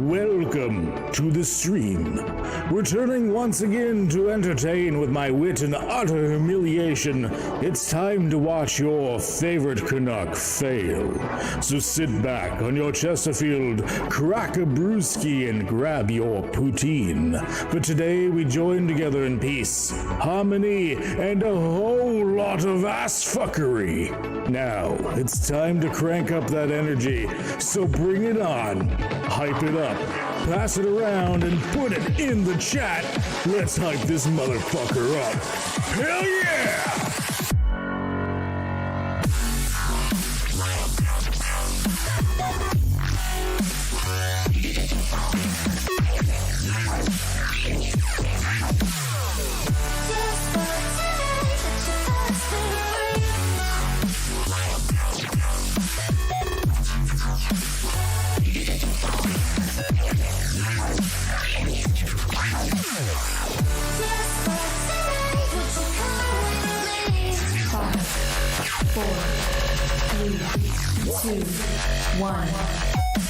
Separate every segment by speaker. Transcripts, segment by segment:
Speaker 1: welcome to the stream. Returning once again to entertain with my wit and utter humiliation, it's time to watch your favorite Canuck fail. So sit back on your Chesterfield, crack a brewski, and grab your poutine. For today we join together in peace, harmony, and a whole lot of ass-fuckery. Now, it's time to crank up that energy, so bring it on. Hype it up, pass it around, and put it in the chat. Let's hype this motherfucker up. Hell yeah!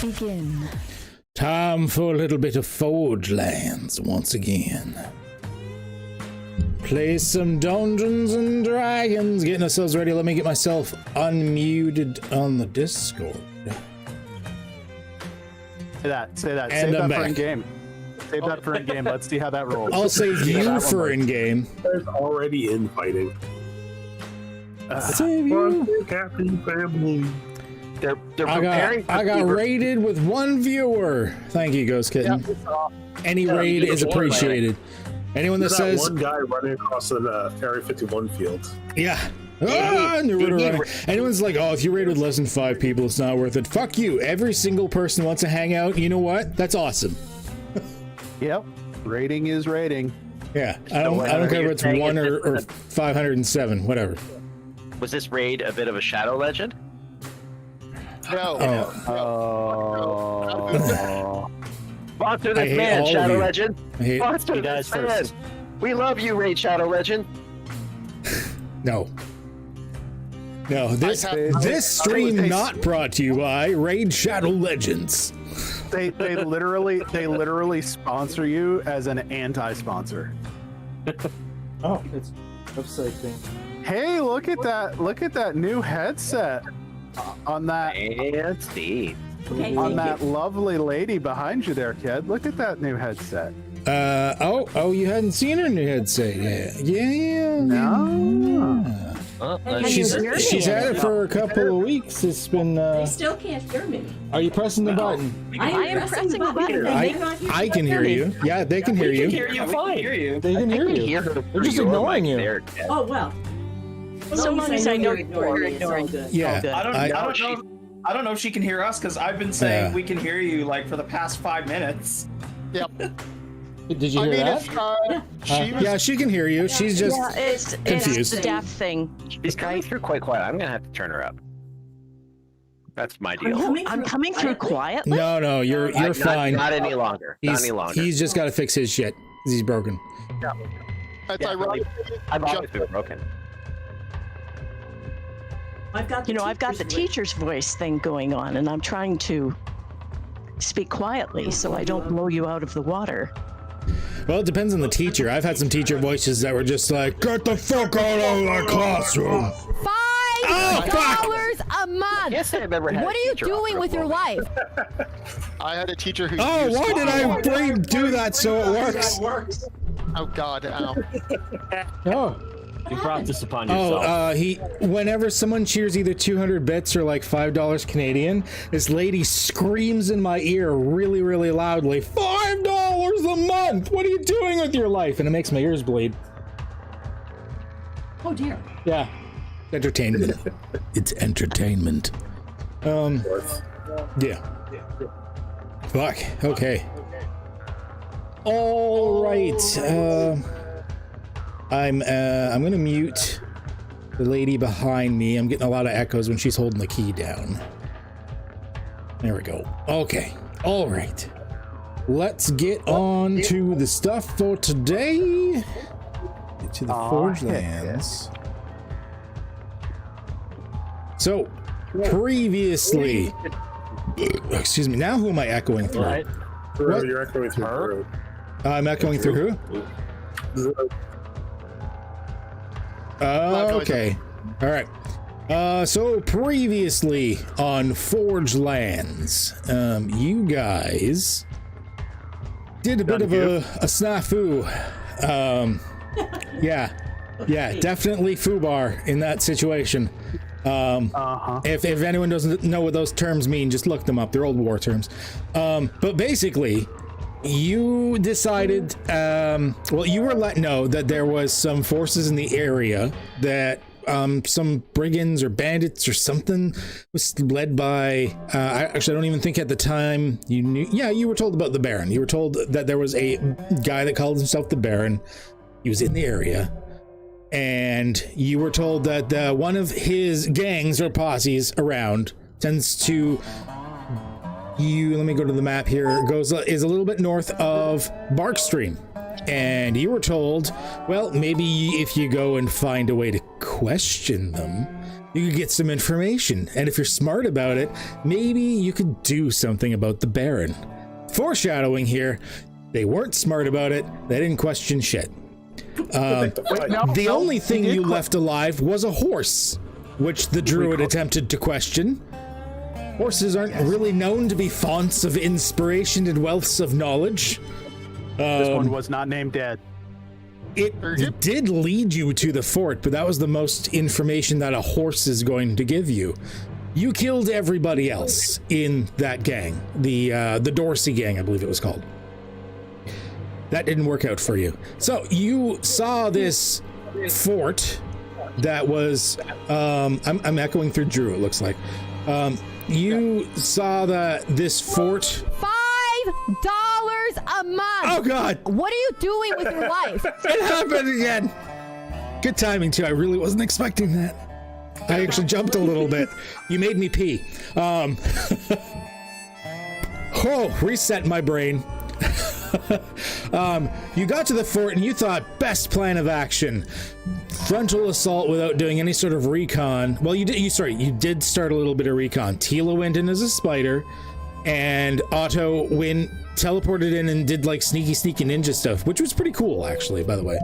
Speaker 2: Begin.
Speaker 1: Time for a little bit of Forgelands once again. Play some Dungeons and Dragons. Getting ourselves ready. Let me get myself unmuted on the Discord.
Speaker 3: Say that.
Speaker 1: And
Speaker 3: Save
Speaker 1: I'm
Speaker 3: that
Speaker 1: back.
Speaker 3: for in-game. Save that for in-game. Let's see how that rolls.
Speaker 1: I'll save you for in-game.
Speaker 4: There's already infighting.
Speaker 1: Save you.
Speaker 4: Captain Family.
Speaker 5: They're preparing
Speaker 1: I got raided with one viewer. Thank you, Ghost Kitten. Any raid is appreciated. Anyone that says
Speaker 4: one guy running across the Area 51 field.
Speaker 1: yeah. And you're running. Anyone's like, oh, if you raid with less than 5 people, it's not worth it. Fuck you. Every single person wants to hang out. You know what? That's awesome.
Speaker 3: Yep. Rating is rating.
Speaker 1: Yeah. I don't care if it's 1 or 507, whatever.
Speaker 5: Was this raid a bit of a shadow legend?
Speaker 6: No.
Speaker 5: Sponsor
Speaker 1: I
Speaker 5: this
Speaker 1: hate
Speaker 5: man,
Speaker 1: all of
Speaker 5: Shadow
Speaker 1: you.
Speaker 5: Legend.
Speaker 1: I hate
Speaker 5: Sponsor
Speaker 6: You guys
Speaker 5: this man.
Speaker 6: first.
Speaker 5: We love you, Raid Shadow Legend.
Speaker 1: no. This stream not brought to you by Raid Shadow Legends.
Speaker 3: They literally sponsor you as an anti-sponsor.
Speaker 7: Oh, it's website thing.
Speaker 3: Hey, look at that new headset on that
Speaker 5: Fancy.
Speaker 3: on that lovely lady behind you there, kid. Look at that new headset.
Speaker 1: Oh, you hadn't seen her new headset yet. Yeah.
Speaker 3: No.
Speaker 1: She's had it for a couple of weeks. It's been.
Speaker 2: They still can't hear me.
Speaker 1: Are you pressing the button?
Speaker 2: I am pressing the button.
Speaker 1: I can hear you. Yeah, they can hear you.
Speaker 6: Hear you fine.
Speaker 1: They can hear you. They're just ignoring you.
Speaker 2: Oh well.
Speaker 8: So long as I know you're
Speaker 2: ignoring me.
Speaker 1: Yeah.
Speaker 8: I don't know if she can hear us because I've been saying
Speaker 1: Yeah.
Speaker 8: we can hear you like for the past 5 minutes.
Speaker 6: Yep.
Speaker 1: Did you
Speaker 6: I
Speaker 1: hear
Speaker 6: mean,
Speaker 1: that?
Speaker 6: she was.
Speaker 1: Yeah, she can hear you. She's just
Speaker 8: It's
Speaker 1: confused.
Speaker 8: the deaf thing.
Speaker 5: She's coming through quite quiet. I'm gonna have to turn her up. That's my deal.
Speaker 8: I'm coming through quietly.
Speaker 1: No, you're fine.
Speaker 5: Not any longer. Not any longer.
Speaker 1: He's just got to fix his shit. He's broken.
Speaker 6: It's ironic.
Speaker 5: I've always been broken.
Speaker 2: I've got
Speaker 8: the teacher's voice thing going on, and I'm trying to speak quietly so I don't blow you out of the water.
Speaker 1: Well, it depends on the teacher. I've had some teacher voices that were just like, "Get the fuck out of my classroom."
Speaker 9: $5 a month.
Speaker 5: Yes, I've ever had.
Speaker 9: What are you doing with your life?
Speaker 6: I had a teacher who.
Speaker 1: Oh,
Speaker 6: used
Speaker 1: why did I do that so it works?
Speaker 6: Oh God! Ow.
Speaker 1: Oh.
Speaker 7: You brought this upon yourself.
Speaker 1: Whenever someone cheers either 200 bits or like $5 Canadian, this lady screams in my ear really, really loudly, $5 a month! What are you doing with your life? And it makes my ears bleed.
Speaker 2: Oh dear.
Speaker 1: Yeah. Entertainment. It's entertainment. Yeah. Fuck. Okay. All right. I'm gonna mute the lady behind me. I'm getting a lot of echoes when she's holding the key down. There we go. Okay. All right. Let's get on to the stuff for today. Get to the Forgelands. So, previously, excuse me. Now, who am I echoing through?
Speaker 7: Right.
Speaker 1: What?
Speaker 4: You're echoing through Drew.
Speaker 1: I'm echoing through who? Okay. All right. So previously on Forgelands, you guys did a bit of a snafu. Yeah, definitely foobar in that situation. If anyone doesn't know what those terms mean, just look them up. They're old war terms. But basically, you decided, well, you were let know that there was some forces in the area that some brigands or bandits or something was led by, actually, I don't even think at the time you knew. Yeah, you were told about the Baron. You were told that there was a guy that called himself the Baron. He was in the area. And you were told that one of his gangs or posses around tends to, let me go to the map here, is a little bit north of Barkstream. And you were told, well, maybe if you go and find a way to question them, you could get some information. And if you're smart about it, maybe you could do something about the Baron. Foreshadowing here, they weren't smart about it. They didn't question shit. The only thing you left alive was a horse, which the druid attempted to question. Horses aren't really known to be fonts of inspiration and wealths of knowledge.
Speaker 3: This one was not named Dead.
Speaker 1: It did lead you to the fort, but that was the most information that a horse is going to give you. You killed everybody else in that gang, the Dorsey gang, I believe it was called. That didn't work out for you. So you saw this fort that was, I'm echoing through Drew, it looks like. You saw that this fort...
Speaker 9: $5 a month.
Speaker 1: Oh God!
Speaker 9: What are you doing with your life?
Speaker 1: It happened again. Good timing too. I really wasn't expecting that. I actually jumped a little bit. You made me pee. Reset my brain. You got to the fort and you thought best plan of action, frontal assault without doing any sort of recon. Well, you did start a little bit of recon. Tila went in as a spider, and Otto teleported in and did like sneaky ninja stuff, which was pretty cool actually, by the way.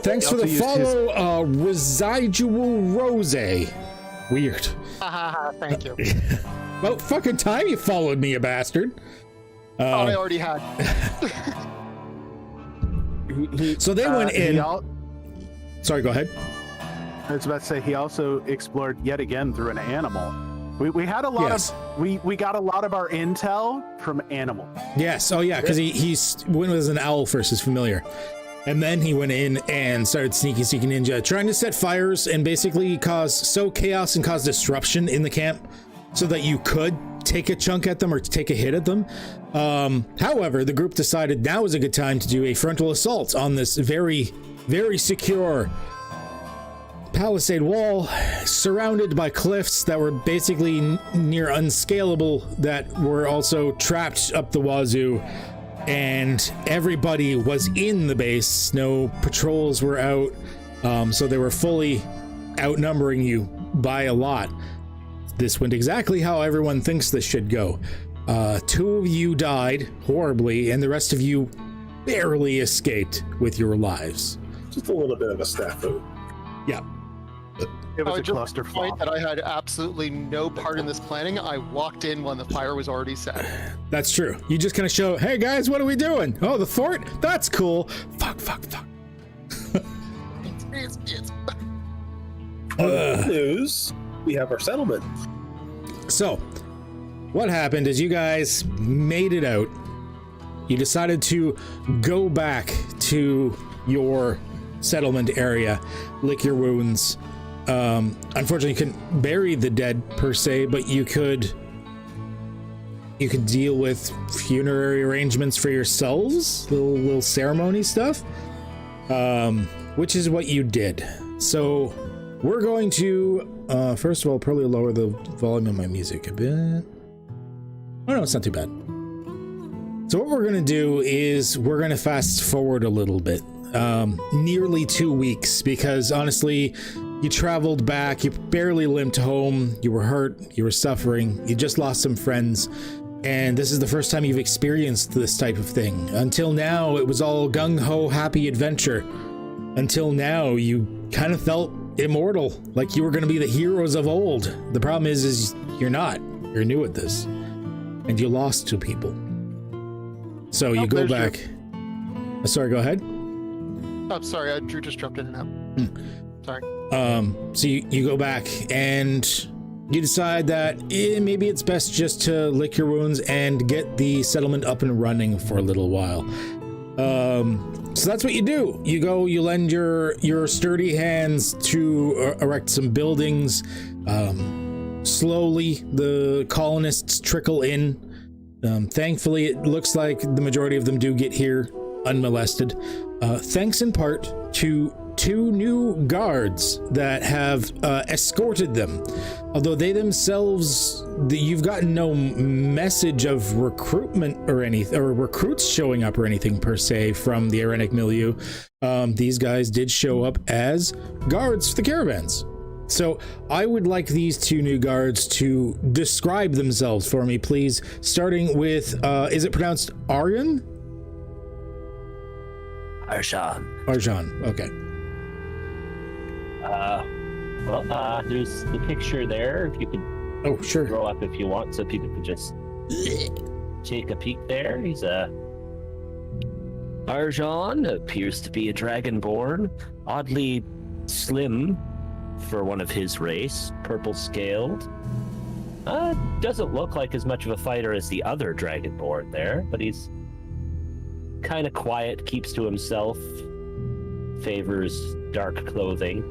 Speaker 1: Thanks for the follow, Residual Rose. Weird.
Speaker 6: Thank you.
Speaker 1: About fucking time you followed me, you bastard.
Speaker 6: I already had.
Speaker 1: So they went in. Sorry, go ahead.
Speaker 3: I was about to say he also explored yet again through an animal. We had a lot of we got a lot of our intel from animal.
Speaker 1: Yes. Oh yeah, because he went as an owl first, is familiar, and then he went in and started sneaky ninja, trying to set fires and basically cause chaos and cause disruption in the camp, so that you could take a chunk at them or take a hit at them. However, the group decided now is a good time to do a frontal assault on this very, very secure palisade wall, surrounded by cliffs that were basically near unscalable, that were also trapped up the wazoo, and everybody was in the base. No patrols were out, so they were fully outnumbering you by a lot. This went exactly how everyone thinks this should go. 2 of you died horribly, and the rest of you barely escaped with your lives.
Speaker 4: Just a little bit of a snafu.
Speaker 1: Yeah.
Speaker 3: It was a
Speaker 6: Just
Speaker 3: clusterfuck.
Speaker 6: point that I had absolutely no part in this planning. I walked in when the fire was already set.
Speaker 1: That's true. You just kind of show, hey guys, what are we doing? Oh, the fort? That's cool. Fuck.
Speaker 6: It's
Speaker 4: Good news, we have our settlement.
Speaker 1: So, what happened is you guys made it out. You decided to go back to your settlement area, lick your wounds. Unfortunately, you couldn't bury the dead per se, but you could deal with funerary arrangements for yourselves, little ceremony stuff, which is what you did. So we're going to, first of all, probably lower the volume of my music a bit. Oh no, it's not too bad. So what we're going to do is we're going to fast forward a little bit, nearly 2 weeks, because honestly, you traveled back, you barely limped home, you were hurt, you were suffering, you just lost some friends. and this is the first time you've experienced this type of thing. Until now, it was all gung-ho happy adventure. Until now, you kind of felt immortal, like you were going to be the heroes of old. The problem is you're not. You're new at this, and you lost to people. So you go back. Sorry, go ahead.
Speaker 6: I'm sorry, Drew just jumped in and out. Sorry.
Speaker 1: So you go back and you decide that maybe it's best just to lick your wounds and get the settlement up and running for a little while. So that's what you do. You go, you lend your sturdy hands to erect some buildings. Slowly, the colonists trickle in. Thankfully, it looks like the majority of them do get here unmolested. Thanks in part to 2 new guards that have escorted them. Although they themselves, you've gotten no message of recruitment or anything, or recruits showing up or anything per se from the Irenic milieu. These guys did show up as guards for the caravans. So I would like these 2 new guards to describe themselves for me, please. Starting with, is it pronounced Aryan? Arjan, okay.
Speaker 7: There's the picture there. If you could scroll up if you want, so people could just take a peek there. He's Arjan appears to be a dragonborn, oddly slim for one of his race, purple scaled. Doesn't look like as much of a fighter as the other dragonborn there, but he's kind of quiet, keeps to himself, favors dark clothing.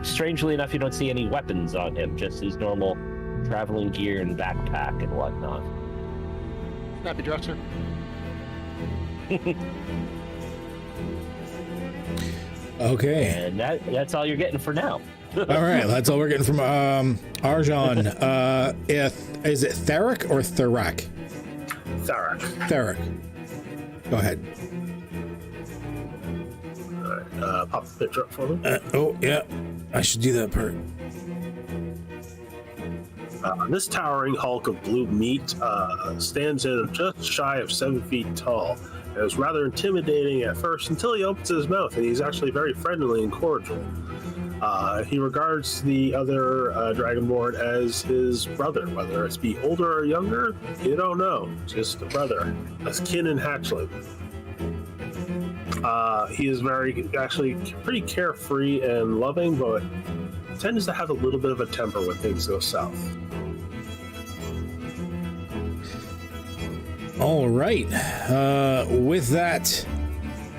Speaker 7: Strangely enough, you don't see any weapons on him, just his normal traveling gear and backpack and whatnot.
Speaker 6: Happy dresser.
Speaker 1: Okay.
Speaker 7: And that's all you're getting for now.
Speaker 1: All right, that's all we're getting from Arjan. Is it Theric or Therac? Theric. Go ahead.
Speaker 4: Alright, pop the picture up for me.
Speaker 1: Oh, yeah. I should do that part.
Speaker 4: This towering hulk of blue meat stands in just shy of 7 feet tall. It was rather intimidating at first until he opens his mouth, and he's actually very friendly and cordial. He regards the other Dragonborn as his brother, whether it's be older or younger, you don't know. Just a brother, as kin and hatchling. He is actually pretty carefree and loving, but tends to have a little bit of a temper when things go south.
Speaker 1: All right. With that,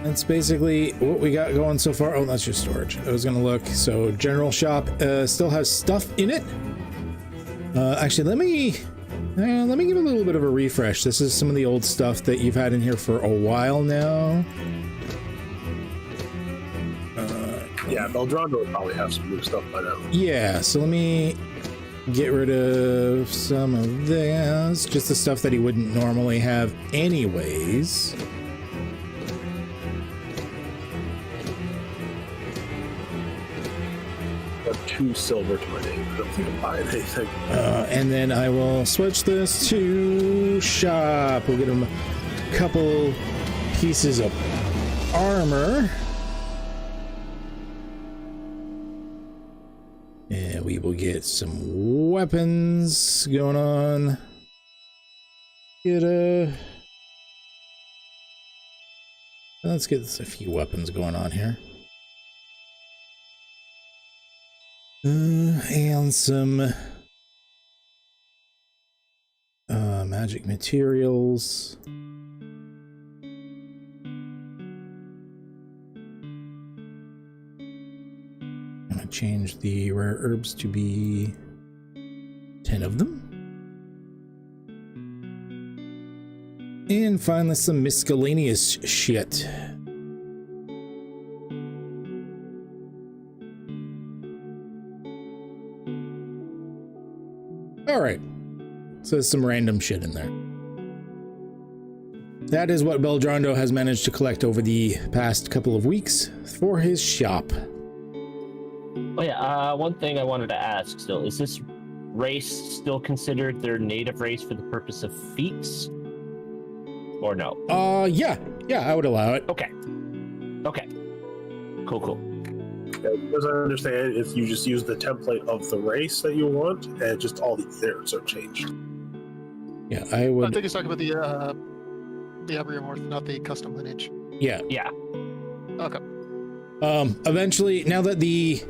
Speaker 1: that's basically what we got going so far. Oh, that's your storage. I was going to look. So general shop still has stuff in it. Actually, let me give a little bit of a refresh. This is some of the old stuff that you've had in here for a while now.
Speaker 4: Yeah, Beldrando would probably have some new stuff by now.
Speaker 1: Yeah, so let me get rid of some of this. Just the stuff that he wouldn't normally have anyways.
Speaker 4: Got 2 silver to my name. I don't think I'm buying anything.
Speaker 1: And then I will switch this to shop. We'll get him a couple pieces of armor. And we will get some weapons going on. Let's get a few weapons going on here. And some magic materials. I'm gonna change the rare herbs to be 10 of them. And finally some miscellaneous shit. Alright, so there's some random shit in there. That is what Beldrando has managed to collect over the past couple of weeks for his shop.
Speaker 7: Oh yeah, one thing I wanted to ask still, is this race still considered their native race for the purpose of feats? Or no?
Speaker 1: Yeah, I would allow it.
Speaker 7: Okay. Cool.
Speaker 4: As I understand, if you just use the template of the race that you want, and just all the errors are changed.
Speaker 1: Yeah, I would.
Speaker 6: I think he's talking about the embryomorph, not the custom lineage.
Speaker 1: Yeah.
Speaker 6: Okay.
Speaker 1: Eventually, now that the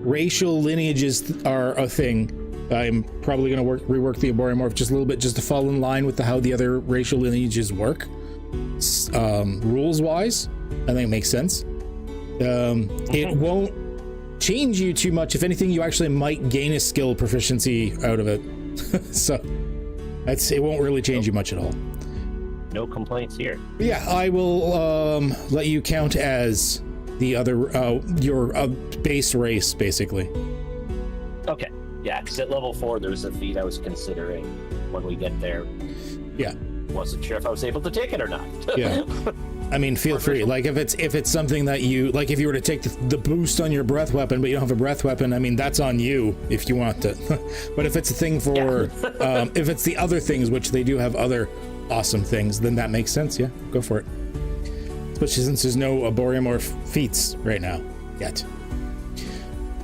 Speaker 1: racial lineages are a thing, I'm probably going to rework the embryomorph just a little bit, just to fall in line with how the other racial lineages work. Rules wise, I think it makes sense. It won't change you too much. If anything, you actually might gain a skill proficiency out of it. So it won't really change you much at all.
Speaker 7: No complaints here.
Speaker 1: Yeah, I will let you count as the other your base race, basically.
Speaker 7: Okay. Yeah, because at level 4, there's a feat I was considering when we get there.
Speaker 1: Yeah.
Speaker 7: Wasn't sure if I was able to take it or not.
Speaker 1: Yeah. I mean, feel free. Like, if it's something that you like, if you were to take the boost on your breath weapon, but you don't have a breath weapon, I mean, that's on you if you want to. But if it's a thing for, if it's the other things, which they do have other awesome things, then that makes sense. Yeah, go for it. Especially since there's no Arboreomorph feats right now yet.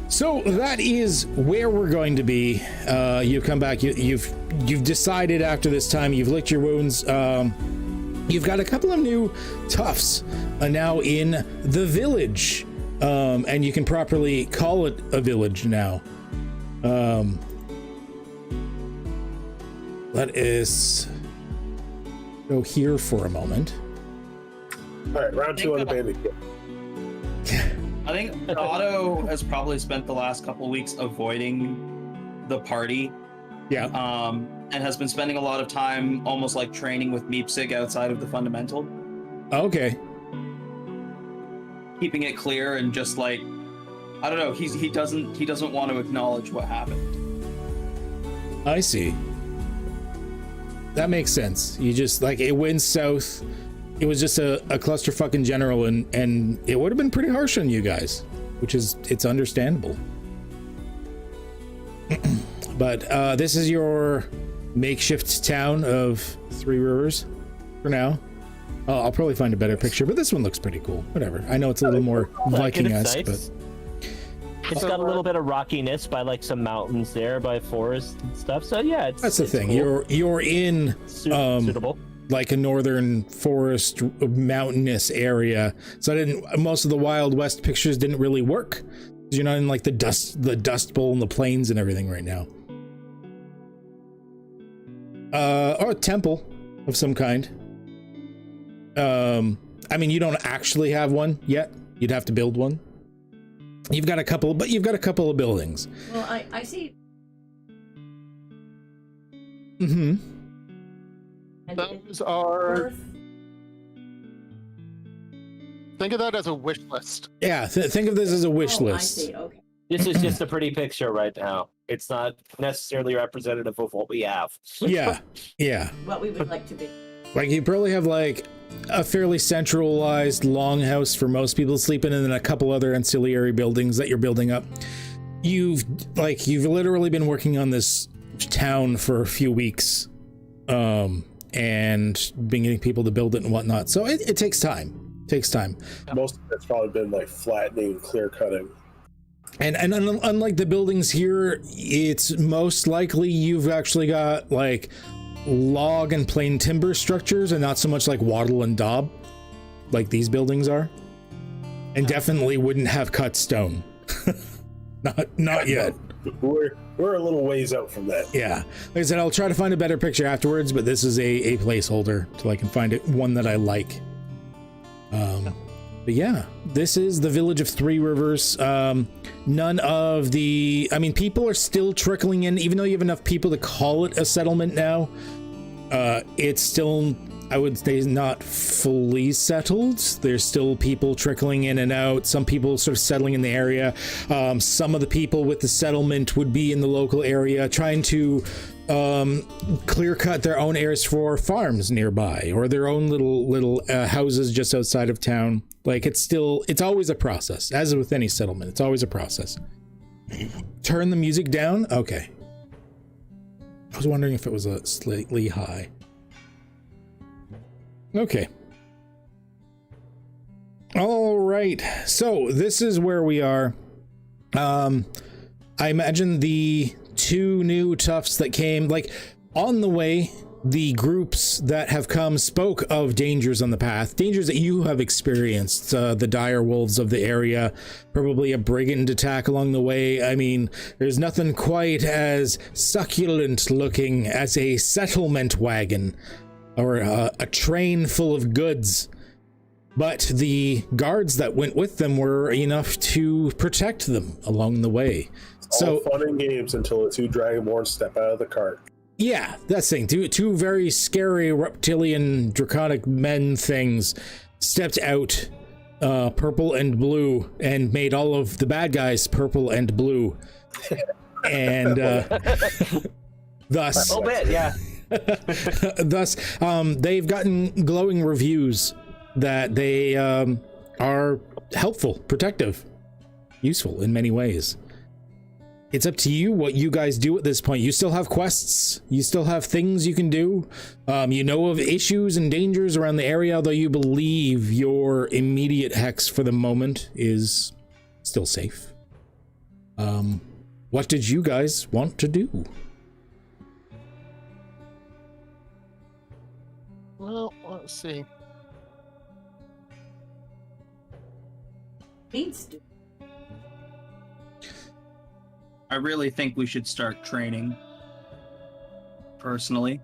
Speaker 1: So that is where we're going to be. You've come back. You've decided after this time. You've licked your wounds. You've got a couple of new toughs now in the village, and you can properly call it a village now. Let us go here for a moment.
Speaker 4: All right, round 2 on the bandit kit.
Speaker 10: I think Otto has probably spent the last couple of weeks avoiding the party.
Speaker 1: Yeah.
Speaker 10: And has been spending a lot of time almost like training with Meepsig outside of the fundamental.
Speaker 1: Okay.
Speaker 10: Keeping it clear and just like, I don't know, he doesn't want to acknowledge what happened.
Speaker 1: I see. That makes sense. You just, like, it went south. It was just a clusterfuck in general, and it would have been pretty harsh on you guys, it's understandable. But this is your makeshift town of Three Rivers for now. I'll probably find a better picture, but this one looks pretty cool. Whatever. I know it's a little more Viking-esque, but
Speaker 7: it's got a little bit of rockiness by like some mountains there, by forest and stuff. So yeah,
Speaker 1: that's the thing.
Speaker 7: Cool.
Speaker 1: You're in
Speaker 7: suitable.
Speaker 1: Like a northern forest mountainous area. So most of the Wild West pictures didn't really work. You're not in like the dust bowl and the plains and everything right now. Or a temple of some kind. I mean, you don't actually have one yet. You'd have to build one. You've got a couple of buildings.
Speaker 2: Well, I see.
Speaker 1: Mm-hmm.
Speaker 6: Those are. Think of that as a wish list.
Speaker 1: Yeah, think of this as a wish list.
Speaker 2: I see. Okay.
Speaker 7: This is just a pretty picture right now. It's not necessarily representative of what we have.
Speaker 1: Yeah.
Speaker 2: What we would like to be.
Speaker 1: Like, you probably have like a fairly centralized longhouse for most people to sleep in, and then a couple other ancillary buildings that you're building up. You've literally been working on this town for a few weeks, and been getting people to build it and whatnot. So it takes time.
Speaker 4: Most of it's probably been like flattening, clear cutting.
Speaker 1: And unlike the buildings here, it's most likely you've actually got like log and plain timber structures, and not so much like wattle and daub like these buildings are. And definitely wouldn't have cut stone. not yet.
Speaker 4: We're a little ways out from that.
Speaker 1: Yeah. Like I said, I'll try to find a better picture afterwards, but this is a placeholder till I can find one that I like. But yeah, this is the village of Three Rivers. None of the, I mean, people are still trickling in, even though you have enough people to call it a settlement now. It's still, I would say, not fully settled. There's still people trickling in and out. Some people sort of settling in the area. Some of the people with the settlement would be in the local area trying to clear cut their own areas for farms nearby, or their own little houses just outside of town. Like, it's always a process, as with any settlement. It's always a process. Turn the music down. Okay. I was wondering if it was a slightly high. Okay. All right. So this is where we are. I imagine the 2 new toughs that came, like, on the way, the groups that have come spoke of dangers on the path, dangers that you have experienced, the dire wolves of the area, probably a brigand attack along the way. I mean, there's nothing quite as succulent looking as a settlement wagon or a train full of goods. But the guards that went with them were enough to protect them along the way.
Speaker 4: All fun and games until the 2 Dragonborn step out of the cart.
Speaker 1: Yeah, that's the thing. Two very scary reptilian draconic men things stepped out, purple and blue, and made all of the bad guys purple and blue. And thus...
Speaker 5: A little bit, yeah.
Speaker 1: Thus, they've gotten glowing reviews that they are helpful, protective, useful in many ways. It's up to you what you guys do at this point. You still have quests. You still have things you can do. You know of issues and dangers around the area, although you believe your immediate hex for the moment is still safe. What did you guys want to do?
Speaker 6: Well, let's see.
Speaker 10: I really think we should start training. Personally,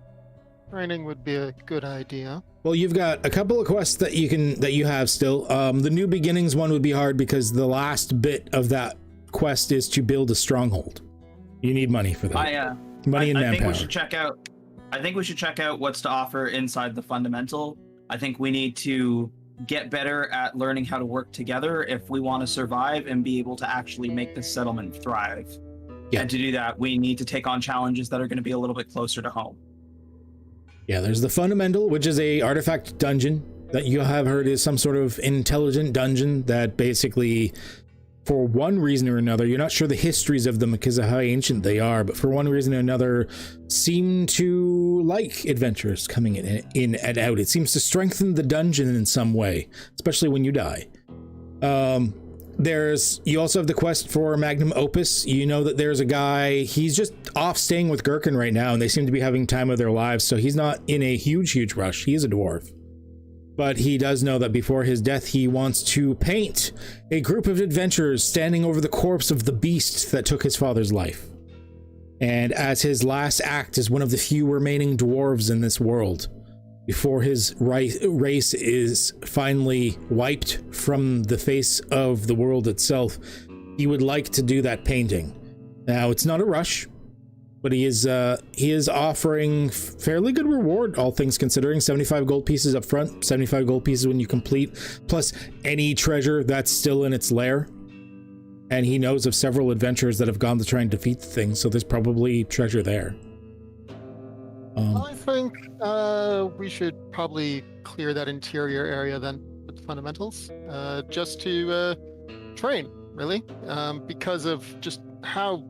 Speaker 6: Training would be a good idea.
Speaker 1: Well, you've got a couple of quests that you have still. The New Beginnings one would be hard because the last bit of that quest is to build a stronghold. You need money for that. Money and manpower.
Speaker 10: I think we should check out. I think we should check out what's to offer inside the fundamental. I think we need to get better at learning how to work together if we want to survive and be able to actually make this settlement thrive. Yeah. And to do that, we need to take on challenges that are going to be a little bit closer to home.
Speaker 1: Yeah, there's the fundamental, which is a artifact dungeon that you have heard is some sort of intelligent dungeon that basically, for one reason or another, you're not sure the histories of them because of how ancient they are, but for one reason or another, seem to like adventurers coming in and out. It seems to strengthen the dungeon in some way, especially when you die. You also have the quest for Magnum Opus. You know that there's a guy, he's just off staying with Gherkin right now, and they seem to be having time of their lives, so he's not in a huge rush. He is a dwarf. But he does know that before his death, he wants to paint a group of adventurers standing over the corpse of the beast that took his father's life. And as his last act as one of the few remaining dwarves in this world, before his race is finally wiped from the face of the world itself, he would like to do that painting. Now, it's not a rush, but he is offering fairly good reward, all things considering. 75 gold pieces up front, 75 gold pieces when you complete, plus any treasure that's still in its lair. And he knows of several adventurers that have gone to try and defeat the thing, so there's probably treasure there.
Speaker 6: I think we should probably clear that interior area then with the fundamentals, just to train, really, because of just how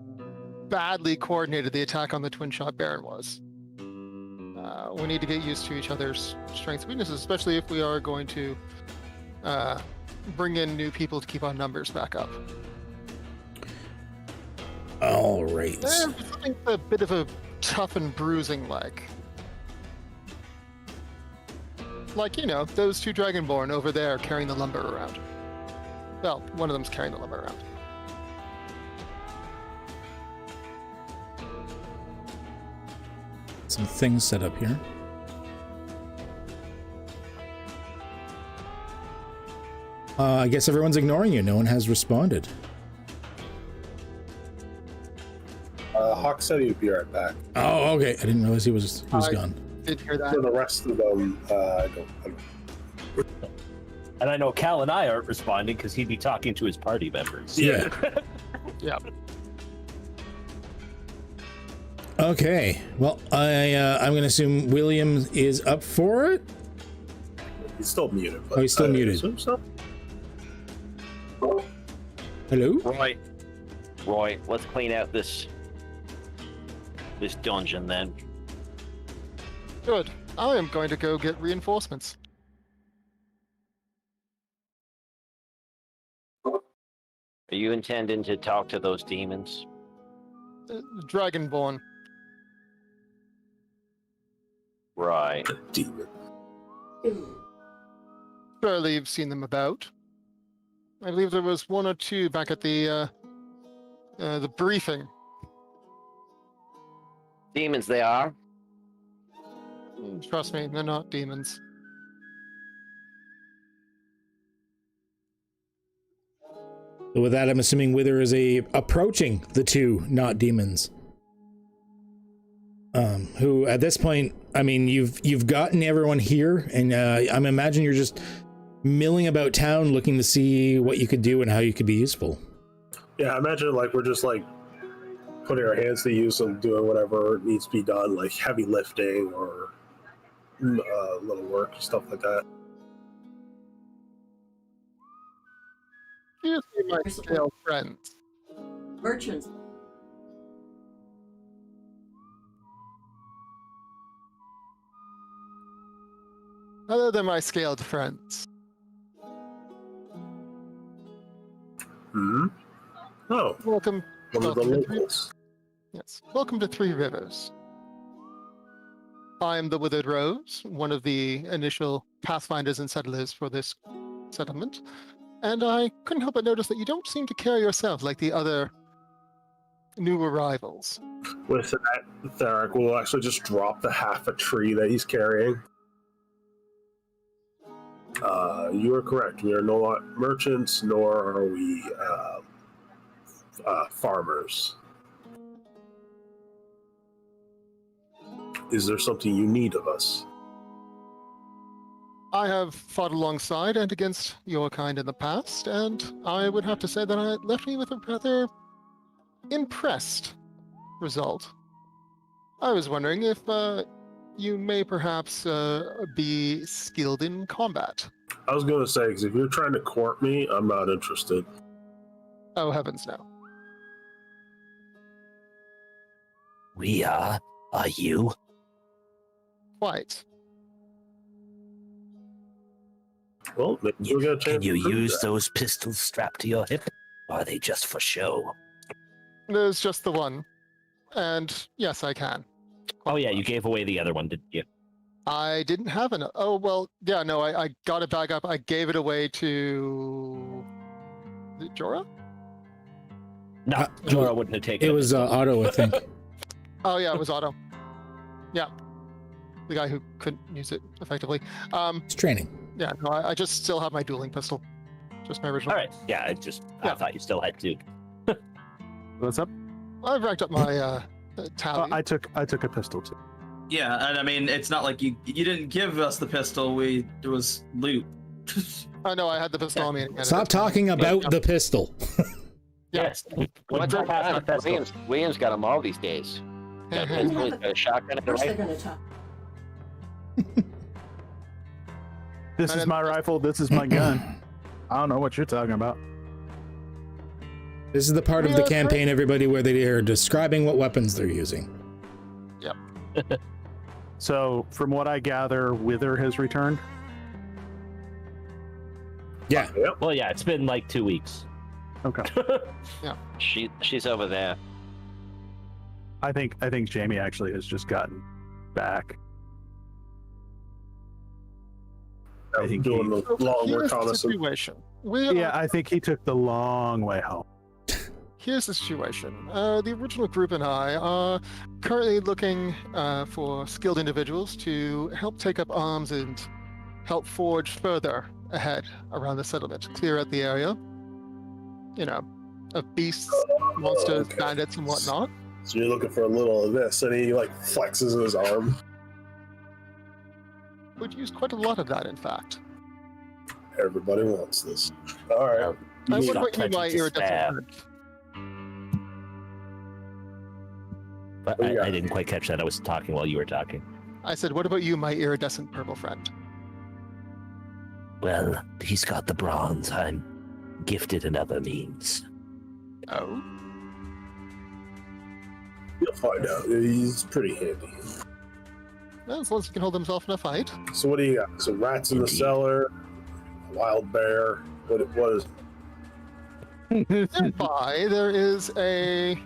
Speaker 6: badly coordinated the attack on the Twin Shot Baron was. We need to get used to each other's strengths and weaknesses, especially if we are going to bring in new people to keep our numbers back up.
Speaker 1: All right.
Speaker 6: Something a bit of a tough and bruising leg. Like, you know, those 2 Dragonborn over there carrying the lumber around. Well, one of them's carrying the lumber around.
Speaker 1: Some things set up here. I guess everyone's ignoring you. No one has responded.
Speaker 4: Hawk said he'd be right back.
Speaker 1: Oh, okay. I didn't realize he was gone.
Speaker 6: Did hear that.
Speaker 4: For the rest of them, I don't.
Speaker 7: And I know Cal and I aren't responding because he'd be talking to his party members.
Speaker 1: Yeah.
Speaker 6: Yeah.
Speaker 1: Okay. Well, I'm going to assume William is up for it.
Speaker 4: He's still muted.
Speaker 1: Oh, he's still muted.
Speaker 4: So.
Speaker 1: Hello?
Speaker 5: Roy, let's clean out this this dungeon then.
Speaker 6: Good. I am going to go get reinforcements.
Speaker 5: Are you intending to talk to those demons?
Speaker 6: Dragonborn.
Speaker 5: Right.
Speaker 4: Demon.
Speaker 6: Surely you've seen them about. I believe there was one or two back at the briefing.
Speaker 5: Demons they are.
Speaker 6: Trust me, they're not demons.
Speaker 1: With that, I'm assuming Wither is approaching the two not demons. Who at this point, I mean, you've gotten everyone here, and I'm imagining you're just milling about town looking to see what you could do and how you could be useful.
Speaker 4: Yeah, I imagine like we're just like putting our hands to use and doing whatever needs to be done, like heavy lifting or little work, stuff like that.
Speaker 6: Here's my scale friends.
Speaker 2: Merchants.
Speaker 6: Hello, they're my scaled friends.
Speaker 4: Hmm. Oh,
Speaker 6: Welcome.
Speaker 4: one of the
Speaker 6: welcome to
Speaker 4: locals.
Speaker 6: Yes. Welcome to Three Rivers. I am the Withered Rose, one of the initial pathfinders and settlers for this settlement, and I couldn't help but notice that you don't seem to carry yourself like the other new arrivals.
Speaker 4: With that, Theric will actually just drop the half a tree that he's carrying. You are correct. We are not merchants, nor are we farmers. Is there something you need of us?
Speaker 6: I have fought alongside and against your kind in the past, and I would have to say that it left me with a rather impressed result. I was wondering if you may perhaps be skilled in combat.
Speaker 4: I was going to say, because if you're trying to court me, I'm not interested.
Speaker 6: Oh, heavens no.
Speaker 7: We are you?
Speaker 6: Quite.
Speaker 4: Well, maybe we'll get a chance
Speaker 7: Can you
Speaker 4: to prove
Speaker 7: use
Speaker 4: that.
Speaker 7: those pistols strapped to your hip? Or are they just for show?
Speaker 6: There's just the one. And yes, I can.
Speaker 7: Oh yeah, you gave away the other one, didn't you?
Speaker 6: I didn't have an. Oh, well, yeah, no, I got it back up. I gave it away to. Is it Jorah?
Speaker 7: No, Jorah wouldn't have taken it.
Speaker 1: It was Otto, I think.
Speaker 6: Oh, yeah, it was Otto. Yeah. The guy who couldn't use it effectively.
Speaker 1: It's training.
Speaker 6: Yeah, no, I just still have my dueling pistol. Just my original.
Speaker 7: All right. Yeah, I thought you still had two.
Speaker 3: What's up?
Speaker 6: I've racked up my tally.
Speaker 3: I took a pistol too.
Speaker 10: Yeah, and I mean, it's not like you didn't give us the pistol. It was loot.
Speaker 6: I know I had the pistol on me. And
Speaker 1: Stop talking about the pistol.
Speaker 7: Yes.
Speaker 5: What's up? William's got them all these days. Got a pistol, he's got a shotgun
Speaker 2: Of
Speaker 5: and a
Speaker 2: course they're
Speaker 5: rifle.
Speaker 2: going to talk.
Speaker 3: This is my rifle. This is my gun. I don't know what you're talking about.
Speaker 1: This is the part of the campaign, everybody, where they are describing what weapons they're using.
Speaker 6: Yep.
Speaker 3: So, from what I gather, Wither has returned.
Speaker 1: Yeah.
Speaker 4: Yep.
Speaker 7: Well, yeah, it's been like 2 weeks.
Speaker 3: Okay.
Speaker 5: She's over there.
Speaker 3: I think Jamie actually has just gotten back. I think
Speaker 4: doing
Speaker 3: he-
Speaker 4: the long
Speaker 6: Here's the
Speaker 4: reconnaissance.
Speaker 6: situation.
Speaker 3: I think he took the long way home.
Speaker 6: Here's the situation. The original group and I are currently looking for skilled individuals to help take up arms and help forge further ahead around the settlement, clear out the area, you know, of beasts, monsters,
Speaker 4: okay.
Speaker 6: bandits, and whatnot.
Speaker 4: So you're looking for a little of this, and he like flexes his arm.
Speaker 6: Would use quite a lot of that, in fact.
Speaker 4: Everybody wants this. All right.
Speaker 6: I
Speaker 7: He's
Speaker 6: would
Speaker 7: got
Speaker 6: put you
Speaker 7: plenty
Speaker 6: my
Speaker 7: to
Speaker 6: iridescent
Speaker 7: spare.
Speaker 6: friend.
Speaker 7: But
Speaker 4: What do you got?
Speaker 7: I didn't quite catch that. I was talking while you were talking.
Speaker 6: I said, what about you, my iridescent purple friend?
Speaker 7: Well, he's got the bronze. I'm gifted in other means.
Speaker 6: Oh?
Speaker 4: You'll find out. He's pretty handy.
Speaker 6: Well, as long as he can hold himself in a fight.
Speaker 4: So what do you got? So rats in the cellar, a wild bear. What is?
Speaker 6: Nearby, there is a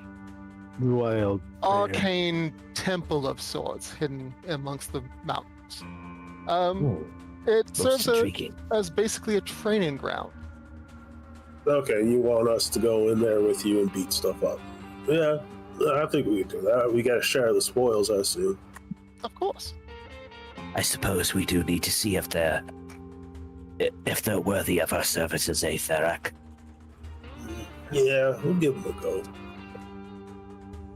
Speaker 3: Wild.
Speaker 6: arcane temple of sorts hidden amongst the mountains. It serves as basically a training ground.
Speaker 4: Okay, you want us to go in there with you and beat stuff up? Yeah, I think we can do that. We gotta share the spoils, I assume.
Speaker 6: Of course.
Speaker 7: I suppose we do need to see if they're worthy of our services, eh, Therak?
Speaker 4: Yeah, we'll give them a go.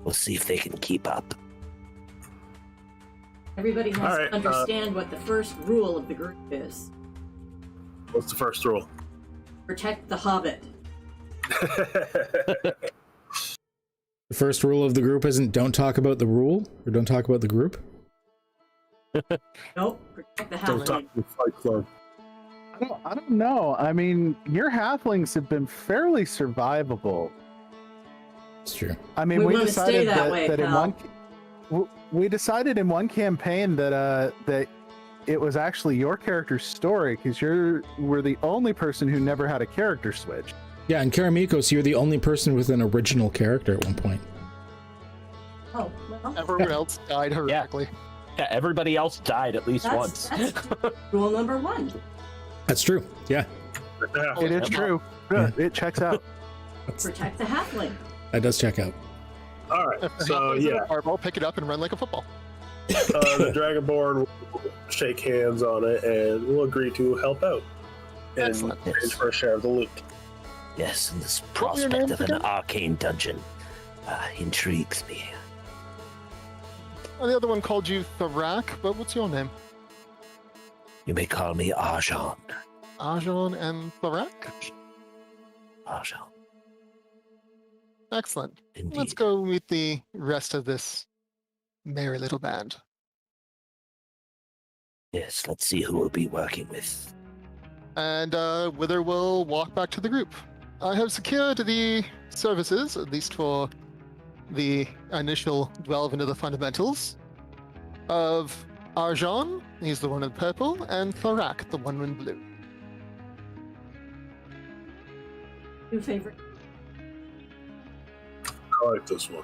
Speaker 7: We'll see if they can keep up.
Speaker 2: Everybody has
Speaker 4: right,
Speaker 2: to understand what the first rule of the group is.
Speaker 4: What's the first rule?
Speaker 2: Protect the hobbit.
Speaker 1: The first rule of the group isn't don't talk about the rule, or don't talk about the group?
Speaker 2: Nope, protect the
Speaker 4: Don't talk
Speaker 2: halfling.
Speaker 4: to the Fight Club.
Speaker 3: I don't know. I mean, your halflings have been fairly survivable.
Speaker 1: It's true.
Speaker 3: I mean,
Speaker 2: We
Speaker 3: we
Speaker 2: wanna
Speaker 3: decided
Speaker 2: stay that
Speaker 3: that,
Speaker 2: way,
Speaker 3: that in
Speaker 2: pal.
Speaker 3: we decided in one campaign that that it was actually your character's story because we're the only person who never had a character switch.
Speaker 1: Yeah, and Karamikos, you're the only person with an original character at one point.
Speaker 2: Oh, well,
Speaker 6: Everyone else died horrifically.
Speaker 7: Yeah, everybody else died at least once.
Speaker 2: that's rule number one.
Speaker 1: That's true. Yeah,
Speaker 4: Yeah.
Speaker 3: It is true.
Speaker 1: Yeah.
Speaker 3: It checks out.
Speaker 2: Protect the halfling.
Speaker 1: that does check out.
Speaker 4: All right.
Speaker 6: If the
Speaker 4: So
Speaker 6: halfling's in
Speaker 4: yeah,
Speaker 6: a barbell, pick it up and run like a football.
Speaker 4: the Dragonborn will shake hands on it and we'll agree to help out and
Speaker 6: Excellent.
Speaker 4: exchange for a share of the loot.
Speaker 7: Yes, and this
Speaker 6: What were your
Speaker 7: prospect
Speaker 6: names
Speaker 7: of an
Speaker 6: again?
Speaker 7: arcane dungeon intrigues me.
Speaker 6: Well, the other one called you Therak, but what's your name?
Speaker 7: You may call me Arjan.
Speaker 6: Arjon and Therak?
Speaker 7: Arjan,
Speaker 6: Excellent.
Speaker 7: indeed.
Speaker 6: Let's go meet the rest of this merry little band.
Speaker 7: Yes, let's see who we'll be working with.
Speaker 6: And Wither will walk back to the group. I have secured the services, at least for the initial delve into the fundamentals, of Arjan, he's the one in purple, and Thorak, the one in blue.
Speaker 2: New favorite.
Speaker 4: I like this one.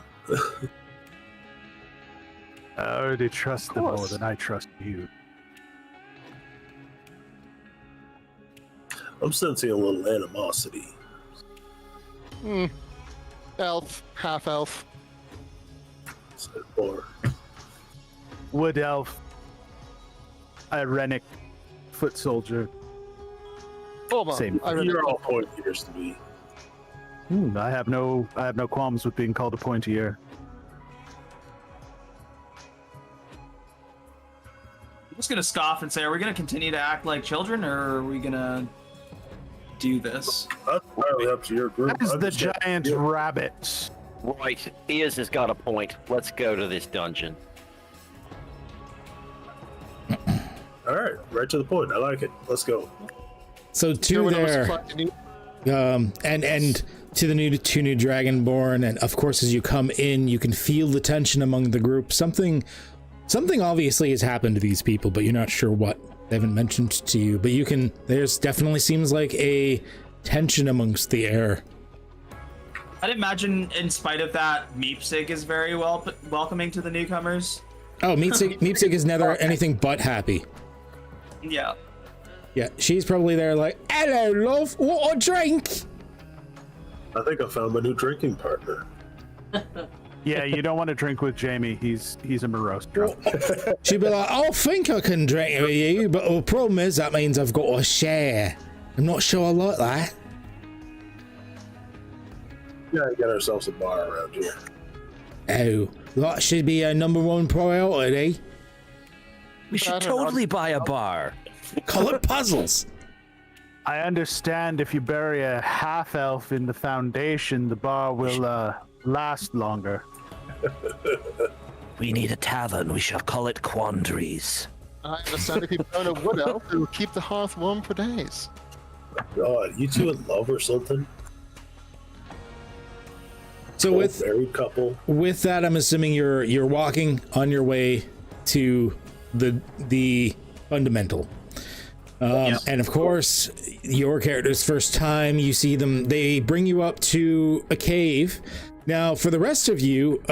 Speaker 3: I already trust them more
Speaker 6: course.
Speaker 3: than I trust you.
Speaker 4: I'm sensing a little animosity.
Speaker 6: Elf, half elf.
Speaker 4: Or
Speaker 3: Wood elf, Irenic, foot soldier.
Speaker 6: Hold on.
Speaker 3: Same.
Speaker 6: I remember.
Speaker 4: you're all point years to be.
Speaker 3: I have no qualms with being called a pointy ear.
Speaker 10: I'm just gonna scoff and say, are we gonna continue to act like children, or are we gonna do this?
Speaker 4: That's entirely up to your group.
Speaker 3: As
Speaker 4: I'm
Speaker 3: the
Speaker 4: just-
Speaker 3: giant rabbit.
Speaker 5: Right, Ears has got a point. Let's go to this dungeon.
Speaker 4: All right, right to the point. I like it. Let's go.
Speaker 1: So
Speaker 6: Here
Speaker 1: two
Speaker 6: when I was
Speaker 1: there,
Speaker 6: collecting-
Speaker 1: and to the two new Dragonborn, and of course, as you come in, you can feel the tension among the group. Something obviously has happened to these people, but you're not sure what. They haven't mentioned to you, but you can. There's definitely seems like a tension amongst the air.
Speaker 10: I'd imagine, in spite of that, Meepsig is very welcoming to the newcomers.
Speaker 1: Oh, Meepsig is never anything but happy.
Speaker 10: Yeah.
Speaker 1: Yeah, she's probably there like, hello, love, what a drink?
Speaker 4: I think I found my new drinking partner.
Speaker 3: Yeah, you don't want to drink with Jamie. He's a morose drunk.
Speaker 1: She'd be like, I think I can drink with you, but the problem is that means I've got to share. I'm not sure I like that.
Speaker 4: Yeah, get ourselves a bar around here.
Speaker 1: Oh, that should be a number one priority.
Speaker 7: We should totally buy a bar.
Speaker 1: Call it puzzles.
Speaker 3: I understand if you bury a half elf in the foundation, the bar will last longer.
Speaker 7: We need a tavern. We shall call it Quandaries.
Speaker 6: I understand if you burn a wood elf, it will keep the hearth warm for days.
Speaker 4: God, you two in love or something?
Speaker 1: So
Speaker 4: Both married couple.
Speaker 1: with that, I'm assuming you're walking on your way to the fundamental. And of course, your character's first time you see them, they bring you up to a cave. Now, for the rest of you,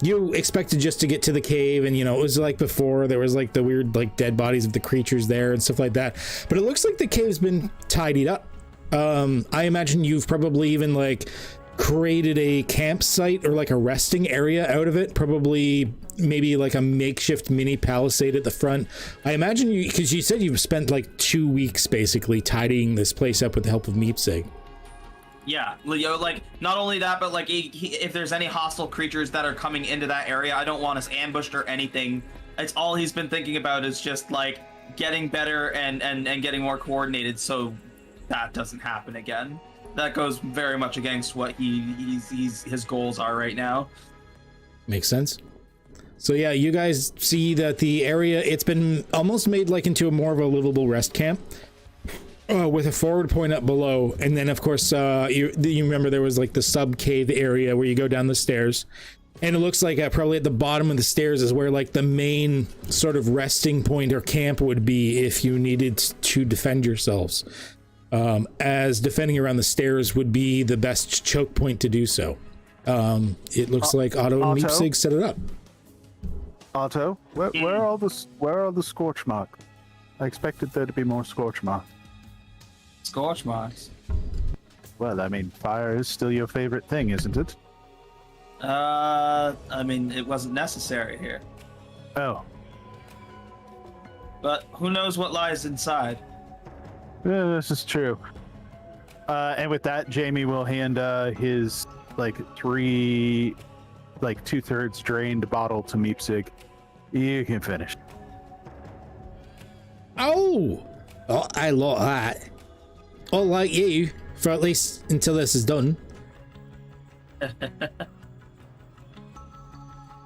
Speaker 1: you expected just to get to the cave, and, you know, it was like before, there was like the weird, like, dead bodies of the creatures there and stuff like that. But it looks like the cave's been tidied up. I imagine you've probably even, like, created a campsite or like a resting area out of it, probably maybe like a makeshift mini palisade at the front. I imagine you, because you said you've spent like 2 weeks basically tidying this place up with the help of Meepsig.
Speaker 10: Yeah, like not only that, but like if there's any hostile creatures that are coming into that area, I don't want us ambushed or anything. It's all he's been thinking about is just like getting better and getting more coordinated so that doesn't happen again. That goes very much against what his goals are right now. Makes sense.
Speaker 1: So yeah, you guys see that the area, it's been almost made like into a more of a livable rest camp. With a forward point up below, and then of course you remember there was like the sub cave area where you go down the stairs, and it looks like probably at the bottom of the stairs is where like the main sort of resting point or camp would be if you needed to defend yourselves, as defending around the stairs would be the best choke point to do so. It looks like Otto and Meepsig set it up.
Speaker 3: Otto, where are all the scorch marks? I expected there to be more scorch marks.
Speaker 10: Scorch marks.
Speaker 3: Well, I mean, fire is still your favorite thing, isn't it?
Speaker 10: I mean, it wasn't necessary here.
Speaker 3: Oh.
Speaker 10: But who knows what lies inside?
Speaker 3: Yeah, this is true. And with that, Jamie will hand his like 2/3 drained bottle to Meepsig. You can finish.
Speaker 1: Oh, I like that. I like you, for at least until this is done.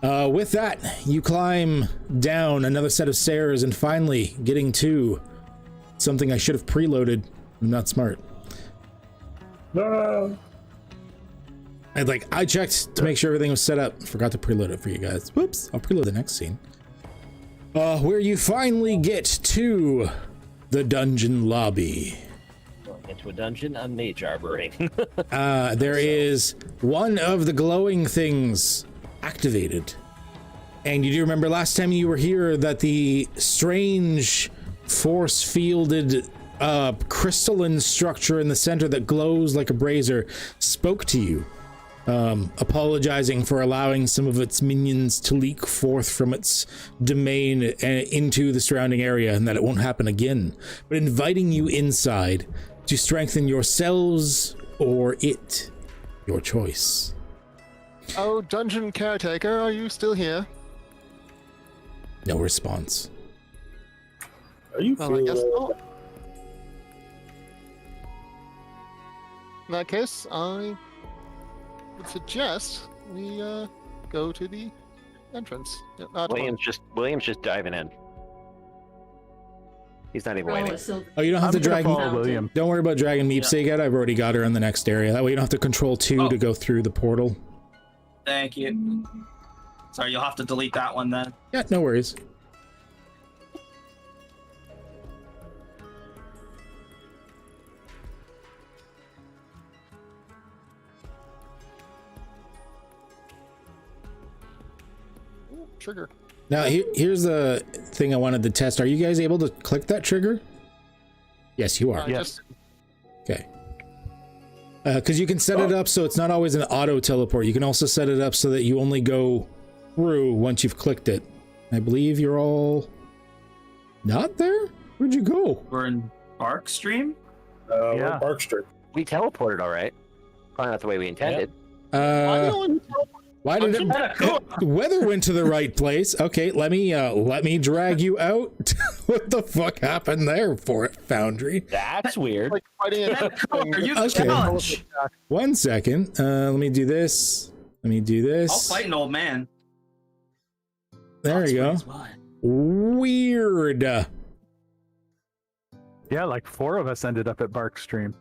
Speaker 1: With that, you climb down another set of stairs and finally getting to something I should have preloaded. I'm not smart.
Speaker 4: No.
Speaker 1: I checked to make sure everything was set up. Forgot to preload it for you guys. Whoops, I'll preload the next scene. Where you finally get to the dungeon lobby.
Speaker 7: Into a dungeon, I'm mage arboring.
Speaker 1: There is one of the glowing things activated. And you do remember last time you were here that the strange force-fielded crystalline structure in the center that glows like a brazier spoke to you, apologizing for allowing some of its minions to leak forth from its domain into the surrounding area, and that it won't happen again, but inviting you inside to strengthen yourselves or it, your choice.
Speaker 6: Oh, dungeon caretaker, are you still here?
Speaker 1: No response.
Speaker 4: Are you
Speaker 6: Well, I guess not. In that case, I would suggest we go to the entrance.
Speaker 5: William's just diving in. He's not even waiting.
Speaker 1: Oh, you don't have to drag
Speaker 3: William.
Speaker 1: Don't worry about dragging Meepsig out. I've already got her in the next area. That way you don't have to control 2 to go through the portal.
Speaker 10: Thank you. Sorry, you'll have to delete that one then.
Speaker 1: Yeah, no worries.
Speaker 6: Ooh, trigger.
Speaker 1: Now, here's the thing I wanted to test. Are you guys able to click that trigger? Yes, you are.
Speaker 3: Yes.
Speaker 1: Okay. Because you can set it up so it's not always an auto teleport. You can also set it up so that you only go through once you've clicked it. I believe you're all not there? Where'd you go?
Speaker 10: We're in Bark Stream?
Speaker 4: We're Bark Stream.
Speaker 5: We teleported, all right. Probably not the way we intended.
Speaker 1: Why did the weather went to the right place? Okay, let me drag you out. What the fuck happened there for it, Foundry?
Speaker 5: That's weird.
Speaker 6: Like fighting
Speaker 1: Okay. 1 second. Let me do this. Let me do this.
Speaker 10: I'll fight an old man.
Speaker 1: There we go. Weird.
Speaker 3: Yeah, like 4 of us ended up at Bark Stream.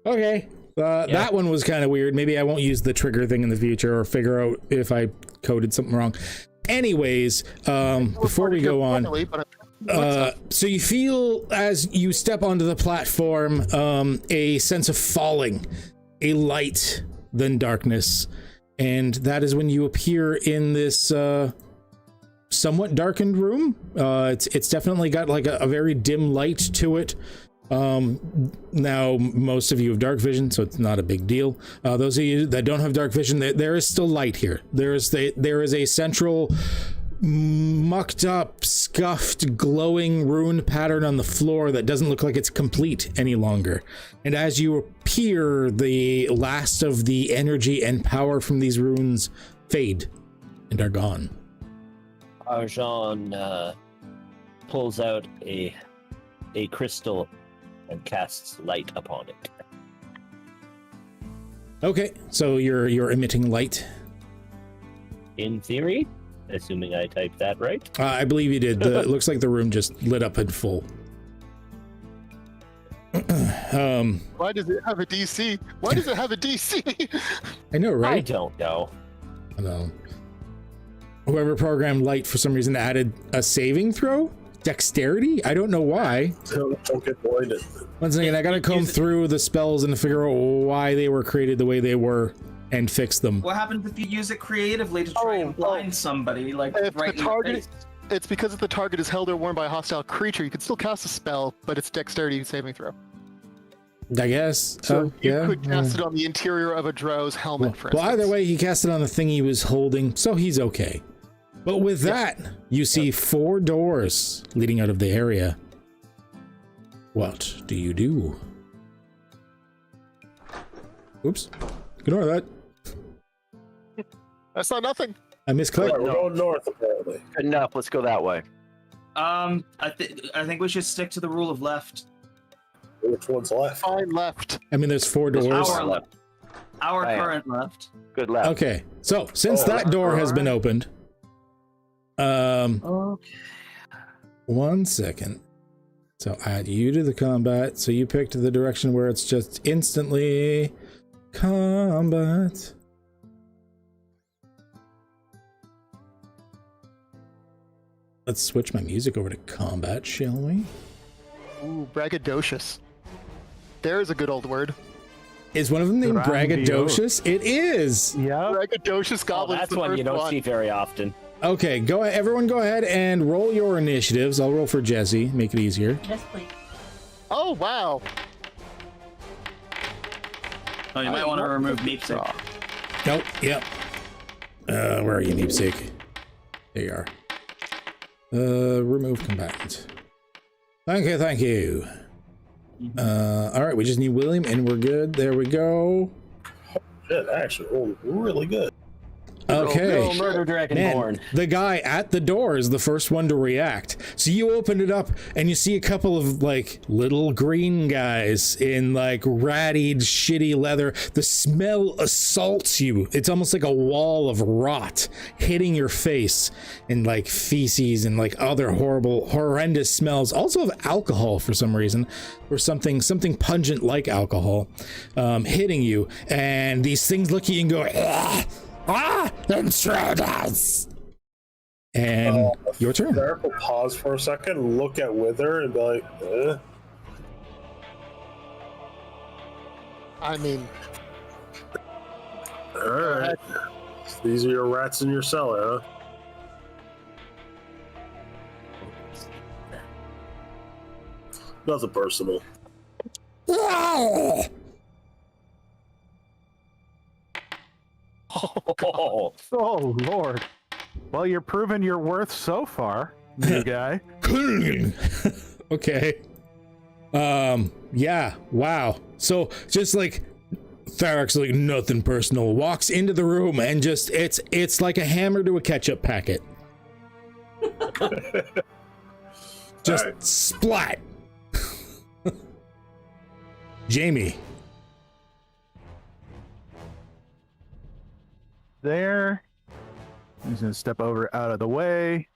Speaker 1: Okay. That one was kind of weird. Maybe I won't use the trigger thing in the future, or figure out if I coded something wrong. Anyways, before we go on, so you feel as you step onto the platform a sense of falling, a light, then darkness, and that is when you appear in this somewhat darkened room. It's definitely got like a very dim light to it. Now most of you have dark vision, so it's not a big deal. Those of you that don't have dark vision, there is still light here. There is a central mucked up, scuffed, glowing rune pattern on the floor that doesn't look like it's complete any longer. And as you appear, the last of the energy and power from these runes fade and are gone.
Speaker 7: Arjan pulls out a crystal and casts light upon it.
Speaker 1: Okay, so you're emitting light.
Speaker 7: In theory, assuming I typed that right.
Speaker 1: I believe you did. It looks like the room just lit up in full.
Speaker 6: Why does it have a DC? Why does it have a DC?
Speaker 1: I know, right?
Speaker 7: I don't know.
Speaker 1: I know. Whoever programmed light for some reason added a saving throw? Dexterity? I don't know why.
Speaker 4: Don't get blinded.
Speaker 1: Once again, I gotta comb through the spells and figure out why they were created the way they were and fix them.
Speaker 10: What happens if you use it creatively to try and blind somebody, like
Speaker 6: If
Speaker 10: right
Speaker 6: the
Speaker 10: in
Speaker 6: target,
Speaker 10: the face?
Speaker 6: it's because if the target is held or worn by a hostile creature, you can still cast a spell, but it's dexterity saving throw.
Speaker 1: I guess.
Speaker 6: So you
Speaker 1: yeah.
Speaker 6: could cast it on the interior of a drow's helmet, for
Speaker 1: Well,
Speaker 6: instance.
Speaker 1: either way, he cast it on the thing he was holding, so he's okay. But with that, you see 4 doors leading out of the area. What do you do? Oops. Ignore that.
Speaker 6: I saw nothing.
Speaker 1: I misclicked.
Speaker 4: We're going north, apparently.
Speaker 5: Good enough. Let's go that way.
Speaker 10: I think we should stick to the rule of left.
Speaker 4: Which one's left?
Speaker 6: Fine left.
Speaker 1: I mean, there's 4 doors.
Speaker 10: Our left. Our current left.
Speaker 5: Good left.
Speaker 1: Okay, so since that door has been opened,
Speaker 10: Okay.
Speaker 1: 1 second. So add you to the combat. So you picked the direction where it's just instantly combat. Let's switch my music over to combat, shall we?
Speaker 6: Ooh, braggadocious. There's a good old word.
Speaker 1: Is one of them named
Speaker 3: Grandiose.
Speaker 1: Braggadocious? It is.
Speaker 3: Yeah.
Speaker 6: Braggadocious
Speaker 7: Oh,
Speaker 6: goblins.
Speaker 7: that's
Speaker 6: the
Speaker 7: one you
Speaker 6: first
Speaker 7: don't
Speaker 6: one.
Speaker 7: see very often.
Speaker 1: Okay, everyone go ahead and roll your initiatives. I'll roll for Jesse, make it easier.
Speaker 2: Yes, please.
Speaker 6: Oh, wow.
Speaker 10: Oh, you might want to remove Meepsake.
Speaker 1: Nope, yep. Where are you, Neepsake? There you are. Remove combatant. Thank you. All right, we just need William and we're good. There we go.
Speaker 4: Shit, actually, really good.
Speaker 1: Okay.
Speaker 7: No, murder dragonborn.
Speaker 1: Man, the guy at the door is the first one to react. So you open it up and you see a couple of like little green guys in like rattied, shitty leather. The smell assaults you. It's almost like a wall of rot hitting your face, and like feces and like other horrendous smells. Also of alcohol for some reason, or something pungent like alcohol, hitting you. And these things look at you and go, intruders! And your turn.
Speaker 4: Derek will pause for a second, look at Wither, and be like,
Speaker 6: I mean,
Speaker 4: alright. These are your rats in your cellar, huh? Nothing personal.
Speaker 7: Oh,
Speaker 3: Oh, Lord. Well, you're proving your worth so far, new guy.
Speaker 1: Okay. Yeah, wow. So just like Tharak's like nothing personal, walks into the room and just it's like a hammer to a ketchup packet. Just
Speaker 4: Alright.
Speaker 1: splat. Jamie.
Speaker 3: There. He's gonna step over out of the way.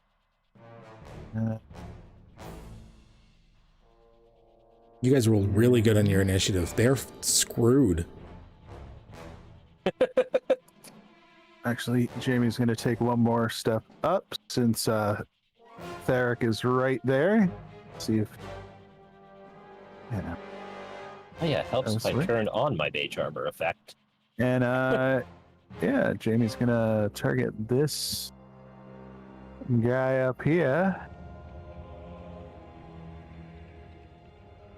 Speaker 1: You guys rolled really good on your initiative. They're screwed.
Speaker 3: Actually, Jamie's going to take one more step up since Theric is right there. See if. Yeah.
Speaker 7: Oh yeah, it helps if I turn on my mage armor effect.
Speaker 3: And yeah, Jamie's going to target this guy up here.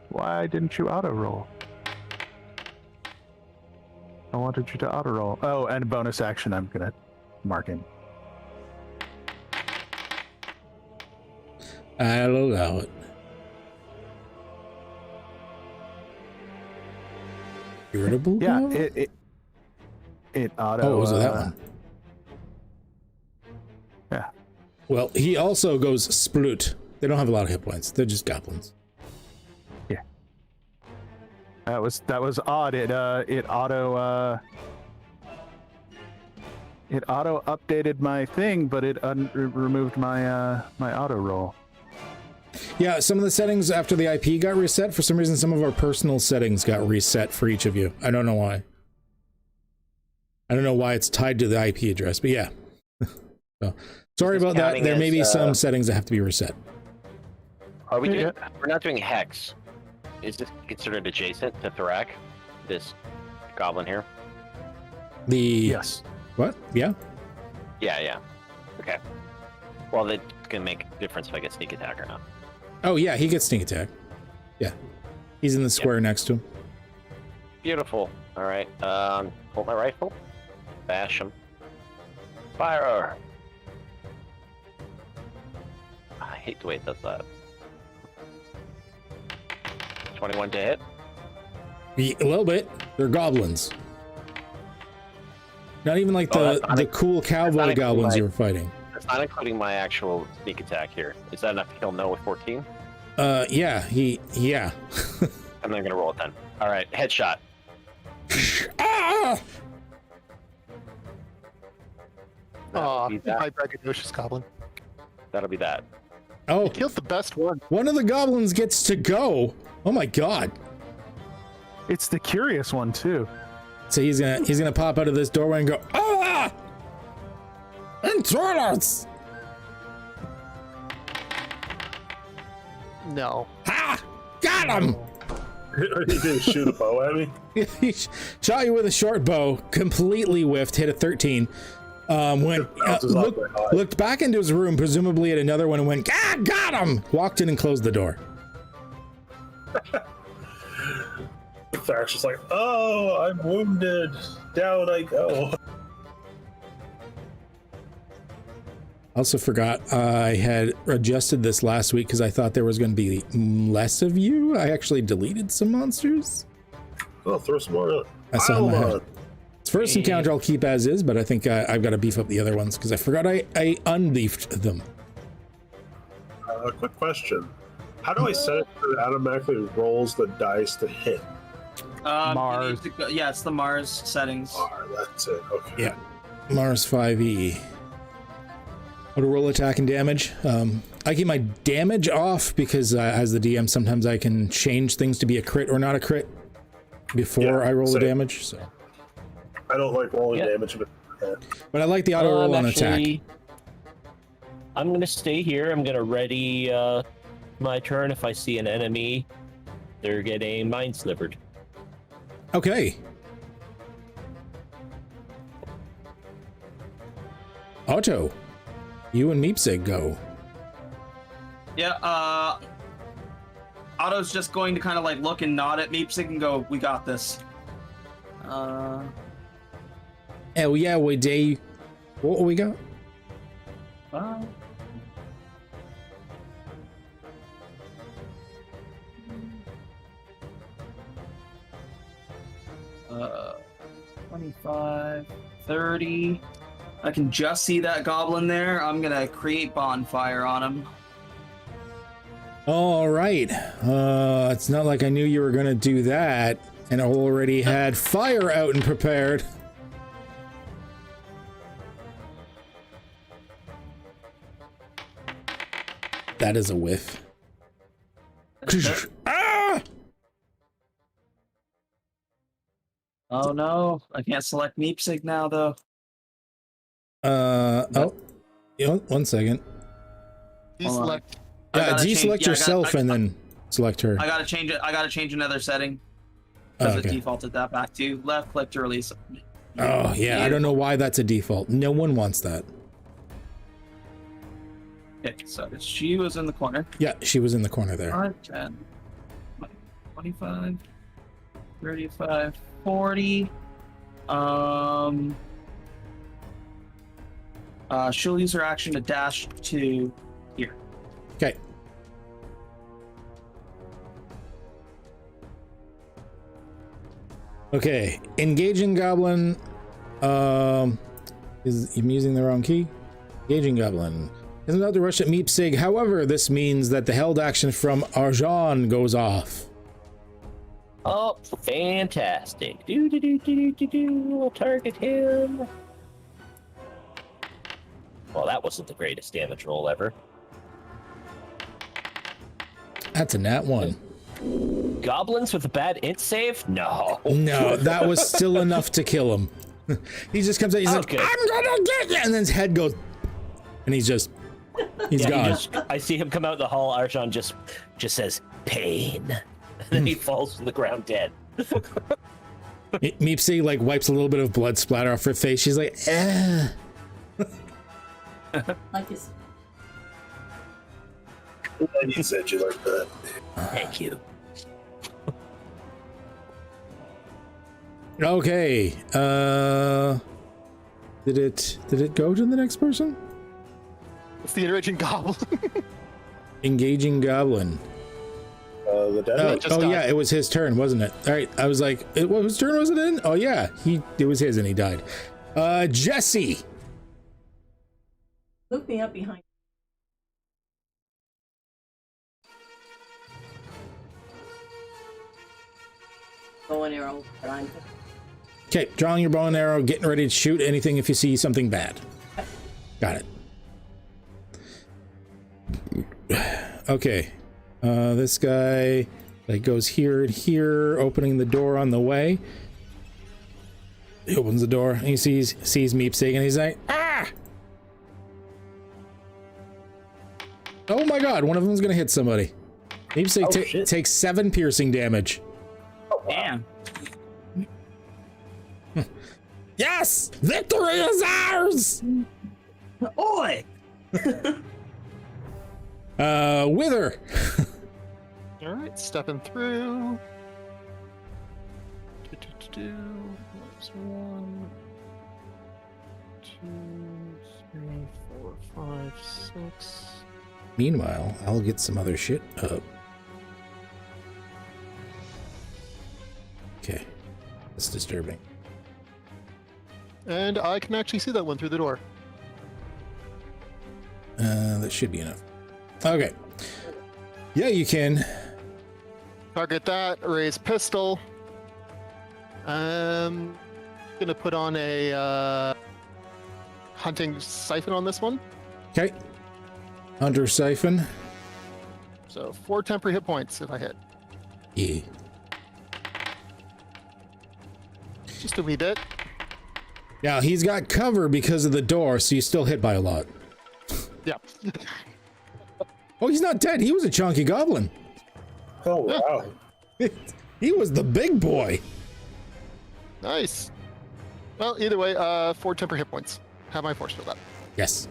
Speaker 3: Why didn't you auto roll? I wanted you to auto roll. Oh, and bonus action, I'm gonna mark him.
Speaker 1: I'll allow it. Irritable?
Speaker 3: Yeah,
Speaker 1: now?
Speaker 3: it auto.
Speaker 1: Oh, was it that one?
Speaker 3: Yeah.
Speaker 1: Well, he also goes sploot. They don't have a lot of hit points. They're just goblins.
Speaker 3: That was odd. It auto updated my thing, but it removed my my auto roll.
Speaker 1: Yeah, some of the settings after the IP got reset. For some reason, some of our personal settings got reset for each of you. I don't know why. I don't know why it's tied to the IP address, but yeah. So, sorry about that. There may be some settings that have to be reset.
Speaker 5: Are we doing? We're not doing hex. Is this considered adjacent to Thorak? This goblin here?
Speaker 3: Yes.
Speaker 1: What? Yeah.
Speaker 5: Yeah. Okay. Well, that's gonna make a difference if I get sneak attack or not.
Speaker 1: Oh yeah, he gets sneak attack. Yeah, he's in the square next to him.
Speaker 5: Beautiful. All right. Pull my rifle. Bash him. Fire. I hate the way it does that. 21 to hit.
Speaker 1: A little bit. They're goblins. Not even like the cool cowboy goblins you were fighting.
Speaker 5: That's not including my actual sneak attack here. Is that enough to kill no with 14?
Speaker 1: Yeah. Yeah.
Speaker 5: I'm not gonna roll it then. All right, headshot.
Speaker 1: Ah!
Speaker 6: Oh, my braggadocious goblin.
Speaker 5: That'll be that.
Speaker 1: Oh,
Speaker 6: He killed the best one.
Speaker 1: one of the goblins gets to go. Oh my god.
Speaker 3: It's the curious one too.
Speaker 1: So he's gonna pop out of this doorway and go, ah! Intruders!
Speaker 6: No.
Speaker 1: Ha! Got him!
Speaker 4: He didn't shoot a bow at me.
Speaker 1: He shot you with a short bow, completely whiffed, hit a 13. Looked back into his room, presumably at another one, and went, ah, got him! Walked in and closed the door.
Speaker 4: Tharik's just like, oh, I'm wounded. Down I go.
Speaker 1: Also forgot I had adjusted this last week because I thought there was going to be less of you. I actually deleted some monsters.
Speaker 4: Oh, throw some more.
Speaker 1: I saw in my head. First encounter I'll keep as is, but I think I've got to beef up the other ones because I forgot I unbeefed them.
Speaker 4: Quick question. How do I set it so it automatically rolls the dice to hit?
Speaker 6: Mars.
Speaker 10: Yeah, it's the Mars settings.
Speaker 4: That's it. Okay.
Speaker 1: Yeah. Mars 5e. Auto roll attack and damage. I keep my damage off because as the DM, sometimes I can change things to be a crit or not a crit before I roll the damage. So
Speaker 4: I don't like rolling damage.
Speaker 1: But I like the auto roll on attack.
Speaker 7: I'm gonna stay here. I'm gonna ready my turn. If I see an enemy, they're getting mind slivered.
Speaker 1: Okay. Otto, you and Meepsig go.
Speaker 10: Yeah, Otto's just going to kind of like look and nod at Meepsig and go, we got this.
Speaker 1: Hell yeah, we do. What we got?
Speaker 10: Uh, 25, 30. I can just see that goblin there. I'm gonna create bonfire on him.
Speaker 1: All right. It's not like I knew you were gonna do that, and I already had fire out and prepared. That is a whiff. Ah!
Speaker 10: Oh no, I can't select Meepsig now though.
Speaker 1: Oh, one second.
Speaker 6: Deselect.
Speaker 1: Yeah, deselect yourself and then select her.
Speaker 10: I gotta change it. I gotta change another setting because it defaulted that back to left click to release.
Speaker 1: Oh yeah, I don't know why that's a default. No one wants that.
Speaker 10: Okay, so she was in the corner.
Speaker 1: Yeah, she was in the corner there.
Speaker 10: 5, 10, 25, 35, 40. She'll use her action to dash to here.
Speaker 1: Okay. Okay, engaging goblin. I'm using the wrong key. Engaging goblin is about to rush at Meepsig. However, this means that the held action from Arjan goes off.
Speaker 7: Oh, fantastic. We'll target him. Well, that wasn't the greatest damage roll ever.
Speaker 1: That's a nat 1.
Speaker 7: Goblins with a bad int save? No.
Speaker 1: No, that was still enough to kill him. He just comes out, he's like, I'm gonna get you! And then his head goes, and he's gone.
Speaker 7: I see him come out the hall. Arjan just says, pain. And then he falls to the ground dead.
Speaker 1: Meepsy like wipes a little bit of blood splatter off her face. She's like, eh.
Speaker 2: Like this.
Speaker 4: You said you like that.
Speaker 7: Thank you.
Speaker 1: Okay. Did it go to the next person?
Speaker 6: It's the enraging goblin.
Speaker 1: Engaging goblin.
Speaker 4: The dead
Speaker 1: yeah, it was his turn, wasn't it? All right, I was like, whose turn was it in? Oh yeah, it was his and he died. Jesse.
Speaker 2: Look me up behind. Bow and arrow.
Speaker 1: Okay, drawing your bow and arrow, getting ready to shoot anything if you see something bad. Got it. Okay. This guy like goes here and here, opening the door on the way. He opens the door and he sees Meepsig and he's like, ah! Oh my god, one of them's gonna hit somebody. Meepsig takes 7 piercing damage.
Speaker 10: Oh, damn.
Speaker 1: Yes! Victory is ours!
Speaker 10: Oi!
Speaker 1: Wither.
Speaker 6: All right, stepping through. That's 1, 2, 3, 4, 5, 6.
Speaker 1: Meanwhile, I'll get some other shit up. Okay, that's disturbing.
Speaker 6: And I can actually see that one through the door.
Speaker 1: That should be enough. Okay. Yeah, you can.
Speaker 6: Target that, raise pistol. Gonna put on a hunting siphon on this one.
Speaker 1: Okay. Hunter siphon.
Speaker 6: So 4 temporary hit points if I hit.
Speaker 1: Yeah.
Speaker 6: Just a wee bit.
Speaker 1: Now, he's got cover because of the door, so you still hit by a lot.
Speaker 6: Yeah.
Speaker 1: Oh, he's not dead. He was a chunky goblin.
Speaker 4: Oh, wow.
Speaker 1: He was the big boy.
Speaker 6: Nice. Well, either way, 4 temporary hit points. Have my force field up.
Speaker 1: Yes.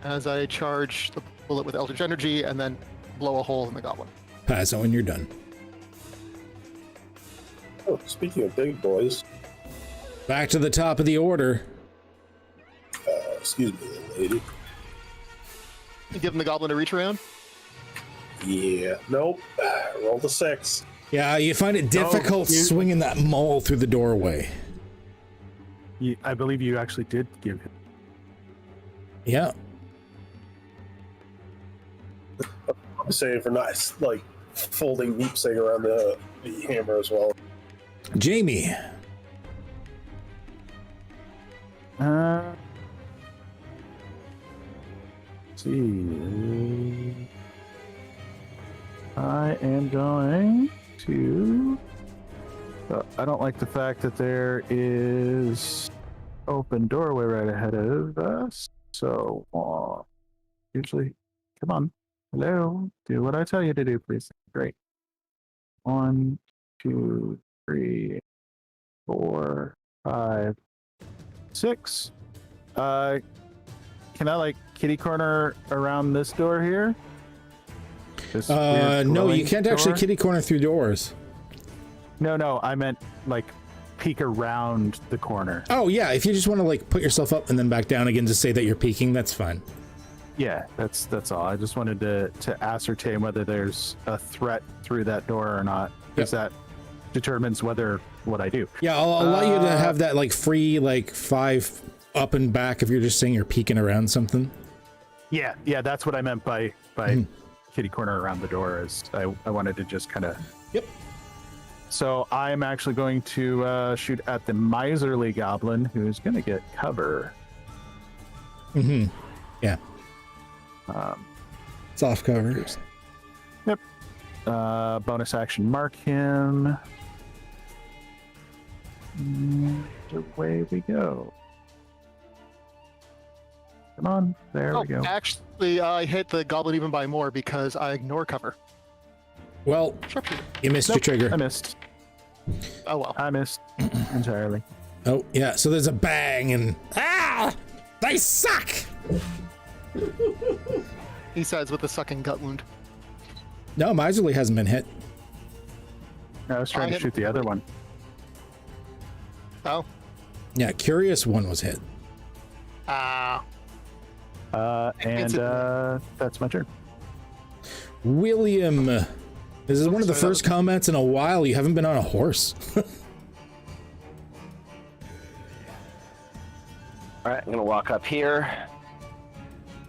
Speaker 6: As I charge the bullet with Eldritch Energy and then blow a hole in the goblin.
Speaker 1: Pass it when you're done.
Speaker 4: Oh, speaking of big boys.
Speaker 1: Back to the top of the order.
Speaker 4: Excuse me, little lady.
Speaker 6: You giving the goblin a reach around?
Speaker 4: Yeah. Nope. Roll the 6.
Speaker 1: Yeah, you find it difficult swinging that maul through the doorway.
Speaker 3: I believe you actually did give him.
Speaker 1: Yeah.
Speaker 4: I'm saying for nice, like folding Meepsig around the hammer as well.
Speaker 1: Jamie.
Speaker 3: Let's see. I am going to I don't like the fact that there is open doorway right ahead of us. So usually, come on, hello, do what I tell you to do, please. Great. 1, 2, 3, 4, 5, 6. Can I like kitty corner around this door here? This weird
Speaker 1: no, you
Speaker 3: glowing
Speaker 1: can't actually
Speaker 3: door?
Speaker 1: kitty corner through doors.
Speaker 3: No, I meant like peek around the corner.
Speaker 1: Oh yeah, if you just want to like put yourself up and then back down again to say that you're peeking, that's fine.
Speaker 3: Yeah, that's all. I just wanted to ascertain whether there's a threat through that door or not, because that determines what I do.
Speaker 1: Yeah, I'll allow you to have that like free like 5 up and back if you're just saying you're peeking around something.
Speaker 3: Yeah, that's what I meant by kitty corner around the door. Is I wanted to just kind of.
Speaker 1: Yep.
Speaker 3: So I'm actually going to shoot at the miserly goblin, who's going to get cover.
Speaker 1: Mm-hmm. Yeah. Soft cover.
Speaker 3: Yep. Bonus action, mark him. And away we go. Come on, there we go.
Speaker 6: Actually, I hit the goblin even by more because I ignore cover.
Speaker 1: Well,
Speaker 6: Sharpshooter.
Speaker 1: you missed your trigger.
Speaker 3: I missed.
Speaker 6: Oh well.
Speaker 3: I missed entirely.
Speaker 1: Oh yeah, so there's a bang and they suck.
Speaker 6: He says with a sucking gut wound.
Speaker 1: No, miserly hasn't been hit.
Speaker 3: I was trying to shoot the other one.
Speaker 6: Oh.
Speaker 1: Yeah, curious one was hit.
Speaker 3: And that's my turn.
Speaker 1: William, this is one of the first comments in a while. You haven't been on a horse.
Speaker 5: All right, I'm gonna walk up here.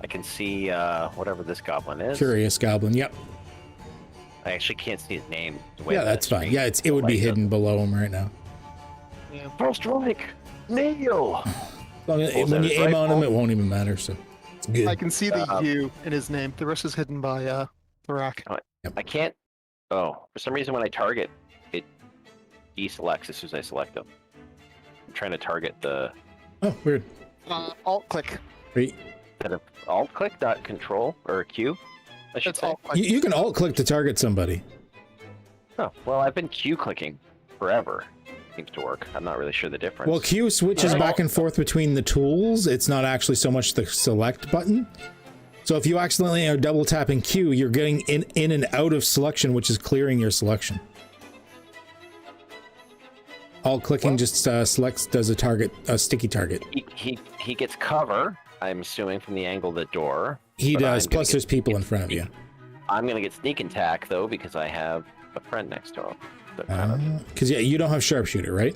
Speaker 5: I can see whatever this goblin is.
Speaker 1: Curious goblin. Yep.
Speaker 5: I actually can't see his name. the way
Speaker 1: Yeah,
Speaker 5: that
Speaker 1: that's fine.
Speaker 5: screen
Speaker 1: Yeah, it would be
Speaker 5: lights up.
Speaker 1: hidden below him right now.
Speaker 6: Yeah.
Speaker 5: First strike, nail.
Speaker 1: When you
Speaker 5: out his
Speaker 1: aim on him,
Speaker 5: rifle.
Speaker 1: it won't even matter. So it's good.
Speaker 6: I can see the U in his name. The rest is hidden by Thorak.
Speaker 5: I can't. Oh, for some reason when I target, it deselects as soon as I select them. I'm trying to target the
Speaker 1: Oh, weird.
Speaker 6: Alt click.
Speaker 1: Wait,
Speaker 5: kind of alt click, not control or Q. I should
Speaker 6: It's
Speaker 5: say.
Speaker 6: alt click.
Speaker 1: you can alt click to target somebody.
Speaker 5: Oh, well, I've been Q clicking forever. Seems to work. I'm not really sure the difference.
Speaker 1: Well, Q switches back and forth between the tools. It's not actually so much the select button. So if you accidentally are double tapping Q, you're getting in and out of selection, which is clearing your selection. Alt clicking just selects, does a sticky target.
Speaker 5: He gets cover. I'm assuming from the angle of the door.
Speaker 1: He
Speaker 5: but
Speaker 1: does.
Speaker 5: I'm gonna
Speaker 1: Plus, there's people in front of you.
Speaker 5: I'm gonna get sneak attack though because I have a friend next to him.
Speaker 1: Because yeah, you don't have sharpshooter, right?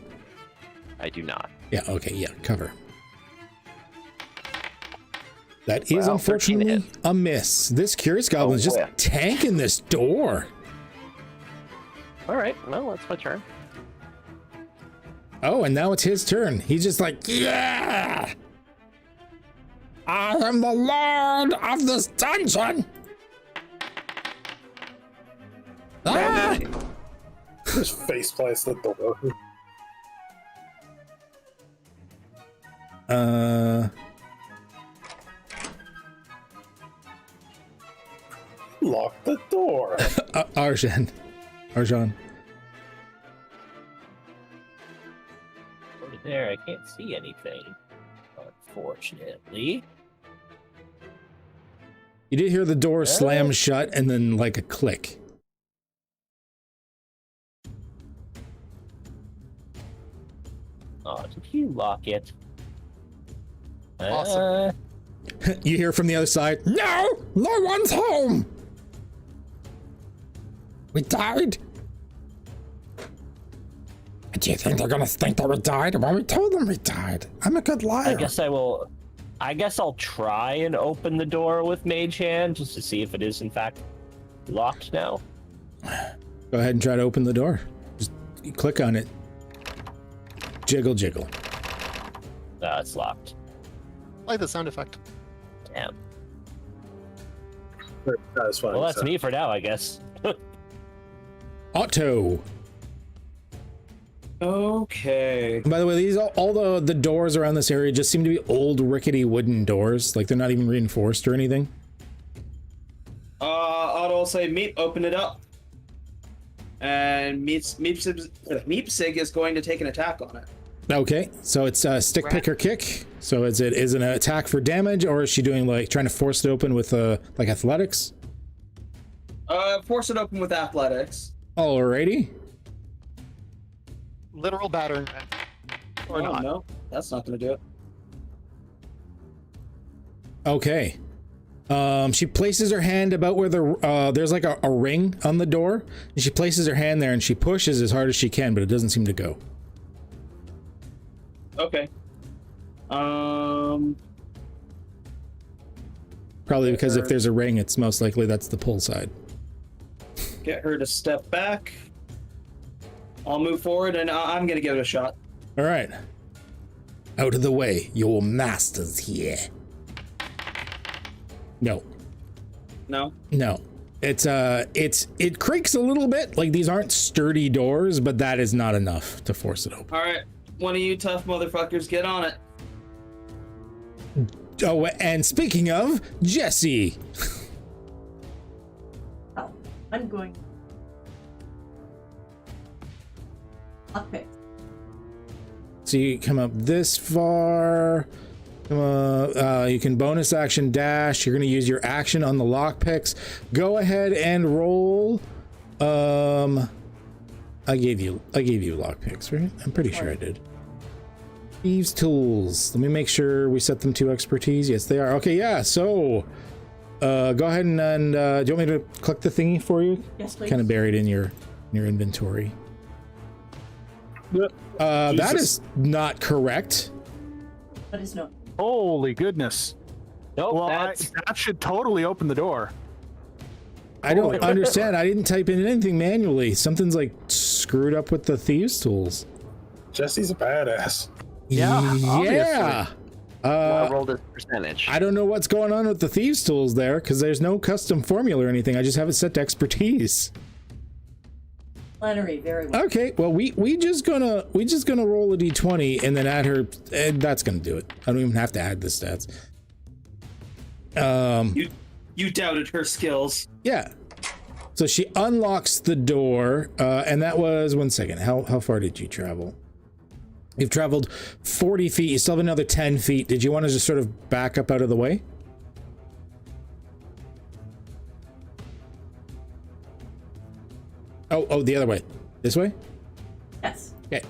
Speaker 5: I do not.
Speaker 1: Yeah. Okay. Yeah. Cover. That is
Speaker 5: Well,
Speaker 1: unfortunately
Speaker 5: 13
Speaker 1: a miss. This curious goblin is just
Speaker 5: boy.
Speaker 1: tanking this door.
Speaker 5: All right. Well, that's my turn.
Speaker 1: Oh, and now it's his turn. He's just like, yeah! I am the lord of this dungeon! Ah!
Speaker 4: Just face plants the door. Lock the door.
Speaker 1: Arjan.
Speaker 7: Over there, I can't see anything, unfortunately.
Speaker 1: You did hear the door slam shut and then like a click.
Speaker 7: Oh, did you lock it?
Speaker 6: Awesome.
Speaker 1: You hear from the other side, no! No one's home! We died? Do you think they're gonna think that we died? Well, we told them we died. I'm a good liar.
Speaker 7: I guess I'll try and open the door with Mage Hand just to see if it is in fact locked now.
Speaker 1: Go ahead and try to open the door. Just click on it. Jiggle, jiggle.
Speaker 7: It's locked.
Speaker 6: I like the sound effect.
Speaker 7: Damn.
Speaker 4: That's fine.
Speaker 7: Well, that's me for now, I guess.
Speaker 1: Otto.
Speaker 10: Okay.
Speaker 1: By the way, these all the doors around this area just seem to be old rickety wooden doors. Like they're not even reinforced or anything.
Speaker 10: I'd also say Meep, open it up. And Meepsig is going to take an attack on it.
Speaker 1: Okay, so it's stick, pick, or kick. So is it an attack for damage, or is she doing like trying to force it open with like athletics?
Speaker 10: Force it open with athletics.
Speaker 1: Alrighty.
Speaker 6: Literal battering. Or not.
Speaker 10: No, that's not going to do it.
Speaker 1: Okay. She places her hand about where there's like a ring on the door, and she places her hand there and she pushes as hard as she can, but it doesn't seem to go.
Speaker 10: Okay.
Speaker 1: Probably because if there's a ring, it's most likely that's the pull side.
Speaker 10: Get her to step back. I'll move forward, and I'm gonna give it a shot.
Speaker 1: All right. Out of the way, your master's here. No.
Speaker 10: No.
Speaker 1: No. It creaks a little bit. Like these aren't sturdy doors, but that is not enough to force it open.
Speaker 10: All right, one of you tough motherfuckers, get on it.
Speaker 1: Oh, and speaking of, Jesse.
Speaker 2: Oh, I'm going. Okay.
Speaker 1: So you come up this far. You can bonus action dash. You're going to use your action on the lockpicks. Go ahead and roll. I gave you lockpicks, right? I'm pretty sure I did. Thieves' tools. Let me make sure we set them to expertise. Yes, they are. Okay, yeah. So, go ahead and do you want me to click the thingy for you?
Speaker 2: Yes, please.
Speaker 1: Kind of buried in your inventory. That is not correct.
Speaker 2: That is not.
Speaker 3: Holy goodness.
Speaker 7: Nope,
Speaker 3: Well,
Speaker 7: that's...
Speaker 3: that should totally open the door.
Speaker 1: I don't understand. I didn't type in anything manually. Something's like screwed up with the thieves' tools.
Speaker 4: Jesse's a badass.
Speaker 3: Yeah,
Speaker 1: Yeah.
Speaker 5: I rolled a percentage.
Speaker 1: I don't know what's going on with the thieves' tools there because there's no custom formula or anything. I just have it set to expertise.
Speaker 2: Flannery, very well.
Speaker 1: Okay, well we just gonna roll a d20 and then add her, and that's gonna do it. I don't even have to add the stats.
Speaker 10: You doubted her skills.
Speaker 1: Yeah. So she unlocks the door, and that was 1 second. How far did you travel? You've traveled 40 feet. You still have another 10 feet. Did you want to just sort of back up out of the way? Oh, the other way. This way?
Speaker 2: Yes.
Speaker 1: Okay.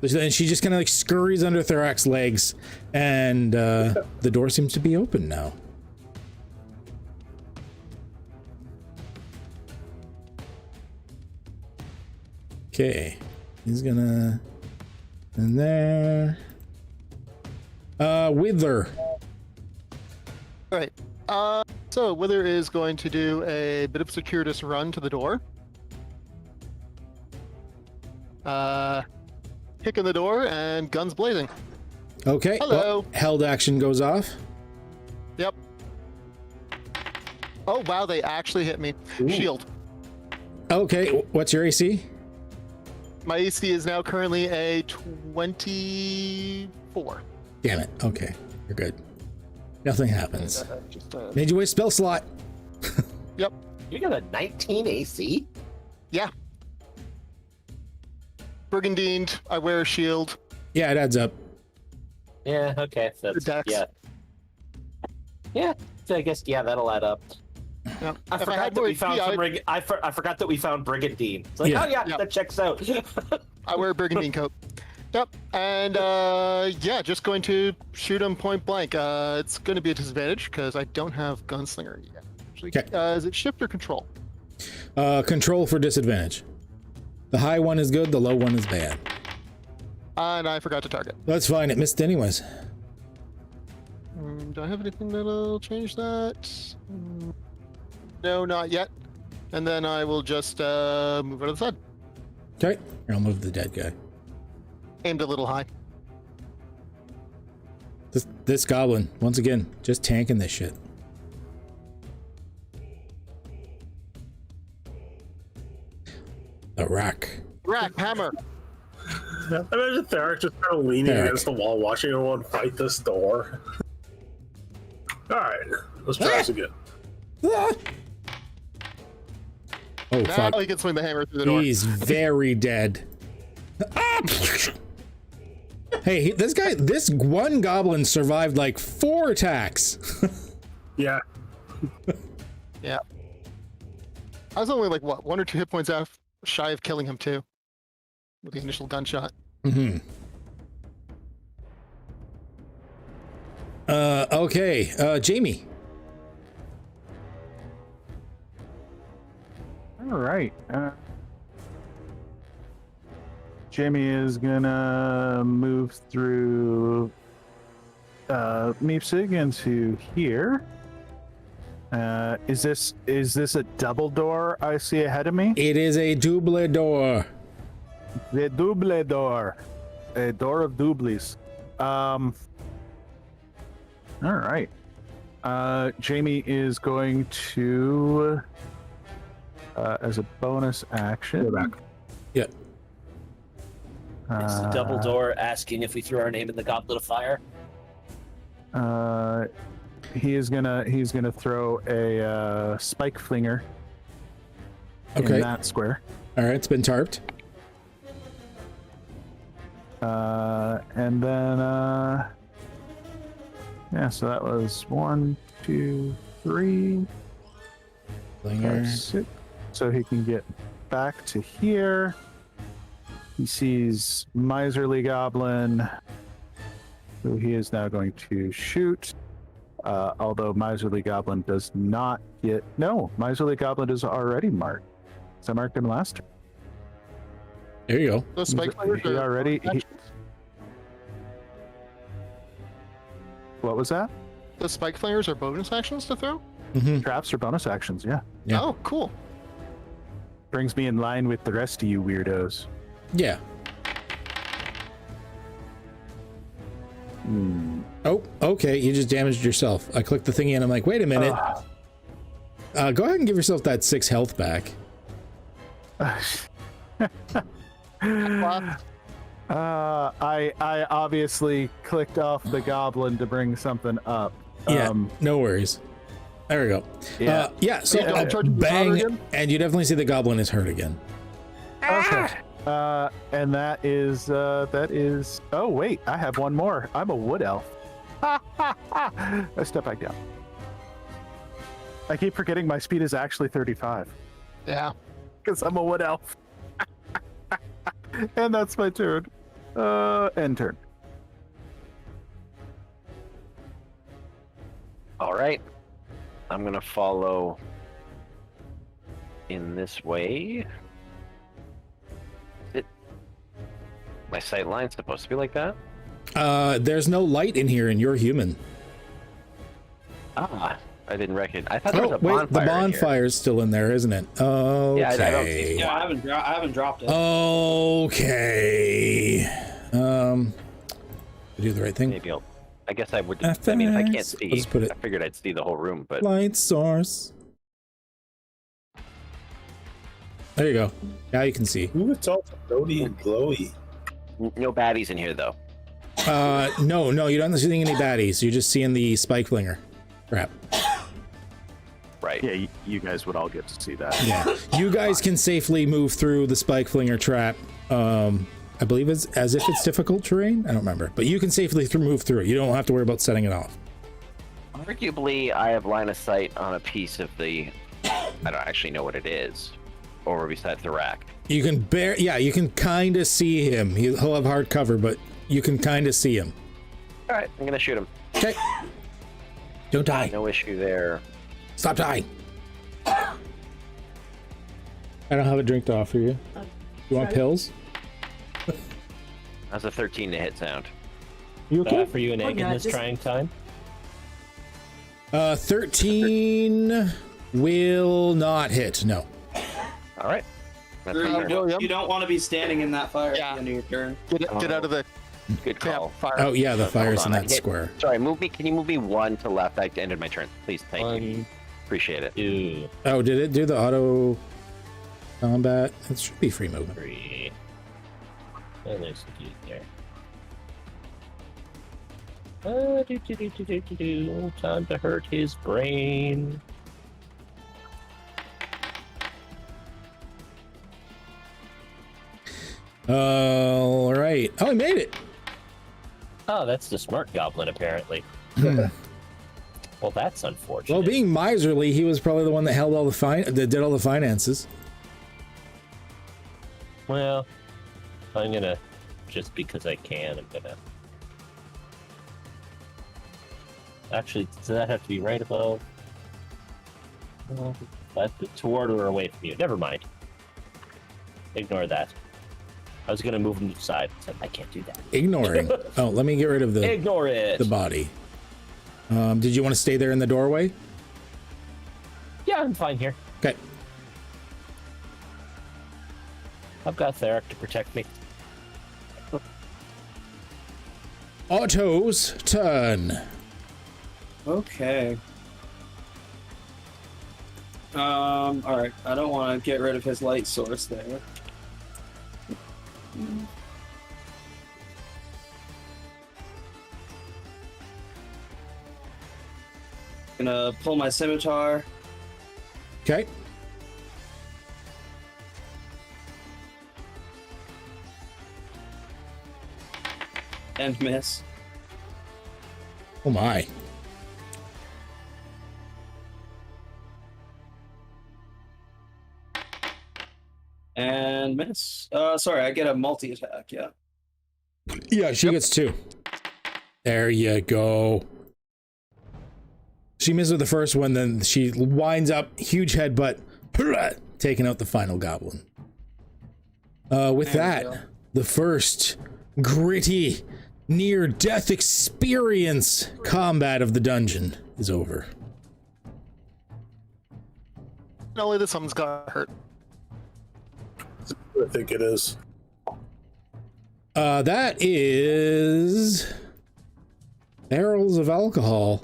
Speaker 1: So then she just kind of like scurries under Thorak's legs, and the door seems to be open now. Okay. He's gonna... in there. Wither.
Speaker 6: All right. So Wither is going to do a bit of circuitous run to the door. Kick in the door and guns blazing.
Speaker 1: Okay.
Speaker 6: Hello.
Speaker 1: Well, held action goes off.
Speaker 6: Yep. Oh wow, they actually hit me.
Speaker 1: Ooh.
Speaker 6: Shield.
Speaker 1: Okay. What's your AC?
Speaker 6: My AC is now currently a 24.
Speaker 1: Damn it. Okay. You're good. Nothing happens.
Speaker 6: Just,
Speaker 1: Made you waste spell slot.
Speaker 6: Yep.
Speaker 5: You got a 19 AC?
Speaker 6: Yeah. Brigandine, I wear a shield.
Speaker 1: Yeah, it adds up.
Speaker 5: Yeah, okay. That's,
Speaker 6: Dex.
Speaker 5: yeah. Yeah, so I guess, yeah, that'll add up.
Speaker 6: Yep.
Speaker 5: I forgot that we found I forgot that we found Brigandine. It's like,
Speaker 1: Yeah.
Speaker 5: oh yeah,
Speaker 6: Yep.
Speaker 5: that checks out.
Speaker 6: I wear a Brigandine coat. Yep. And yeah, just going to shoot him point blank. It's going to be a disadvantage because I don't have Gunslinger yet. Actually,
Speaker 1: Okay.
Speaker 6: Is it shift or control?
Speaker 1: Control for disadvantage. The high one is good, the low one is bad.
Speaker 6: And I forgot to target.
Speaker 1: That's fine, it missed anyways.
Speaker 6: Do I have anything that'll change that? No, not yet. And then I will just move out of the side.
Speaker 1: Okay, here, I'll move the dead guy.
Speaker 6: Aimed a little high.
Speaker 1: This goblin, once again, just tanking this shit. The rack.
Speaker 6: Rack, hammer.
Speaker 4: imagine Theric just kind of leaning against the wall, watching everyone fight this door. Alright, let's try this again.
Speaker 1: Oh,
Speaker 6: Now
Speaker 1: fuck.
Speaker 6: he can swing the hammer through the door.
Speaker 1: He's very dead. Hey, this one goblin survived like 4 attacks.
Speaker 4: Yeah.
Speaker 6: Yeah. I was only like, what, 1 or 2 hit points out shy of killing him, too. With the initial gunshot.
Speaker 1: Mm-hmm. Okay, Jamie.
Speaker 3: All right. Jamie is gonna move through Meepsig into here. Is this a double door I see ahead of me?
Speaker 1: It is a double door.
Speaker 3: The double door. A door of doubles. All right. Jamie is going to, as a bonus action.
Speaker 4: Go back.
Speaker 1: Yeah.
Speaker 7: It's the double door asking if we threw our name in the goblet of fire.
Speaker 3: He's gonna throw a spike flinger in that square.
Speaker 1: All right, it's been tarped.
Speaker 3: And then yeah, so that was 1, 2, 3,
Speaker 1: Flinger.
Speaker 3: 5, 6. So he can get back to here. He sees Miserly Goblin, who he is now going to shoot. Although Miserly Goblin does not get... No, Miserly Goblin is already marked. So I marked him last turn.
Speaker 1: There you go.
Speaker 6: Those spike fingers
Speaker 3: He
Speaker 6: are
Speaker 3: already...
Speaker 6: actions?
Speaker 3: What was that?
Speaker 6: Those spike flingers are bonus actions to throw?
Speaker 1: Mm-hmm.
Speaker 3: Traps or bonus actions, yeah.
Speaker 1: Yeah.
Speaker 6: Oh, cool.
Speaker 3: Brings me in line with the rest of you weirdos.
Speaker 1: Yeah. Oh, okay. You just damaged yourself. I clicked the thingy and I'm like, wait a minute. Go ahead and give yourself that 6 health back.
Speaker 3: I obviously clicked off the goblin to bring something up.
Speaker 1: Yeah, no worries. There we go.
Speaker 3: Yeah.
Speaker 1: So
Speaker 3: Yeah,
Speaker 1: a bang, and you definitely see the goblin is hurt again.
Speaker 3: Okay. And that is. Oh wait, I have one more. I'm a wood elf. I step back down. I keep forgetting my speed is actually 35.
Speaker 6: Yeah.
Speaker 3: Because I'm a wood elf. And that's my turn. End turn.
Speaker 5: All right. I'm gonna follow in this way. My sight line's supposed to be like that?
Speaker 1: There's no light in here and you're human.
Speaker 5: Ah, I didn't recognize. I thought there was a
Speaker 1: wait,
Speaker 5: bonfire.
Speaker 1: the bonfire's still in there, isn't it? Okay.
Speaker 5: Yeah, I don't see it.
Speaker 10: Yeah, I haven't dropped it.
Speaker 1: Okay. Do the right thing.
Speaker 5: Maybe I'll. I guess I would. I mean, if I can't see,
Speaker 1: I'll just put it.
Speaker 5: I figured I'd see the whole room, but
Speaker 1: Light source. There you go. Now you can see.
Speaker 4: Ooh, it's all floaty and glowy.
Speaker 5: no baddies in here though.
Speaker 1: No, you don't see any baddies. You're just seeing the spike flinger. Crap.
Speaker 5: Right.
Speaker 3: Yeah, you guys would all get to see that.
Speaker 1: Yeah. You guys can safely move through the spike flinger trap. I believe it's as if it's difficult terrain. I don't remember, but you can safely move through it. You don't have to worry about setting it off.
Speaker 5: Arguably, I have line of sight on a piece of the. I don't actually know what it is. Over beside the rack.
Speaker 1: You can you can kind of see him. He'll have hard cover, but you can kind of see him.
Speaker 5: All right, I'm gonna shoot him.
Speaker 1: Okay. Don't die.
Speaker 5: No issue there.
Speaker 1: Stop dying. I don't have a drink to offer you. You want pills?
Speaker 5: That's a 13 to hit sound.
Speaker 1: You okay?
Speaker 7: For you an egg in this trying time?
Speaker 1: 13 will not hit. No.
Speaker 5: All right. That's my turn.
Speaker 10: You don't want to be standing in that fire
Speaker 6: Yeah.
Speaker 10: at the end of your turn.
Speaker 6: Get out of the
Speaker 5: Good call.
Speaker 6: fire.
Speaker 1: Oh yeah, the fire's
Speaker 5: Hold
Speaker 1: in
Speaker 5: on, I
Speaker 1: that
Speaker 5: hit-
Speaker 1: square.
Speaker 5: Sorry, move me. Can you move me 1 to left? I ended my turn. Please, thank you. Appreciate it.
Speaker 7: 2,
Speaker 1: Oh, did it do the auto combat? It should be free movement.
Speaker 7: 3. And there's the dude there. Time to hurt his brain.
Speaker 1: All right. Oh, I made it.
Speaker 7: Oh, that's the smart goblin, apparently. Well, that's unfortunate.
Speaker 1: Well, being miserly, he was probably the one that held all the that did all the finances.
Speaker 7: Well, I'm gonna, just because I can, I'm gonna. Actually, does that have to be right above? Well, that's toward or away from you. Never mind. Ignore that. I was gonna move him to the side. So I can't do that.
Speaker 1: Ignoring. Oh, let me get rid of the.
Speaker 7: Ignore it.
Speaker 1: The body. Did you want to stay there in the doorway?
Speaker 7: Yeah, I'm fine here.
Speaker 1: Okay.
Speaker 7: I've got Theric to protect me.
Speaker 1: Otto's turn.
Speaker 11: Okay. All right. I don't want to get rid of his light source there. Gonna pull my scimitar.
Speaker 1: Okay.
Speaker 11: And miss.
Speaker 1: Oh my.
Speaker 11: And miss. Sorry, I get a multi-attack, yeah.
Speaker 1: Yeah, she gets 2. There you go. She misses the first one, then she winds up, huge headbutt, taking out the final goblin. With that, the first gritty, near-death experience combat of the dungeon is over.
Speaker 6: Only this one's got hurt.
Speaker 4: I think it is.
Speaker 1: That is barrels of alcohol.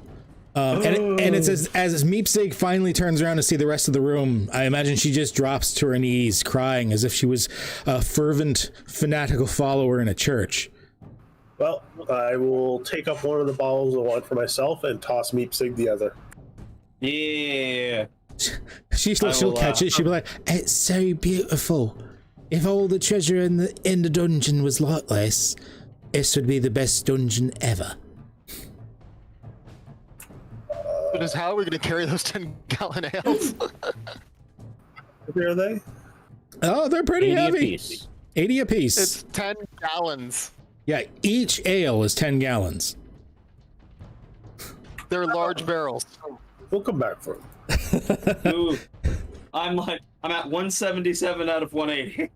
Speaker 1: And it's as Meepsig finally turns around to see the rest of the room, I imagine she just drops to her knees, crying as if she was a fervent, fanatical follower in a church.
Speaker 4: Well, I will take up one of the bottles of wine for myself and toss Meepsig the other.
Speaker 11: Yeah.
Speaker 1: She'll catch it. She'll be like, "It's so beautiful. If all the treasure in the dungeon was like this would be the best dungeon ever."
Speaker 6: But is how are we going to carry those 10-gallon ales?
Speaker 4: Where are they?
Speaker 1: Oh, they're pretty
Speaker 7: 80
Speaker 1: heavy.
Speaker 7: apiece.
Speaker 1: 80 apiece.
Speaker 6: It's 10 gallons.
Speaker 1: Yeah, each ale is 10 gallons.
Speaker 6: They're large barrels.
Speaker 4: We'll come back for them.
Speaker 11: Ooh. I'm at 177 out of 180.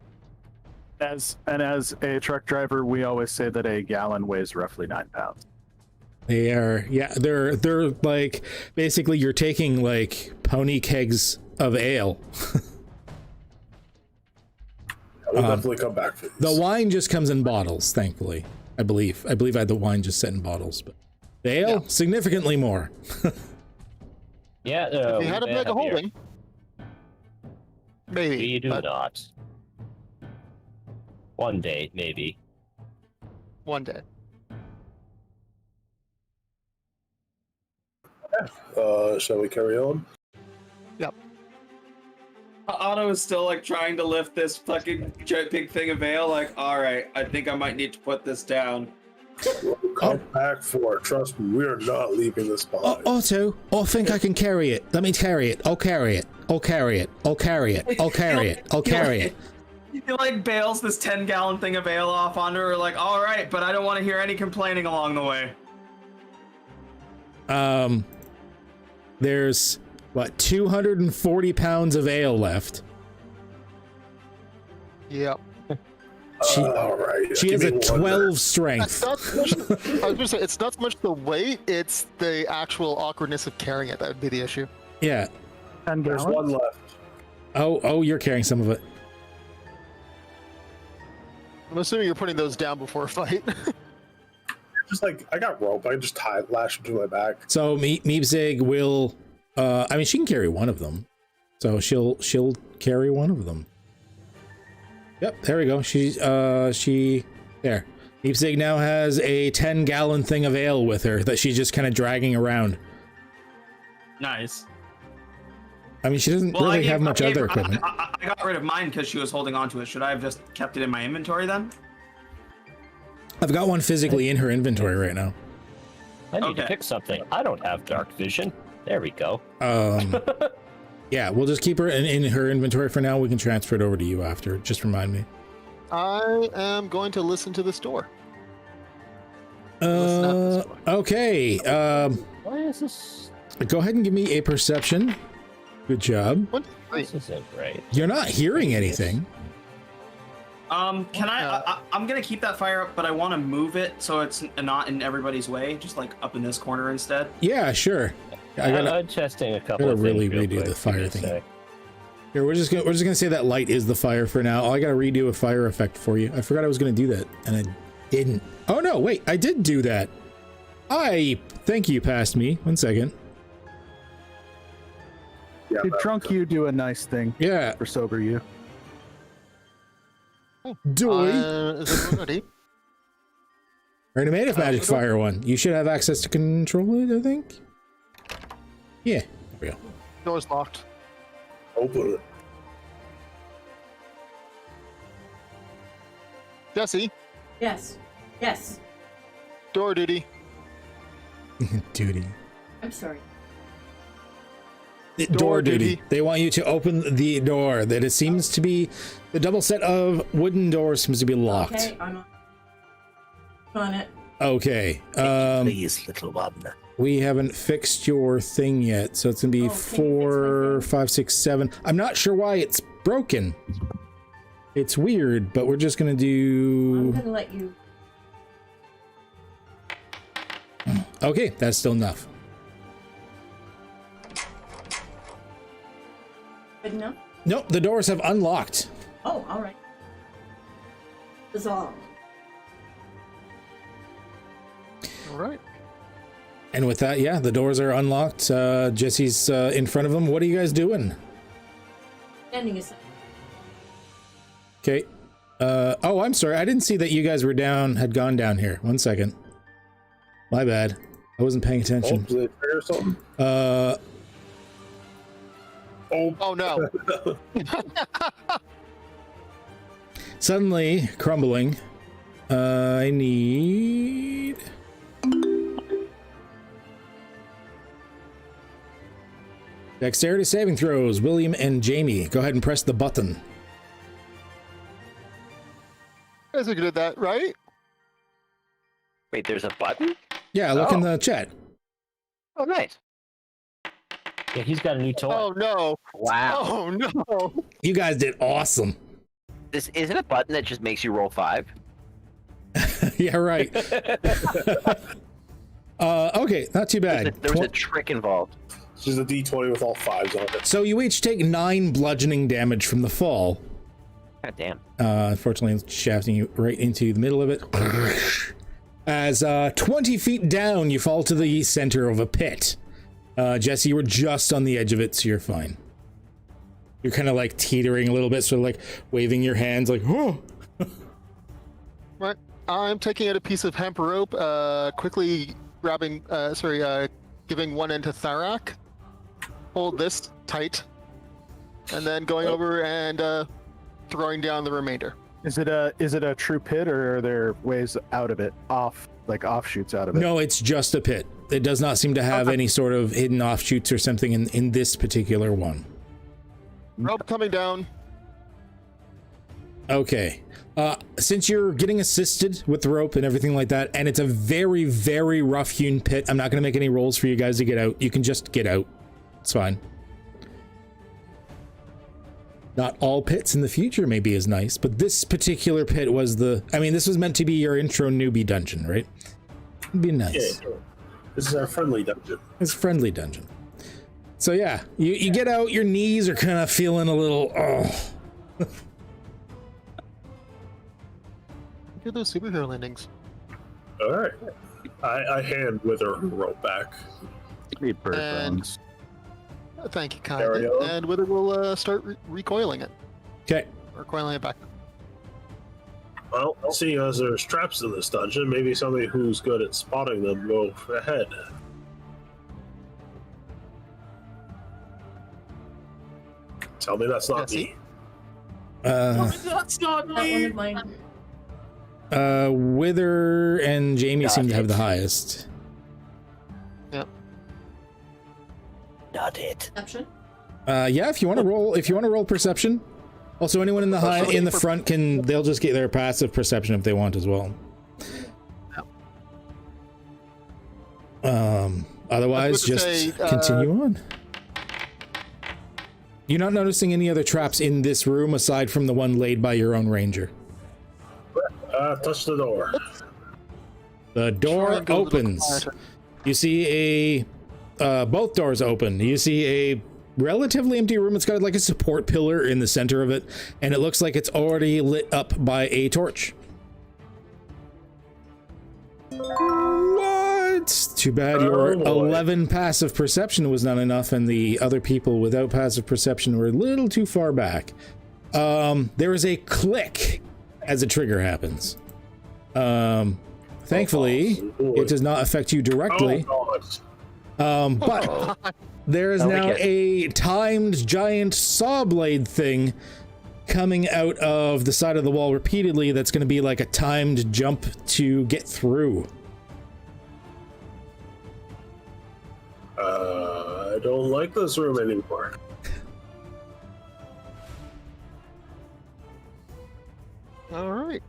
Speaker 3: As a truck driver, we always say that a gallon weighs roughly 9 pounds.
Speaker 1: They are, yeah, they're like, basically you're taking like pony kegs of ale.
Speaker 4: We'll definitely come back for these.
Speaker 1: The wine just comes in bottles, thankfully. I believe I had the wine just set in bottles, but the ale, significantly more.
Speaker 7: Yeah,
Speaker 6: If we had a bag of holding, maybe.
Speaker 7: We do not. One day, maybe.
Speaker 6: One day.
Speaker 4: Shall we carry on?
Speaker 6: Yep.
Speaker 11: Otto is still like trying to lift this fucking big thing of ale. Like, all right, I think I might need to put this down.
Speaker 4: We'll come back for it. Trust me, we're not leaving this behind.
Speaker 1: Otto, I think I can carry it. Let me carry it. I'll carry it. I'll carry it. I'll carry it. I'll carry it. I'll carry it.
Speaker 11: He like bails this 10-gallon thing of ale off onto her. Like, all right, but I don't want to hear any complaining along the way.
Speaker 1: There's what, 240 pounds of ale left.
Speaker 6: Yep.
Speaker 4: All right.
Speaker 1: She has a 12 strength.
Speaker 6: I was going to say, it's not so much the weight, it's the actual awkwardness of carrying it. That would be the issue.
Speaker 1: Yeah.
Speaker 3: And
Speaker 4: There's one left.
Speaker 1: Oh, you're carrying some of it.
Speaker 6: I'm assuming you're putting those down before a fight.
Speaker 4: Just like, I got rope. I just lash it to my back.
Speaker 1: So Meepzig will, I mean, she can carry one of them. So she'll carry one of them. Yep, there we go. There. Leipzig now has a 10-gallon thing of ale with her that she's just kind of dragging around.
Speaker 10: Nice.
Speaker 1: I mean, she doesn't really have much other equipment.
Speaker 10: I got rid of mine because she was holding on to it. Should I have just kept it in my inventory then?
Speaker 1: I've got one physically in her inventory right now.
Speaker 7: I need to pick something. I don't have dark vision. There we go.
Speaker 1: Yeah, we'll just keep her in her inventory for now. We can transfer it over to you after. Just remind me.
Speaker 6: I am going to listen to this door.
Speaker 1: Okay.
Speaker 7: Why is this?
Speaker 1: Go ahead and give me a perception. Good job.
Speaker 7: This isn't right.
Speaker 1: You're not hearing anything.
Speaker 10: Can I'm gonna keep that fire up, but I want to move it so it's not in everybody's way, just like up in this corner instead.
Speaker 1: Yeah, sure.
Speaker 7: I'm testing a couple of
Speaker 1: really
Speaker 7: things.
Speaker 1: Redo the fire thing. Here, we're just gonna say that light is the fire for now. I gotta redo a fire effect for you. I forgot I was gonna do that, and I didn't. Oh no, wait, I did do that. Thank you, past me. 1 second.
Speaker 3: Yeah, did drunk you do a nice thing?
Speaker 1: Yeah.
Speaker 3: For sober you.
Speaker 1: Doy.
Speaker 6: Is it ready?
Speaker 1: Already made a magic fire one. You should have access to control it, I think. Yeah, there we go.
Speaker 6: Door's locked.
Speaker 4: Open it.
Speaker 6: Jesse,
Speaker 2: Yes. Yes.
Speaker 6: door duty.
Speaker 1: Duty.
Speaker 2: I'm sorry.
Speaker 1: Door duty. They want you to open the door. That it seems to be the double set of wooden doors seems to be locked.
Speaker 2: Okay, I'm on it.
Speaker 1: Okay.
Speaker 7: Please, little one.
Speaker 1: We haven't fixed your thing yet, so it's gonna be 4, 5, 6, 7. I'm not sure why it's broken. It's weird, but we're just gonna do.
Speaker 2: I'm gonna let you.
Speaker 1: Okay, that's still enough.
Speaker 2: Good enough?
Speaker 1: Nope, the doors have unlocked.
Speaker 2: Oh, all right. Dissolve.
Speaker 6: All right.
Speaker 1: And with that, yeah, the doors are unlocked. Jesse's in front of them. What are you guys doing?
Speaker 2: Standing aside.
Speaker 1: Okay. Oh, I'm sorry. I didn't see that you guys were had gone down here. 1 second. My bad. I wasn't paying attention.
Speaker 4: Oh, did it trigger something?
Speaker 6: Oh no.
Speaker 1: Suddenly crumbling. I need. Dexterity saving throws. William and Jamie. Go ahead and press the button.
Speaker 6: You guys are good at that, right?
Speaker 5: Wait, there's a button?
Speaker 1: Yeah, look in the chat.
Speaker 5: Oh, nice.
Speaker 7: Yeah, he's got a new toy.
Speaker 6: Oh no.
Speaker 5: Wow.
Speaker 6: Oh no.
Speaker 1: You guys did awesome.
Speaker 5: This isn't a button that just makes you roll 5.
Speaker 1: Yeah, right. Okay, not too bad.
Speaker 5: There's a trick involved.
Speaker 4: It's just a D20 with all 5s on it.
Speaker 1: So you each take 9 bludgeoning damage from the fall.
Speaker 5: God damn.
Speaker 1: Unfortunately, it's shafting you right into the middle of it. As 20 feet down, you fall to the center of a pit. Jesse, you were just on the edge of it, so you're fine. You're kind of like teetering a little bit, sort of like waving your hands like, oh.
Speaker 6: Right. I'm taking out a piece of hemp rope, quickly grabbing, giving one end to Tharak. Hold this tight. And then going over and throwing down the remainder.
Speaker 3: Is it a true pit, or are there ways out of it, offshoots out of it?
Speaker 1: No, it's just a pit. It does not seem to have any sort of hidden offshoots or something in this particular one.
Speaker 6: Rope coming down.
Speaker 1: Okay. Since you're getting assisted with the rope and everything like that, and it's a very, very rough-hewn pit, I'm not going to make any rolls for you guys to get out. You can just get out. It's fine. Not all pits in the future may be as nice, but this particular pit was this was meant to be your intro newbie dungeon, right? It'd be nice.
Speaker 4: Yeah, this is our friendly dungeon.
Speaker 1: It's a friendly dungeon. So yeah, you get out, your knees are kind of feeling a little,
Speaker 6: Do those superhero landings.
Speaker 4: All right. I hand Wither her rope back.
Speaker 6: And thank you kindly. And Wither will start recoiling it.
Speaker 1: Okay.
Speaker 6: Recoiling it back.
Speaker 4: Well, seeing as there's traps in this dungeon, maybe somebody who's good at spotting them go ahead. Tell me that's not me.
Speaker 10: That's not
Speaker 2: Not one of mine.
Speaker 1: Wither and Jamie seem to have the highest.
Speaker 6: Yep.
Speaker 7: Not it.
Speaker 2: Perception.
Speaker 1: Yeah, if you want to roll perception. Also, anyone in the front they'll just get their passive perception if they want as well. Otherwise, just continue on. You're not noticing any other traps in this room aside from the one laid by your own ranger.
Speaker 4: Touch the door.
Speaker 1: The door opens. You see both doors open. You see a relatively empty room. It's got like a support pillar in the center of it, and it looks like it's already lit up by a torch. What? Too bad your 11 passive perception was not enough, and the other people without passive perception were a little too far back. There is a click as a trigger happens. Thankfully, it does not affect you directly. But there is now a timed giant saw blade thing coming out of the side of the wall repeatedly. That's going to be like a timed jump to get through.
Speaker 4: I don't like this room anymore.
Speaker 6: All right.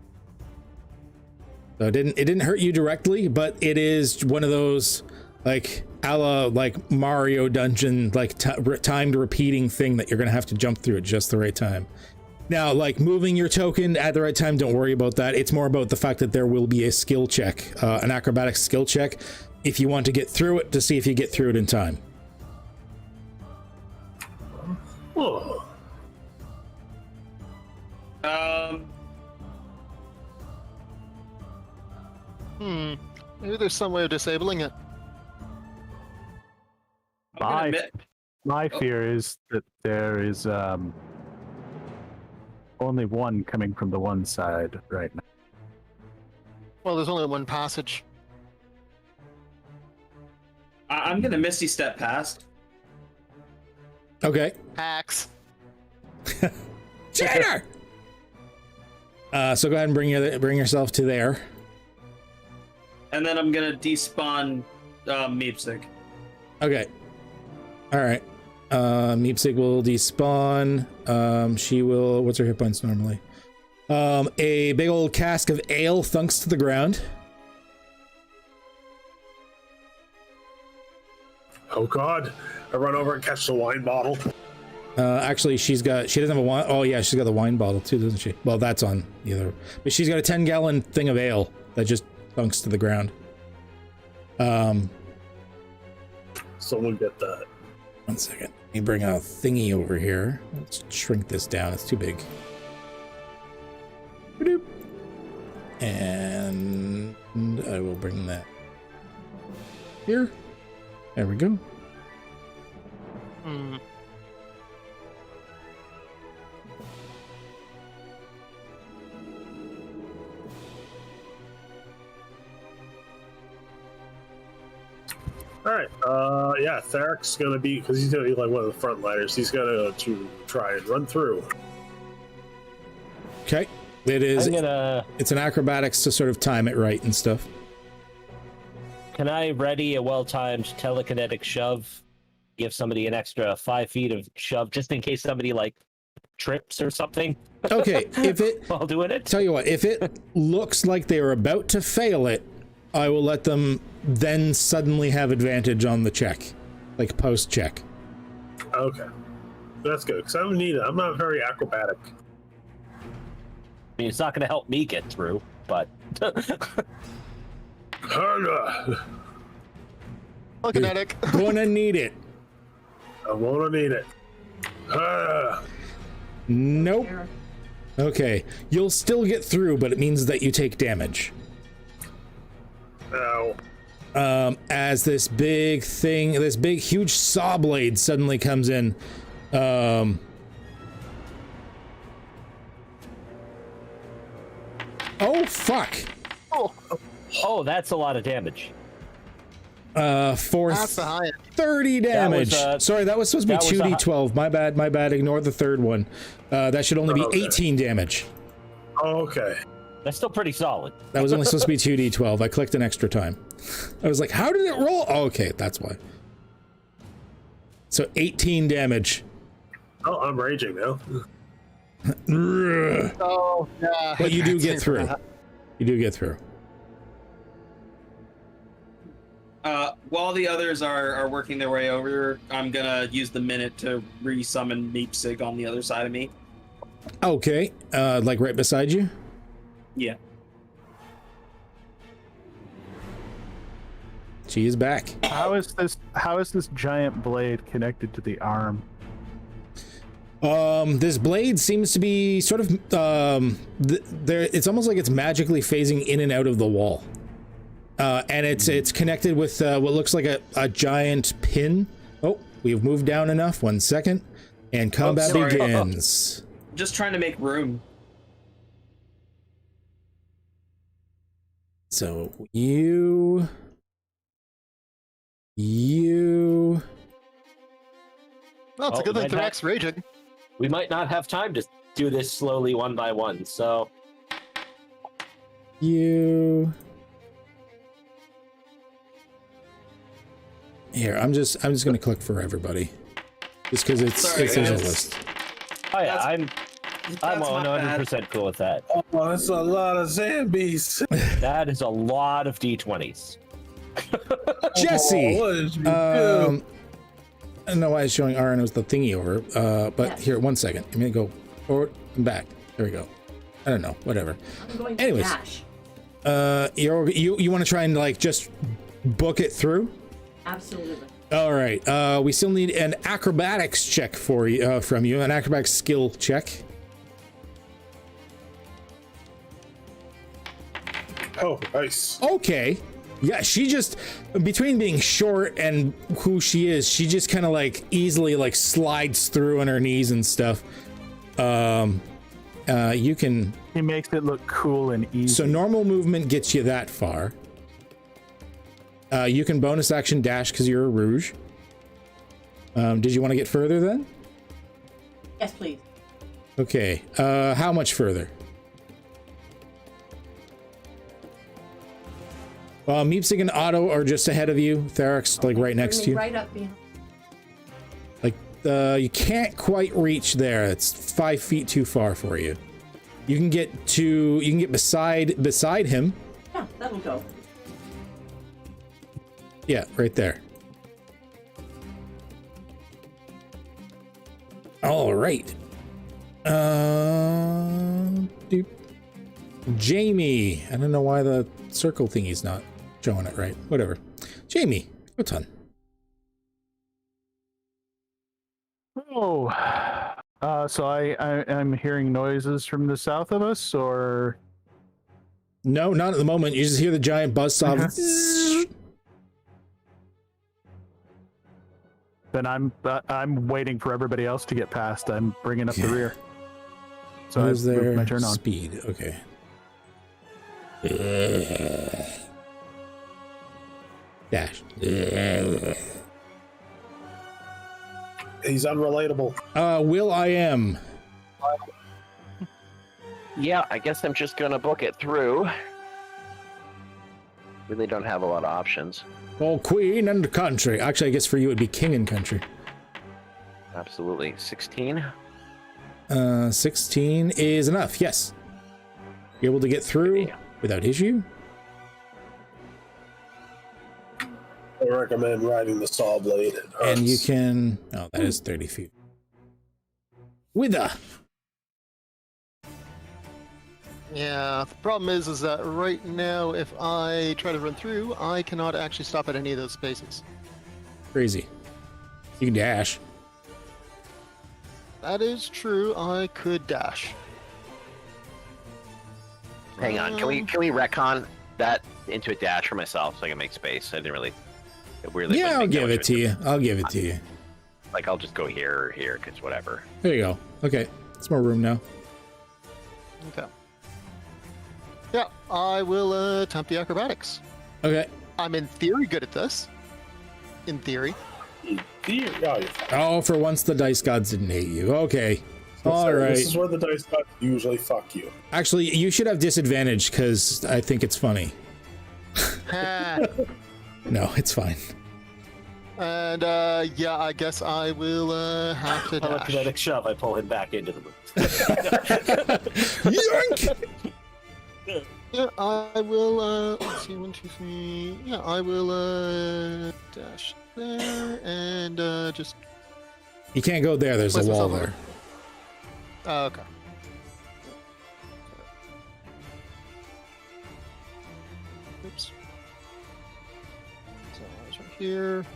Speaker 1: So it didn't hurt you directly, but it is one of those like a la like Mario dungeon, like timed repeating thing that you're gonna have to jump through at just the right time. Now, like moving your token at the right time, don't worry about that. It's more about the fact that there will be a skill check, an acrobatics skill check, if you want to get through it, to see if you get through it in time.
Speaker 4: Oh.
Speaker 6: Maybe there's some way of disabling it.
Speaker 3: My fear is that there is only one coming from the one side right now.
Speaker 6: Well, there's only one passage.
Speaker 11: I'm gonna Misty Step past.
Speaker 1: Okay.
Speaker 6: Hacks.
Speaker 1: Cheater! So go ahead and bring yourself to there.
Speaker 11: And then I'm gonna despawn Meepsig.
Speaker 1: Okay. All right. Meepsig will despawn. She will. What's her hit points normally? A big old cask of ale thunks to the ground.
Speaker 4: Oh God! I run over and catch the wine bottle.
Speaker 1: Actually, she doesn't have a wine. Oh yeah, she's got the wine bottle too, doesn't she? Well, that's on the other. But she's got a 10-gallon thing of ale that just thunks to the ground.
Speaker 4: Someone get that.
Speaker 1: 1 second. Let me bring a thingy over here. Let's shrink this down. It's too big. And I will bring that here. There we go.
Speaker 4: All right. Yeah, Tharic's gonna be, because he's gonna be like one of the front liners. He's gonna to try and run through.
Speaker 1: Okay. It's an acrobatics to sort of time it right and stuff.
Speaker 7: Can I ready a well-timed telekinetic shove? Give somebody an extra 5 feet of shove just in case somebody like trips or something?
Speaker 1: Okay, if it
Speaker 7: while doing it.
Speaker 1: Tell you what, if it looks like they are about to fail it, I will let them then suddenly have advantage on the check, like post check.
Speaker 4: Okay, that's good because I don't need it. I'm not very acrobatic.
Speaker 7: I mean, it's not going to help me get through, but
Speaker 6: Kinetic.
Speaker 1: Gonna need it.
Speaker 4: I'm gonna need it.
Speaker 1: Nope. Okay, you'll still get through, but it means that you take damage.
Speaker 4: Ow.
Speaker 1: As this big thing, this big huge saw blade suddenly comes in. Oh, fuck.
Speaker 7: Oh, that's a lot of damage.
Speaker 1: For
Speaker 6: That's the highest.
Speaker 1: 30 damage. Sorry, that was supposed to be 2d12. My bad. Ignore the third one. That should only be 18 damage.
Speaker 4: Oh, okay.
Speaker 7: That's still pretty solid.
Speaker 1: That was only supposed to be 2d12. I clicked an extra time. I was like, how did it roll? Oh, okay, that's why. So 18 damage.
Speaker 4: Oh, I'm raging now.
Speaker 6: Oh, yeah.
Speaker 1: But you do get through. You do get through.
Speaker 10: While the others are working their way over, I'm gonna use the minute to re-summon Meepsig on the other side of me.
Speaker 1: Okay, like right beside you?
Speaker 10: Yeah.
Speaker 1: She is back.
Speaker 3: How is this giant blade connected to the arm?
Speaker 1: This blade seems to be sort of it's almost like it's magically phasing in and out of the wall. And it's connected with what looks like a giant pin. Oh, we've moved down enough. 1 second. And combat begins.
Speaker 10: Just trying to make room.
Speaker 1: So you.
Speaker 6: Well, it's a good thing Thorax raging.
Speaker 7: We might not have time to do this slowly one by one, so.
Speaker 1: You. Here, I'm just gonna click for everybody, just because there's a list.
Speaker 7: Oh yeah, I'm 100% cool with that.
Speaker 4: Oh, that's a lot of zombies.
Speaker 7: That is a lot of d20s.
Speaker 1: Jesse, I don't know why it's showing RN was the thingy over, but here, 1 second. I'm gonna go forward and back. There we go. I don't know, whatever.
Speaker 2: I'm going to
Speaker 1: Anyways,
Speaker 2: dash.
Speaker 1: you want to try and like just book it through?
Speaker 2: Absolutely.
Speaker 1: All right. We still need an acrobatics check for you from you, an acrobatics skill check.
Speaker 4: Oh, nice.
Speaker 1: Okay. Yeah, she just, between being short and who she is, she just kind of like easily like slides through on her knees and stuff. You can.
Speaker 3: He makes it look cool and easy.
Speaker 1: So normal movement gets you that far. You can bonus action dash because you're a rouge. Did you want to get further then?
Speaker 2: Yes, please.
Speaker 1: Okay. How much further? Meepsig and Otto are just ahead of you. Therak's like right next to you.
Speaker 2: Right up behind.
Speaker 1: Like you can't quite reach there. It's 5 feet too far for you. You can get beside him.
Speaker 2: Yeah, that'll go.
Speaker 1: Yeah, right there. All right. Jamie. I don't know why the circle thingy's not showing it right. Whatever. Jamie, what's on?
Speaker 3: Oh, so I'm hearing noises from the south of us, or?
Speaker 1: No, not at the moment. You just hear the giant buzzsaw.
Speaker 3: Then I'm waiting for everybody else to get past. I'm bringing up the rear. So
Speaker 1: is
Speaker 3: I've moved
Speaker 1: their
Speaker 3: my turn on.
Speaker 1: speed? Okay. Dash.
Speaker 4: He's unrelatable.
Speaker 1: Will I am.
Speaker 5: Yeah, I guess I'm just gonna book it through. Really don't have a lot of options.
Speaker 1: Oh, queen and country. Actually, I guess for you it'd be king and country.
Speaker 5: Absolutely. 16?
Speaker 1: 16 is enough, yes. You're able to get through without issue.
Speaker 4: I recommend riding the saw blade.
Speaker 1: And you can... Oh, that is 30 feet. Wither!
Speaker 6: Yeah, the problem is that right now, if I try to run through, I cannot actually stop at any of those spaces.
Speaker 1: Crazy. You can dash.
Speaker 6: That is true. I could dash.
Speaker 5: Hang on, can we retcon that into a dash for myself so I can make space? I didn't really.
Speaker 1: Yeah, I'll give it to you. I'll give it to you.
Speaker 5: Like I'll just go here or here, cause whatever.
Speaker 1: There you go. Okay, it's more room now.
Speaker 6: Okay. Yeah, I will attempt the acrobatics.
Speaker 1: Okay.
Speaker 6: I'm in theory good at this. In theory.
Speaker 1: Oh, for once the dice gods didn't hate you. Okay. All right.
Speaker 4: This is where the dice gods usually fuck you.
Speaker 1: Actually, you should have disadvantage because I think it's funny. No, it's fine.
Speaker 6: And yeah, I guess I will have to dash.
Speaker 7: Kinetic shove. I pull him back into the room.
Speaker 1: Yoink!
Speaker 6: Yeah, I will. Let's see, 1, 2, 3. Yeah, I will dash there and just.
Speaker 1: You can't go there. There's a wall there.
Speaker 6: Okay. Oops. So I was right here.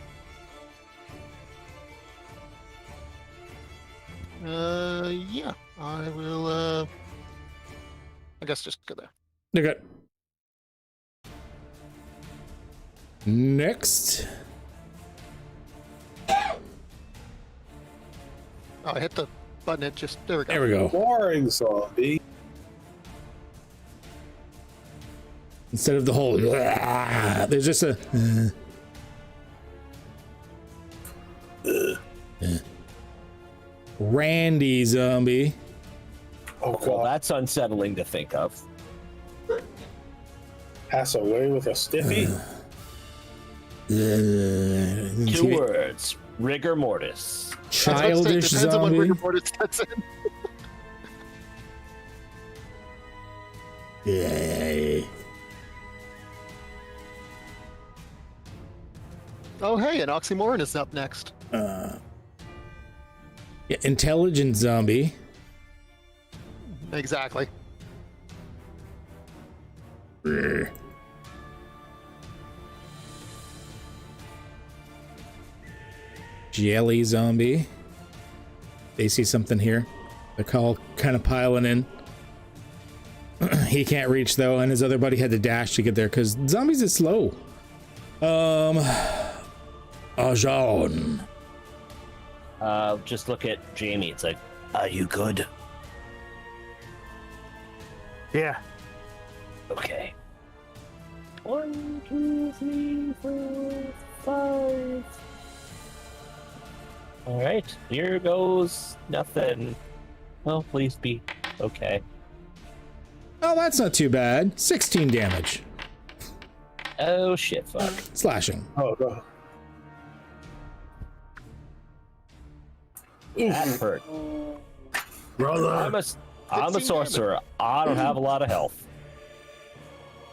Speaker 6: Yeah, I will. I guess just go there.
Speaker 1: Okay. Next.
Speaker 6: Oh, I hit the button. It just there we go.
Speaker 1: There we go.
Speaker 4: Boring zombie.
Speaker 1: Instead of the whole, there's just a. Randy zombie.
Speaker 4: Oh god.
Speaker 7: Well, that's unsettling to think of.
Speaker 4: Pass away with a stiffy.
Speaker 7: 2 words: rigor mortis.
Speaker 1: Childish
Speaker 6: depends on when
Speaker 1: zombie.
Speaker 6: rigor mortis sets in.
Speaker 1: Yeah.
Speaker 6: Oh, hey, an oxymoron is up next.
Speaker 1: Yeah, intelligent zombie.
Speaker 6: Exactly.
Speaker 1: Jelly zombie. They see something here. They're all kind of piling in. He can't reach though, and his other buddy had to dash to get there because zombies is slow. Ajon.
Speaker 7: Just look at Jamie. It's like, are you good?
Speaker 3: Yeah.
Speaker 7: Okay. 1, 2, 3, 4, 5. All right, here goes nothing. Well, please be okay.
Speaker 1: Oh, that's not too bad. 16 damage.
Speaker 7: Oh shit! Fuck.
Speaker 1: Slashing.
Speaker 4: Oh no.
Speaker 7: That hurt.
Speaker 4: Brother.
Speaker 7: I'm a sorcerer. I don't have a lot of health.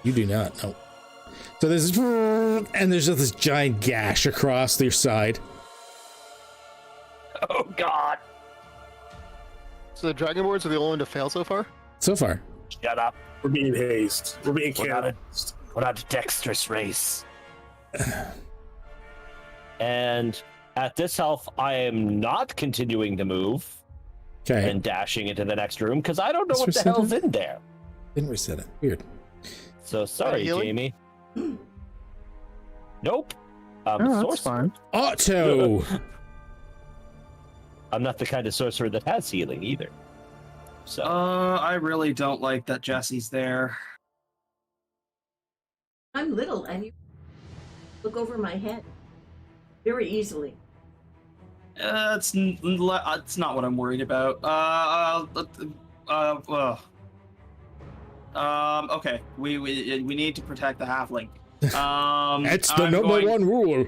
Speaker 1: You do not. No. So there's and there's just this giant gash across your side.
Speaker 7: Oh god.
Speaker 6: So the Dragonborns are the only one to fail so far?
Speaker 1: So far.
Speaker 7: Shut up.
Speaker 4: We're being hazed. We're being
Speaker 7: We're not
Speaker 4: cannibalized.
Speaker 7: We're not a dexterous race. And at this health, I am not continuing to move
Speaker 1: Okay.
Speaker 7: and dashing into the next room because I don't know
Speaker 1: Let's
Speaker 7: what the
Speaker 1: reset
Speaker 7: hell's
Speaker 1: it.
Speaker 7: in there.
Speaker 1: Didn't reset it. Weird.
Speaker 7: So sorry,
Speaker 6: healing?
Speaker 7: Jamie. Nope. I'm a
Speaker 3: No, that's
Speaker 7: sorcerer.
Speaker 3: fine.
Speaker 1: Auto.
Speaker 7: I'm not the kind of sorcerer that has healing either. So
Speaker 10: I really don't like that Jesse's there.
Speaker 2: I'm little and you look over my head very easily.
Speaker 10: It's not what I'm worried about. Okay, we need to protect the halfling.
Speaker 1: That's the
Speaker 10: I'm
Speaker 1: number
Speaker 10: going-
Speaker 1: one rule.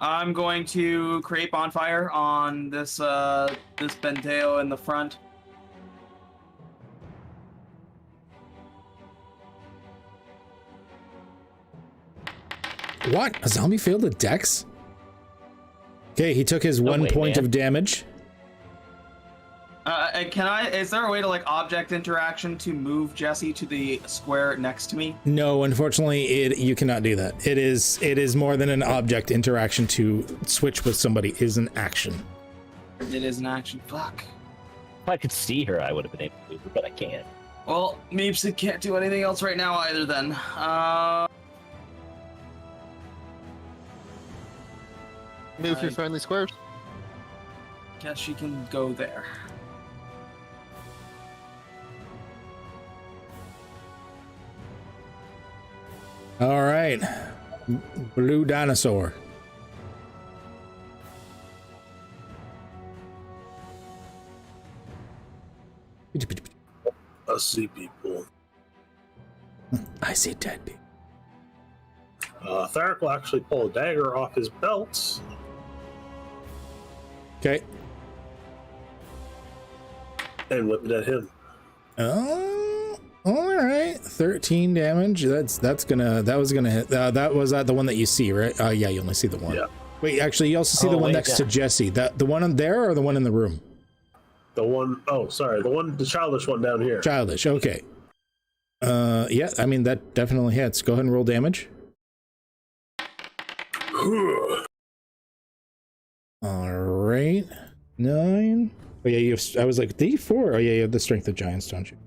Speaker 10: I'm going to create bonfire on this this Benteo in the front.
Speaker 1: What? A zombie failed a dex? Okay, he took his
Speaker 7: No
Speaker 1: 1
Speaker 7: way,
Speaker 1: point
Speaker 7: man.
Speaker 1: of damage.
Speaker 10: Is there a way to like object interaction to move Jesse to the square next to me?
Speaker 1: No, unfortunately, you cannot do that. It is more than an object interaction to switch with somebody. It is an action.
Speaker 10: It is an action. Fuck.
Speaker 7: if I could see her, I would have been able to, but I can't.
Speaker 10: Well, Meepsy can't do anything else right now either then.
Speaker 6: Move your friendly squares.
Speaker 10: Guess she can go there.
Speaker 1: All right. Blue dinosaur.
Speaker 4: I see people.
Speaker 1: I see dead people.
Speaker 4: Theric will actually pull a dagger off his belt.
Speaker 1: Okay.
Speaker 4: And whip it at him.
Speaker 1: Oh, all right. 13 damage. That was gonna hit. That was the one that you see, right? Yeah, you only see the one.
Speaker 4: Yeah.
Speaker 1: Wait, actually, you also see the one next to Jesse. The one on there or the one in the room?
Speaker 4: The one, oh, sorry. The childish one down here.
Speaker 1: Childish, okay. Yeah, I mean, that definitely hits. Go ahead and roll damage. All right. 9. Oh, yeah, you have, I was like, D4? Oh, yeah, you have the strength of giants, don't you?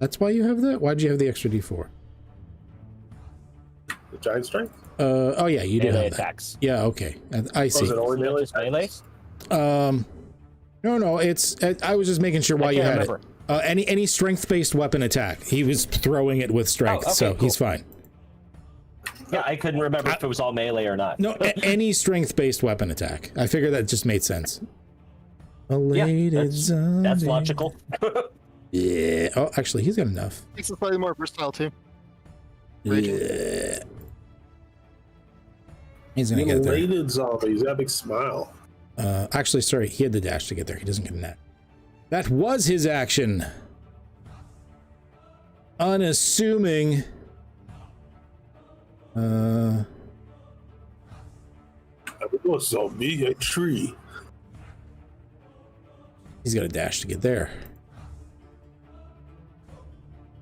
Speaker 1: That's why you have that? Why'd you have the extra D4?
Speaker 4: The giant strength?
Speaker 1: Oh, yeah, you do
Speaker 7: Melee
Speaker 1: have that.
Speaker 7: attacks.
Speaker 1: Yeah, okay. I see.
Speaker 4: Was it only melee
Speaker 7: Just melee?
Speaker 1: No, it's, I was just making sure why you had
Speaker 7: remember.
Speaker 1: it. Any strength-based weapon attack. He was throwing it with strength, so
Speaker 7: cool.
Speaker 1: he's fine.
Speaker 7: Yeah, I couldn't remember if it was all melee or not.
Speaker 1: No, any strength-based weapon attack. I figured that just made sense. Elated zombie.
Speaker 7: That's logical.
Speaker 1: Yeah. Oh, actually, he's got enough.
Speaker 6: Makes it slightly more versatile too.
Speaker 1: Yeah. He's gonna get there.
Speaker 4: Elated zombie. He's got a big smile.
Speaker 1: Actually, sorry, he had the dash to get there. He doesn't get a net. That was his action. Unassuming.
Speaker 4: I was a zombie, a tree.
Speaker 1: He's got a dash to get there.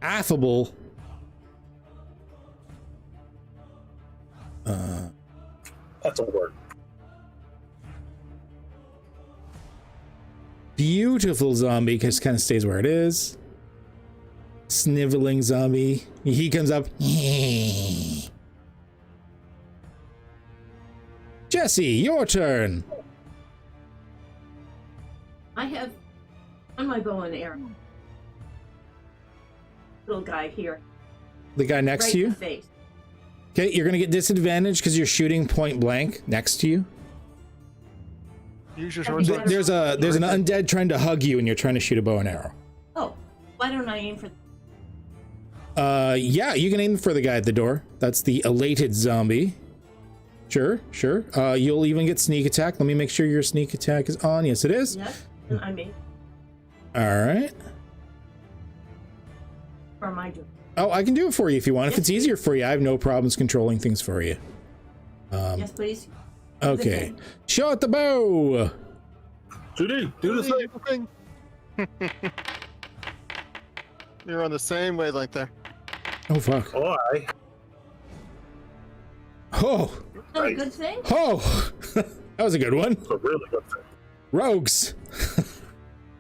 Speaker 1: Affable.
Speaker 4: That's a word.
Speaker 1: Beautiful zombie, just kind of stays where it is. Sniveling zombie. He comes up. Jesse, your turn.
Speaker 2: I have on my bow and arrow. Little guy here.
Speaker 1: The guy next
Speaker 2: Right
Speaker 1: to
Speaker 2: in
Speaker 1: you?
Speaker 2: the face.
Speaker 1: Okay, you're gonna get disadvantage because you're shooting point blank next to you.
Speaker 6: Use your sword.
Speaker 1: There's an undead trying to hug you, and you're trying to shoot a bow and arrow.
Speaker 2: Oh, why don't I aim for?
Speaker 1: Yeah, you can aim for the guy at the door. That's the elated zombie. Sure. You'll even get sneak attack. Let me make sure your sneak attack is on. Yes, it is.
Speaker 2: Yes, and I made.
Speaker 1: All right.
Speaker 2: Or am I doing?
Speaker 1: Oh, I can do it for you if you want. If it's easier for you, I have no problems controlling things for you.
Speaker 2: Yes, please.
Speaker 1: Okay. Shot the bow.
Speaker 4: Judy, do the thing.
Speaker 6: You're on the same wavelength there.
Speaker 1: Oh fuck.
Speaker 4: Why?
Speaker 1: Oh.
Speaker 2: Not a good thing.
Speaker 1: Oh. That was a good one.
Speaker 4: It's a really good thing.
Speaker 1: Rogues.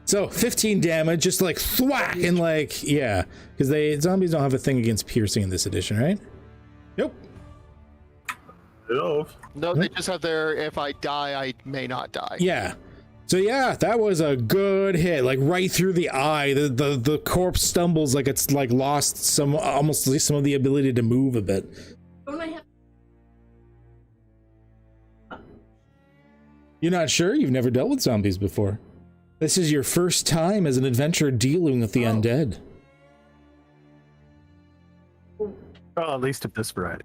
Speaker 1: So 15 damage, just like thwack, and like, yeah, because zombies don't have a thing against piercing in this edition, right? Nope.
Speaker 6: No, they just have their if I die, I may not die.
Speaker 1: Yeah. So yeah, that was a good hit, like right through the eye. The corpse stumbles like it's like lost almost some of the ability to move a bit.
Speaker 2: Don't I have?
Speaker 1: You're not sure? You've never dealt with zombies before. This is your first time as an adventurer dealing with the undead.
Speaker 3: Well, at least of this variety.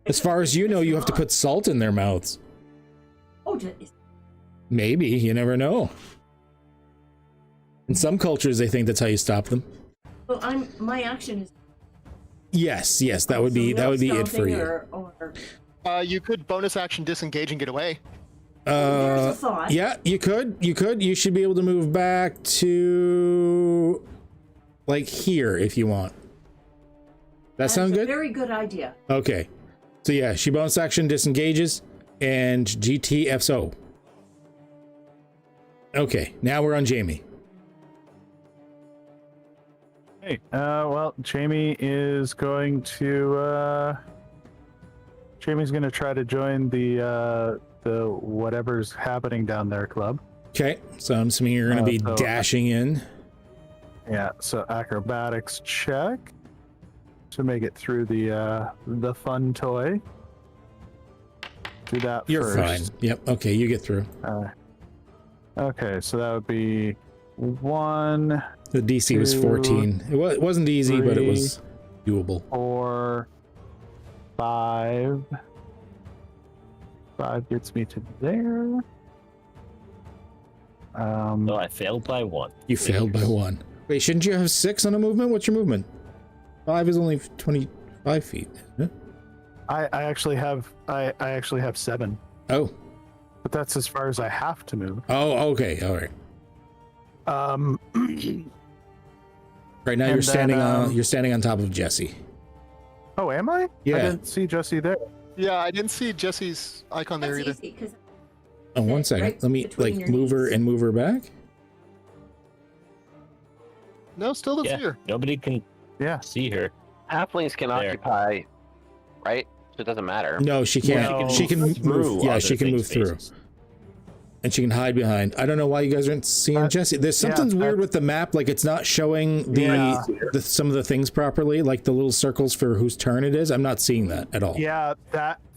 Speaker 1: As far as you know, you have to put salt in their mouths.
Speaker 2: Oh,
Speaker 1: Maybe, you never know. In some cultures, they think that's how you stop them.
Speaker 2: well, my action is.
Speaker 1: Yes, that would be it for you.
Speaker 6: You could bonus action disengage and get away.
Speaker 2: There's a thought.
Speaker 1: Yeah, you could. You should be able to move back to like here if you want. That sound good?
Speaker 2: Very good idea.
Speaker 1: Okay. So yeah, she bonus action disengages and GTFO. Okay, now we're on Jamie.
Speaker 3: Hey, well, Jamie is going to try to join the whatever's happening down there club.
Speaker 1: Okay, so I'm assuming you're going to be dashing in.
Speaker 3: Yeah, so acrobatics check to make it through the fun toy. Do that
Speaker 1: You're
Speaker 3: first.
Speaker 1: fine. Yep, okay, you get through.
Speaker 3: Okay, so that would be 1.
Speaker 1: The DC was 14. It wasn't easy, but it was doable.
Speaker 3: 4, 5. 5 gets me to there.
Speaker 7: No, I failed by 1.
Speaker 1: You failed by 1. Wait, shouldn't you have 6 on a movement? What's your movement? 5 is only 25 feet. Isn't it?
Speaker 3: I actually have 7.
Speaker 1: Oh.
Speaker 3: But that's as far as I have to move.
Speaker 1: Oh, okay, all right. Right now you're standing on top of Jesse.
Speaker 3: Oh, am I?
Speaker 1: Yeah.
Speaker 3: I didn't see Jesse there.
Speaker 6: Yeah, I didn't see Jesse's icon there either.
Speaker 2: Easy, 'cause
Speaker 1: Oh, one second.
Speaker 2: right
Speaker 1: Let me
Speaker 2: between your
Speaker 1: move her
Speaker 2: knees.
Speaker 1: and move her back.
Speaker 6: No, still doesn't
Speaker 7: Yeah,
Speaker 6: see her.
Speaker 7: nobody can see her.
Speaker 5: Halflings can
Speaker 7: There.
Speaker 5: occupy, right? So it doesn't matter.
Speaker 1: No, she can't.
Speaker 3: No.
Speaker 1: She can move. Yeah, she can move through. And she can hide behind. I don't know why you guys aren't seeing Jesse. There's something's weird with the map. Like it's not showing some of the things properly, like the little circles for whose turn it is. I'm not seeing that at all.
Speaker 3: Yeah,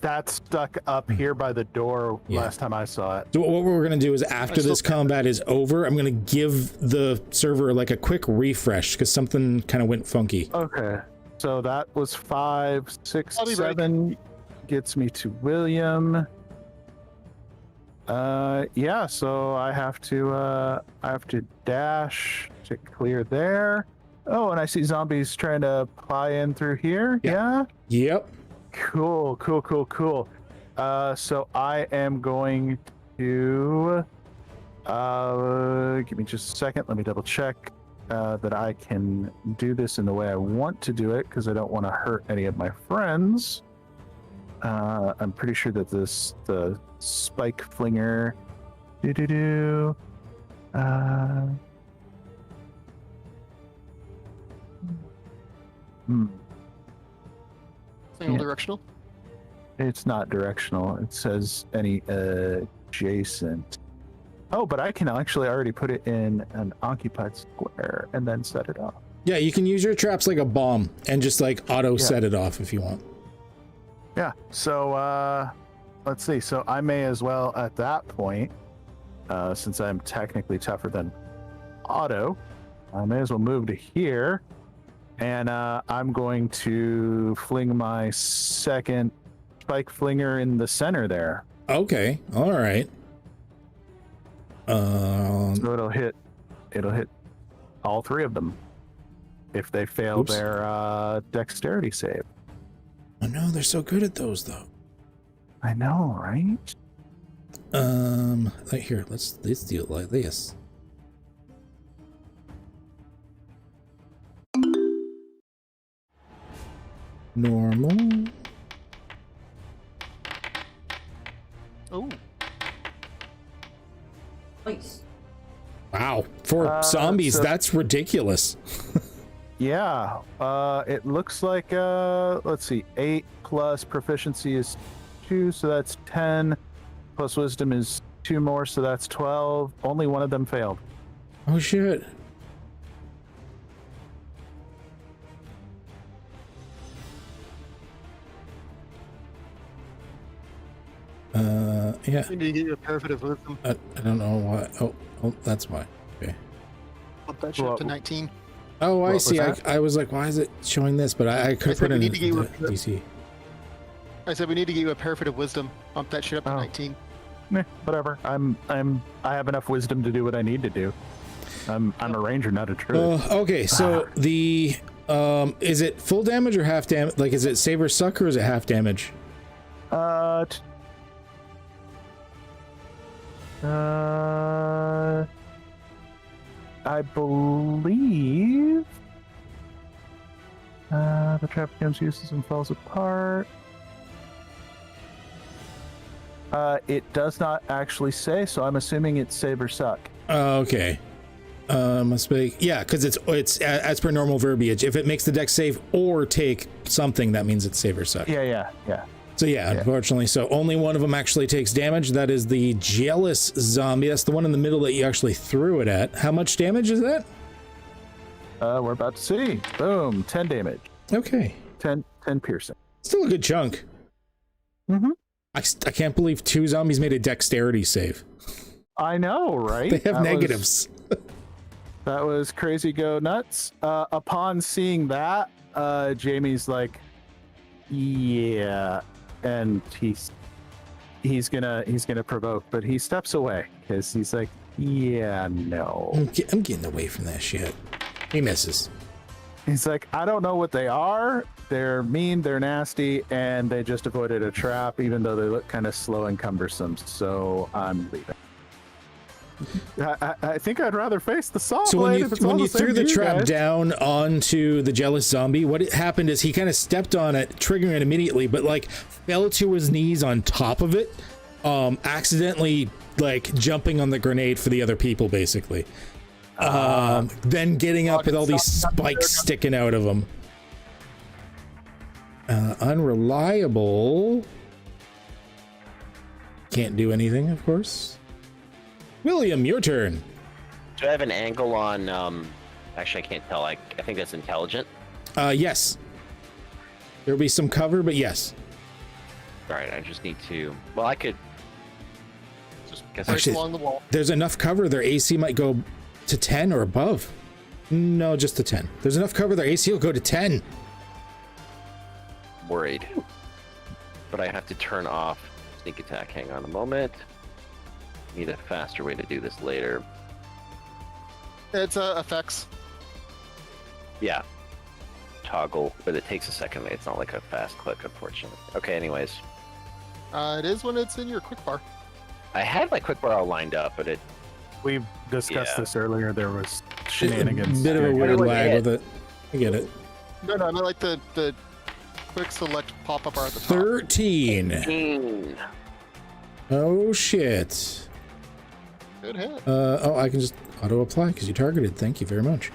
Speaker 3: that's stuck up here by the door last time I saw it.
Speaker 1: So what we're going to do is after this combat is over, I'm going to give the server like a quick refresh because something kind of went funky.
Speaker 3: Okay. So that was 5, 6,
Speaker 6: I'll be
Speaker 3: 7 gets me to William. Yeah, so I have to dash to clear there. Oh, and I see zombies trying to ply in through here. Yeah.
Speaker 1: Yep.
Speaker 3: Cool. So I am going to give me just a second. Let me double check that I can do this in the way I want to do it because I don't want to hurt any of my friends. I'm pretty sure that the spike flinger
Speaker 6: Single directional.
Speaker 3: It's not directional. It says any adjacent. Oh, but I can actually already put it in an occupied square and then set it off.
Speaker 1: Yeah, you can use your traps like a bomb and just like auto set it off if you want.
Speaker 3: Yeah, so let's see. So I may as well at that point, since I'm technically tougher than Otto, I may as well move to here. And I'm going to fling my second spike flinger in the center there.
Speaker 1: Okay, all right.
Speaker 3: So it'll hit all 3 of them if they fail their dexterity save.
Speaker 1: Oh no, they're so good at those though.
Speaker 3: I know, right?
Speaker 1: Like here, let's do it like this. Normal.
Speaker 6: Oh.
Speaker 2: Nice.
Speaker 1: Wow, for zombies,
Speaker 3: so-
Speaker 1: that's ridiculous.
Speaker 3: Yeah, it looks like let's see, 8 plus proficiency is 2, so that's 10. Plus wisdom is 2 more, so that's 12. Only one of them failed.
Speaker 1: Oh shit. Yeah.
Speaker 6: We need to get you a parapet of wisdom.
Speaker 1: I don't know why. Oh, that's why. Okay.
Speaker 6: Bump that shit up to 19.
Speaker 1: Oh, I
Speaker 3: was
Speaker 1: see.
Speaker 3: that?
Speaker 1: I was like, why is it showing this? But I could
Speaker 6: said
Speaker 1: put
Speaker 6: we
Speaker 1: in
Speaker 6: need to get you a-
Speaker 1: DC.
Speaker 6: I said we need to get you a parapet of wisdom. Bump that shit up to 19.
Speaker 3: Whatever. I have enough wisdom to do what I need to do. I'm a ranger, not a druid.
Speaker 1: Okay, so the is it full damage or half damage? Like, is it save or suck or is it half damage?
Speaker 3: I believe the trap becomes useless and falls apart. It does not actually say, so I'm assuming it's save or suck.
Speaker 1: Okay. Must be, yeah, because it's as per normal verbiage. If it makes the deck save or take something, that means it's save or suck.
Speaker 3: Yeah.
Speaker 1: So yeah, unfortunately, so only one of them actually takes damage. That is the jealous zombie. That's the one in the middle that you actually threw it at. How much damage is that?
Speaker 3: We're about to see. Boom, 10 damage.
Speaker 1: Okay.
Speaker 3: 10 piercing.
Speaker 1: Still a good chunk.
Speaker 3: Mm-hmm.
Speaker 1: I can't believe 2 zombies made a dexterity save.
Speaker 3: I know, right?
Speaker 1: They have negatives.
Speaker 3: That was crazy go nuts. Upon seeing that, Jamie's like, yeah, and he's gonna provoke, but he steps away because he's like, yeah, no.
Speaker 1: I'm getting away from that shit. He misses.
Speaker 3: He's like, I don't know what they are. They're mean, they're nasty, and they just avoided a trap, even though they look kind of slow and cumbersome. So I'm leaving. I think I'd rather face the saw blade.
Speaker 1: So when you threw the trap down onto the jealous zombie, what happened is he kind of stepped on it, triggering it immediately, but like fell to his knees on top of it, accidentally like jumping on the grenade for the other people, basically. Then getting up with all these spikes sticking out of him. Unreliable. Can't do anything, of course. William, your turn.
Speaker 5: Do I have an angle on, actually I can't tell. I think that's intelligent.
Speaker 1: Yes. There'll be some cover, but yes.
Speaker 5: All right, I just need to, well, I could just guess
Speaker 1: actually,
Speaker 6: along the wall.
Speaker 1: There's enough cover, their AC might go to 10 or above. No, just to 10. There's enough cover, their AC will go to 10.
Speaker 5: Worried. But I have to turn off sneak attack. Hang on a moment. Need a faster way to do this later.
Speaker 6: It's effects.
Speaker 5: Yeah. Toggle, but it takes a second. It's not like a fast click, unfortunately. Okay, anyways.
Speaker 6: It is when it's in your quick bar.
Speaker 5: I had my quick bar all lined up, but it...
Speaker 3: We've discussed this earlier. There was shenanigans.
Speaker 1: Bit of a weird lag with it. I get it.
Speaker 6: No, I mean like the quick select pop-up bar at the top.
Speaker 1: 13. Oh, shit.
Speaker 6: Good hit.
Speaker 1: Oh, I can just auto apply because you targeted. Thank you very much.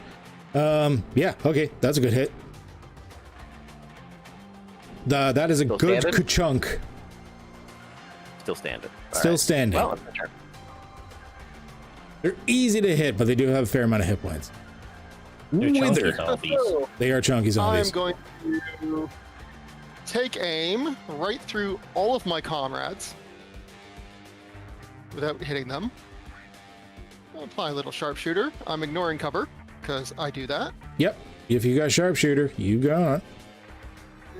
Speaker 1: Yeah, okay, that's a good hit. That is a
Speaker 5: Still
Speaker 1: good
Speaker 5: standing?
Speaker 1: chunk.
Speaker 5: Still standing.
Speaker 1: Still standing.
Speaker 5: Well, it's my turn.
Speaker 1: They're easy to hit, but they do have a fair amount of hit points.
Speaker 5: They're chunky
Speaker 1: Wither.
Speaker 5: zombies.
Speaker 1: They are chunky zombies.
Speaker 6: I'm going to take aim right through all of my comrades without hitting them. Apply a little sharpshooter. I'm ignoring cover because I do that.
Speaker 1: Yep. If you got sharpshooter, you got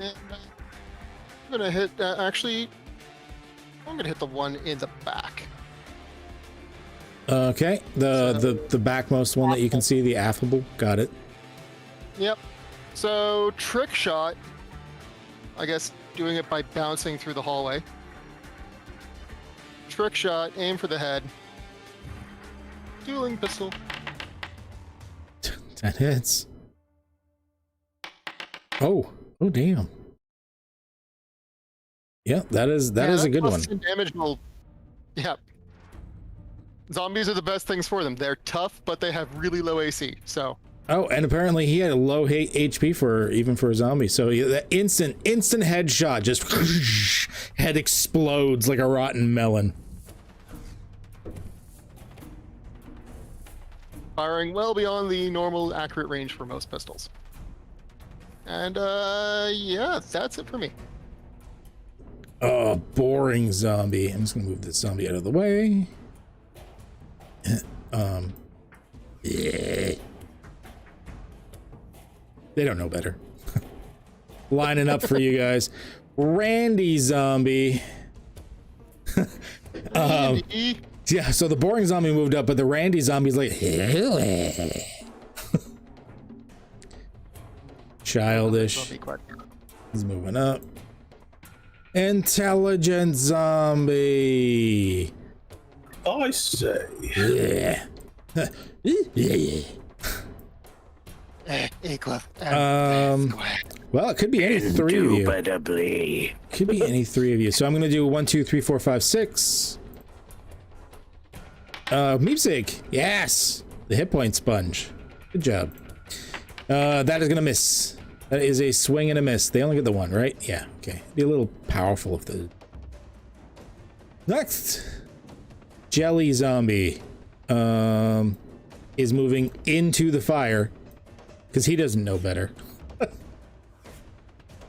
Speaker 1: it.
Speaker 6: And I'm gonna hit. Actually, I'm gonna hit the one in the back.
Speaker 1: Okay. The backmost one that you can see, the affable. Got it.
Speaker 6: Yep. So trick shot. I guess doing it by bouncing through the hallway. Trick shot. Aim for the head. Dueling pistol.
Speaker 1: 10 hits. Oh damn. Yeah, that is a good one.
Speaker 6: Damage will. Yeah. Zombies are the best things for them. They're tough, but they have really low AC. So.
Speaker 1: Oh, and apparently he had a low HP for a zombie. So yeah, that instant headshot, just head explodes like a rotten melon.
Speaker 6: Firing well beyond the normal accurate range for most pistols. And yeah, that's it for me.
Speaker 1: Oh, boring zombie. I'm just gonna move this zombie out of the way. Yeah. They don't know better. Lining up for you guys. Randy zombie. Yeah, so the boring zombie moved up, but the Randy zombie's like childish. He's moving up. Intelligent zombie.
Speaker 4: I say.
Speaker 1: Yeah. Well, it could be any three of you. Could be any three of you. So I'm gonna do 1, 2, 3, 4, 5, 6. Meepsake. Yes. The hit point sponge. Good job. That is gonna miss. That is a swing and a miss. They only get the one, right? Yeah, okay. Be a little powerful if the... Next! Jelly Zombie is moving into the fire because he doesn't know better.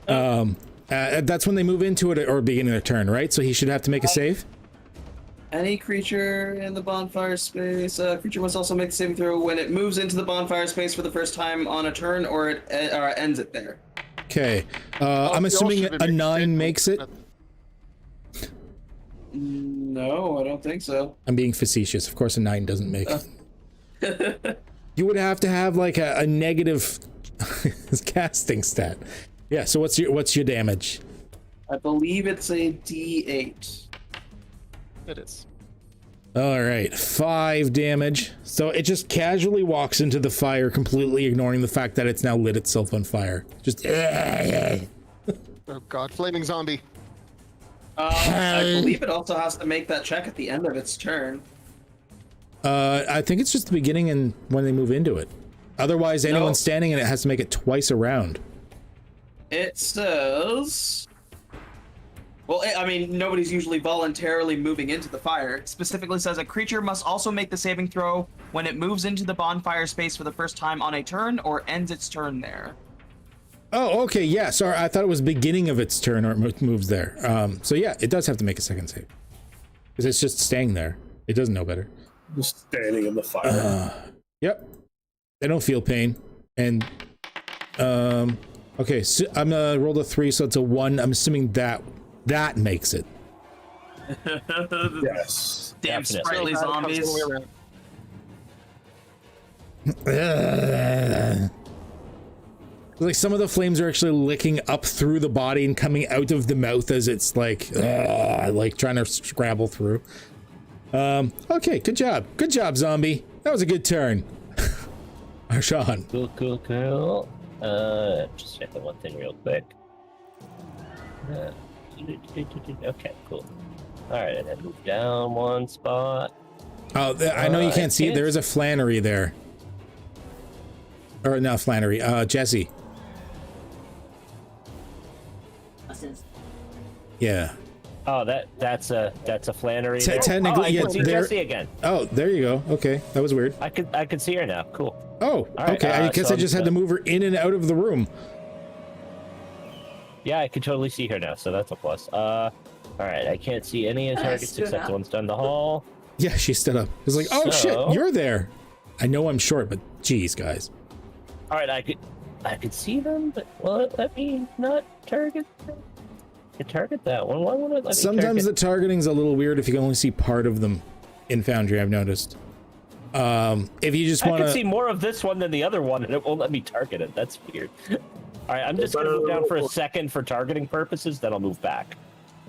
Speaker 1: That's when they move into it or beginning their turn, right? So he should have to make a save?
Speaker 11: Any creature in the bonfire space, creature must also make a saving throw when it moves into the bonfire space for the first time on a turn, or it ends it there.
Speaker 1: Okay. I'm assuming a 9 makes it.
Speaker 11: No, I don't think so.
Speaker 1: I'm being facetious. Of course, a 9 doesn't make it. You would have to have like a negative casting stat. Yeah. So what's your damage?
Speaker 11: I believe it's a D8.
Speaker 6: It is.
Speaker 1: All right, 5 damage. So it just casually walks into the fire, completely ignoring the fact that it's now lit itself on fire. Just.
Speaker 6: Oh god, flaming zombie.
Speaker 11: I believe it also has to make that check at the end of its turn.
Speaker 1: I think it's just the beginning and when they move into it. Otherwise, anyone standing in it has to make it twice a round.
Speaker 11: It says... Well, I mean, nobody's usually voluntarily moving into the fire. It specifically says a creature must also make the saving throw when it moves into the bonfire space for the first time on a turn or ends its turn there.
Speaker 1: Oh, okay, yeah, sorry, I thought it was beginning of its turn or it moves there. So yeah, it does have to make a second save. Because it's just staying there. It doesn't know better.
Speaker 4: Just standing in the fire.
Speaker 1: Yep. They don't feel pain. And, okay, so I'm gonna roll a 3, so it's a 1. I'm assuming that makes it.
Speaker 4: Yes.
Speaker 11: Damn sprightly zombies.
Speaker 1: Like some of the flames are actually licking up through the body and coming out of the mouth as it's like trying to scrabble through. Okay, good job, zombie. That was a good turn. Arshawn.
Speaker 7: Cool. Just check the one thing real quick. Okay, cool. Alright, and then move down 1 spot.
Speaker 1: Oh, I know you can't see it. There is a Flannery there. Or not Flannery, Jesse. Yeah.
Speaker 7: Oh, that's a Flannery.
Speaker 1: Technically,
Speaker 7: yeah. Jesse again.
Speaker 1: Oh, there you go. Okay, that was weird.
Speaker 7: I could see her now. Cool.
Speaker 1: Oh,
Speaker 7: right,
Speaker 1: okay. I guess
Speaker 7: so
Speaker 1: I just had to move her in and out of the room.
Speaker 7: Yeah, I can totally see her now, so that's a plus. All right, I can't see any of the targets except the ones down the hall.
Speaker 1: Yeah, she stood up. It's like, oh shit, you're there. I know I'm short, but geez, guys.
Speaker 7: All right, I could see them, but let me not target them. I target that one. Why won't it let me
Speaker 1: Sometimes the targeting's a little weird if you can only see part of them in Foundry, I've noticed. If you just want to...
Speaker 7: I can see more of this one than the other one, and it won't let me target it. That's weird. All right, I'm just going to move down for a second for targeting purposes, then I'll move back.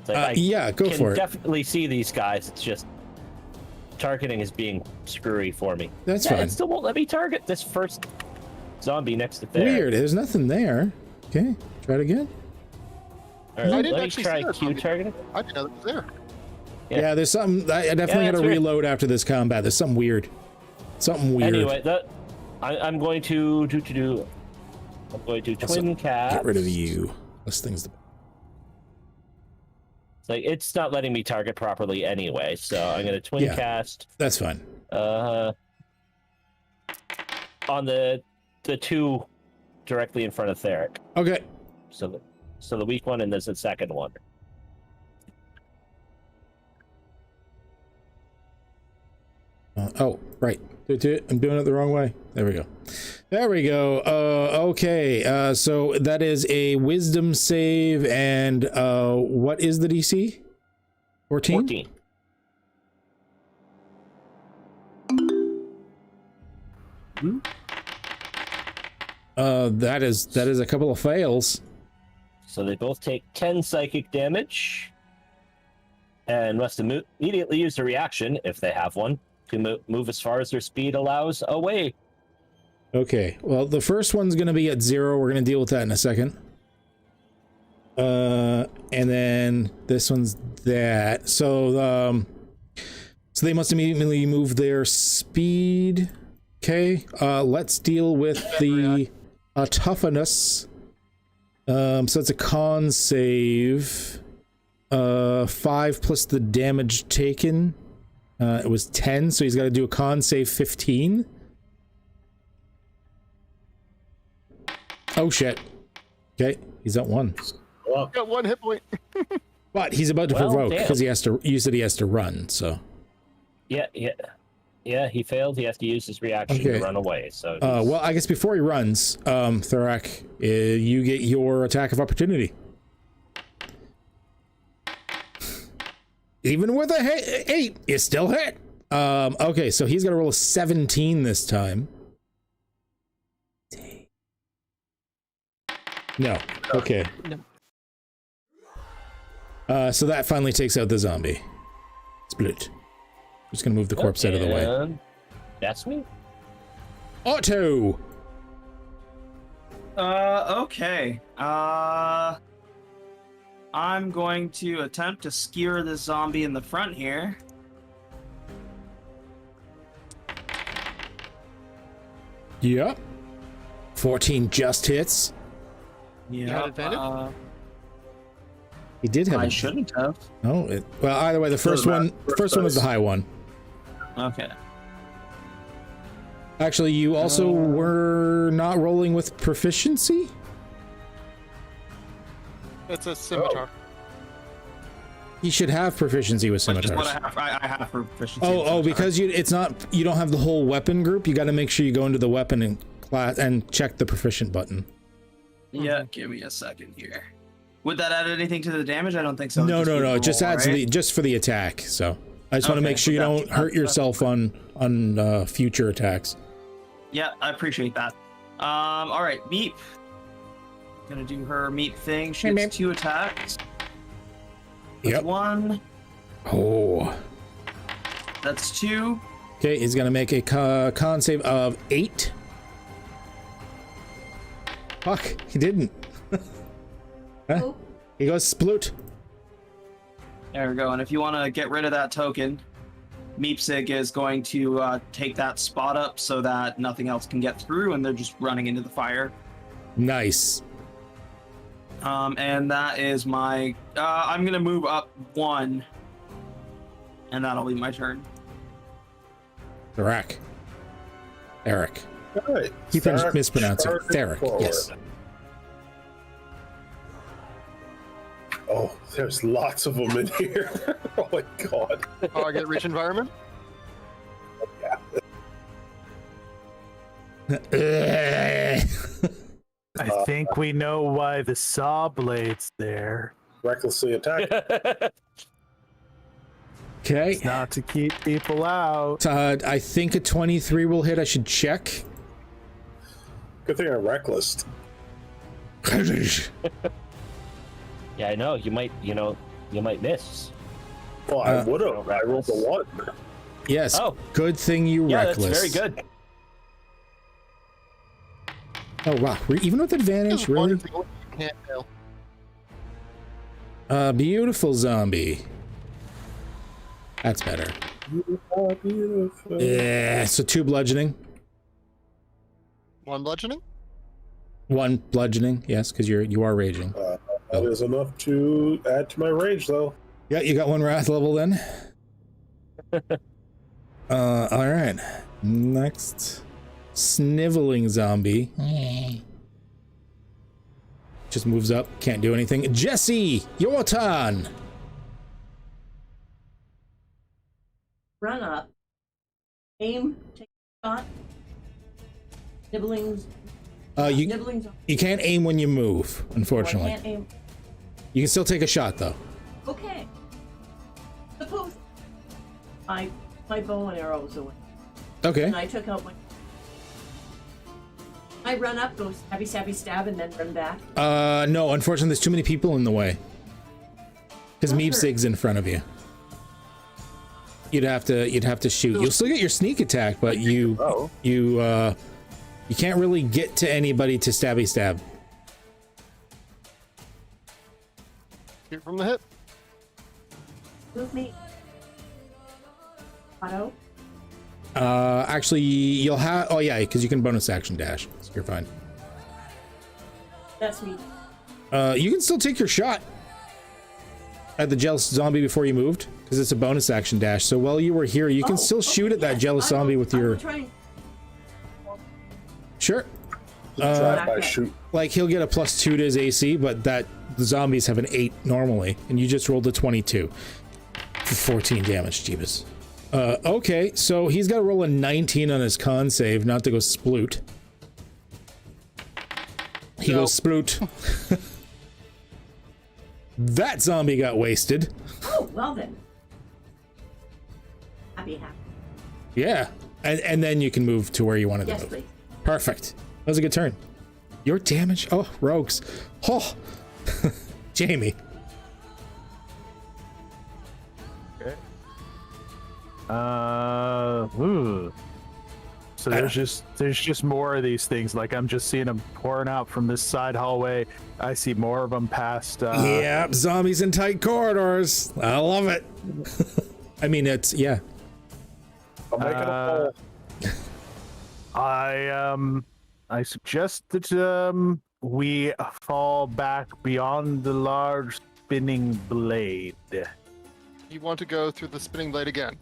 Speaker 7: Like,
Speaker 1: yeah, go for it.
Speaker 7: I can definitely see these guys. It's just targeting is being screwy for me.
Speaker 1: That's fine.
Speaker 7: It still won't let me target this first zombie next to there.
Speaker 1: Weird, there's nothing there. Okay, try it again.
Speaker 7: All right, let me try Q targeting.
Speaker 6: I didn't know that was there.
Speaker 1: Yeah, there's something. I definitely got to reload after this combat. There's something weird. Something weird.
Speaker 7: Anyway, I'm going to I'm going to twin cast.
Speaker 1: Get rid of you. This thing's.
Speaker 7: Like it's not letting me target properly anyway, so I'm going to twin cast.
Speaker 1: That's fine.
Speaker 7: On the 2 directly in front of Theric.
Speaker 1: Okay.
Speaker 7: So the weak one, and there's the second one.
Speaker 1: Oh, right. I'm doing it the wrong way. There we go. There we go. Okay. So that is a wisdom save, and what is the DC? 14?
Speaker 7: 14.
Speaker 1: That is a couple of fails.
Speaker 7: So they both take 10 psychic damage, and must immediately use a reaction if they have one to move as far as their speed allows away.
Speaker 1: Okay, well, the first one's going to be at 0. We're going to deal with that in a second. And then this one's that. So they must immediately move their speed. Okay, let's deal with the toughness. So it's a con save. 5 plus the damage taken. It was 10, so he's got to do a con save 15. Oh shit. Okay, he's at 1.
Speaker 6: Got 1 hit point.
Speaker 1: But he's about to provoke because he has to. You said he has to run, so.
Speaker 7: Yeah, he failed. He has to use his reaction to run away. So.
Speaker 1: Well, I guess before he runs, Thorak, you get your attack of opportunity. Even with a 8, you still hit. Okay, so he's gonna roll a 17 this time. No. Okay. No. So that finally takes out the zombie. Split. Just gonna move the corpse out of the way.
Speaker 7: That's me.
Speaker 1: Otto.
Speaker 10: Okay. I'm going to attempt to skewer this zombie in the front here.
Speaker 1: Yep. 14 just hits.
Speaker 10: Yeah.
Speaker 6: You had advantage?
Speaker 1: He did have.
Speaker 10: I shouldn't have.
Speaker 1: Oh, well, either way, the first one was the high one.
Speaker 10: Okay.
Speaker 1: Actually, you also were not rolling with proficiency?
Speaker 6: It's a scimitar.
Speaker 1: You should have proficiency with
Speaker 10: Which is
Speaker 1: scimitars.
Speaker 10: what I have for proficiency.
Speaker 1: Oh, because you don't have the whole weapon group. You got to make sure you go into the weapon and class and check the proficient button.
Speaker 10: Yeah, give me a second here. Would that add anything to the damage? I don't think so.
Speaker 1: No. It just adds just for the attack. So I just want to make sure you don't hurt yourself on future attacks.
Speaker 10: Yeah, I appreciate that. All right, Meep. Gonna do her Meep thing. She gets 2 attacks. That's 1.
Speaker 1: Oh.
Speaker 10: That's 2.
Speaker 1: Okay, he's gonna make a con save of 8. Fuck, he didn't. Huh? He goes sploot.
Speaker 10: There we go. And if you want to get rid of that token, Meepsig is going to take that spot up so that nothing else can get through, and they're just running into the fire.
Speaker 1: Nice.
Speaker 10: And that is my. I'm gonna move up 1, and that'll be my turn.
Speaker 1: Theric. Eric.
Speaker 4: All right.
Speaker 1: Keep mispronouncing it. Theric. Yes.
Speaker 4: Oh, there's lots of them in here. Oh my god.
Speaker 6: Target rich environment.
Speaker 3: I think we know why the saw blade's there.
Speaker 4: Recklessly attack.
Speaker 1: Okay.
Speaker 3: It's not to keep people out.
Speaker 1: I think a 23 will hit. I should check.
Speaker 4: Good thing I'm reckless.
Speaker 7: Yeah, I know. You might miss.
Speaker 4: Well, I would have. I rolled a 1.
Speaker 1: Yes.
Speaker 7: Oh.
Speaker 1: Good thing you reckless.
Speaker 7: That's very good.
Speaker 1: Oh wow! Even with advantage, really?
Speaker 6: Can't
Speaker 1: fail. Beautiful zombie. That's better.
Speaker 4: Beautiful.
Speaker 1: Yeah. So 2 bludgeoning.
Speaker 6: 1 bludgeoning.
Speaker 1: 1 bludgeoning. Yes, because you are raging.
Speaker 4: That is enough to add to my rage, though.
Speaker 1: Yeah, you got 1 wrath level then. All right. Next, sniveling zombie. Just moves up. Can't do anything. Jesse, your turn.
Speaker 2: Run up. Aim. Take a shot. Nibblings. Nibblings.
Speaker 1: You can't aim when you move, unfortunately.
Speaker 2: I can't aim.
Speaker 1: You can still take a shot though.
Speaker 2: Okay. Suppose my bow and arrows away.
Speaker 1: Okay.
Speaker 2: And I took out my. I run up, go stabby, stabby, stab, and then run back.
Speaker 1: No. Unfortunately, there's too many people in the way. Because Meepsig's in front of you. You'd have to shoot. You'll still get your sneak attack, but you can't really get to anybody to stabby stab.
Speaker 6: Shoot from the hip.
Speaker 2: Move me. Auto.
Speaker 1: Actually, you'll have. Oh yeah, because you can bonus action dash. So you're fine.
Speaker 2: That's me.
Speaker 12: You can still take your shot at the jealous zombie before you moved, because it's a bonus action dash. So while you were here, you can still shoot at that jealous zombie with your... Sure.
Speaker 4: Drive-by shoot.
Speaker 12: Like, he'll get a +2 to his AC, but the zombies have an 8 normally, and you just rolled a 22 for 14 damage, Jeebus. Okay, so he's got to roll a 19 on his con save, not to go sploot. He goes sploot. That zombie got wasted.
Speaker 2: Oh, well then. Happy.
Speaker 12: Yeah, and then you can move to where you wanted to move.
Speaker 2: Please.
Speaker 12: Perfect. That was a good turn. Your damage? Oh, rogues. Oh, Jamie.
Speaker 3: Okay. Ooh. So there's just more of these things. Like, I'm just seeing them pouring out from this side hallway. I see more of them past.
Speaker 12: Yep, zombies in tight corridors. I love it. I mean, it's yeah.
Speaker 4: I'm making a poll.
Speaker 3: I suggest that we fall back beyond the large spinning blade.
Speaker 6: You want to go through the spinning blade again?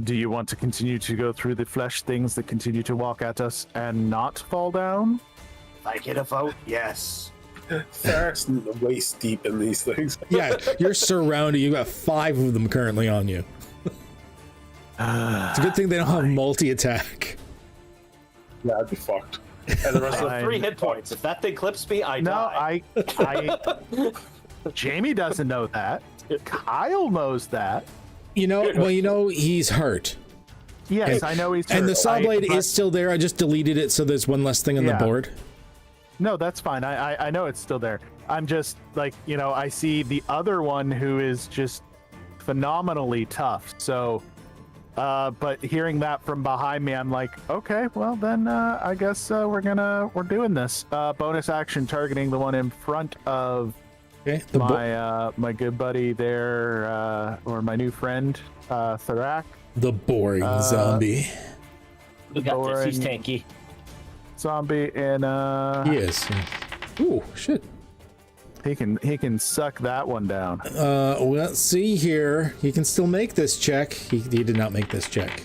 Speaker 3: Do you want to continue to go through the flesh things that continue to walk at us and not fall down?
Speaker 13: If I get a vote, yes.
Speaker 4: Therak's waist deep in these things.
Speaker 12: Yeah, you're surrounded. You got 5 of them currently on you. It's a good thing they don't have multi-attack.
Speaker 4: Yeah, I'd be fucked. And the rest
Speaker 5: I have 3 hit points. If that thing clips me, I die.
Speaker 3: I Jamie doesn't know that. Kyle knows that.
Speaker 12: You know, he's hurt.
Speaker 3: Yes, I know he's hurt.
Speaker 12: And the saw blade is still there. I just deleted it so there's one less thing on the board.
Speaker 3: No, that's fine. I know it's still there. I'm just like, I see the other one who is just phenomenally tough. So, but hearing that from behind me, I'm like, okay, well then, I guess we're doing this. Bonus action targeting the one in front of my good buddy there, or my new friend, Tharak.
Speaker 12: The boring zombie.
Speaker 7: We got this. He's tanky.
Speaker 3: Zombie and
Speaker 12: he is. Ooh, shit.
Speaker 3: He can suck that one down.
Speaker 12: Well, let's see here. He can still make this check. He did not make this check.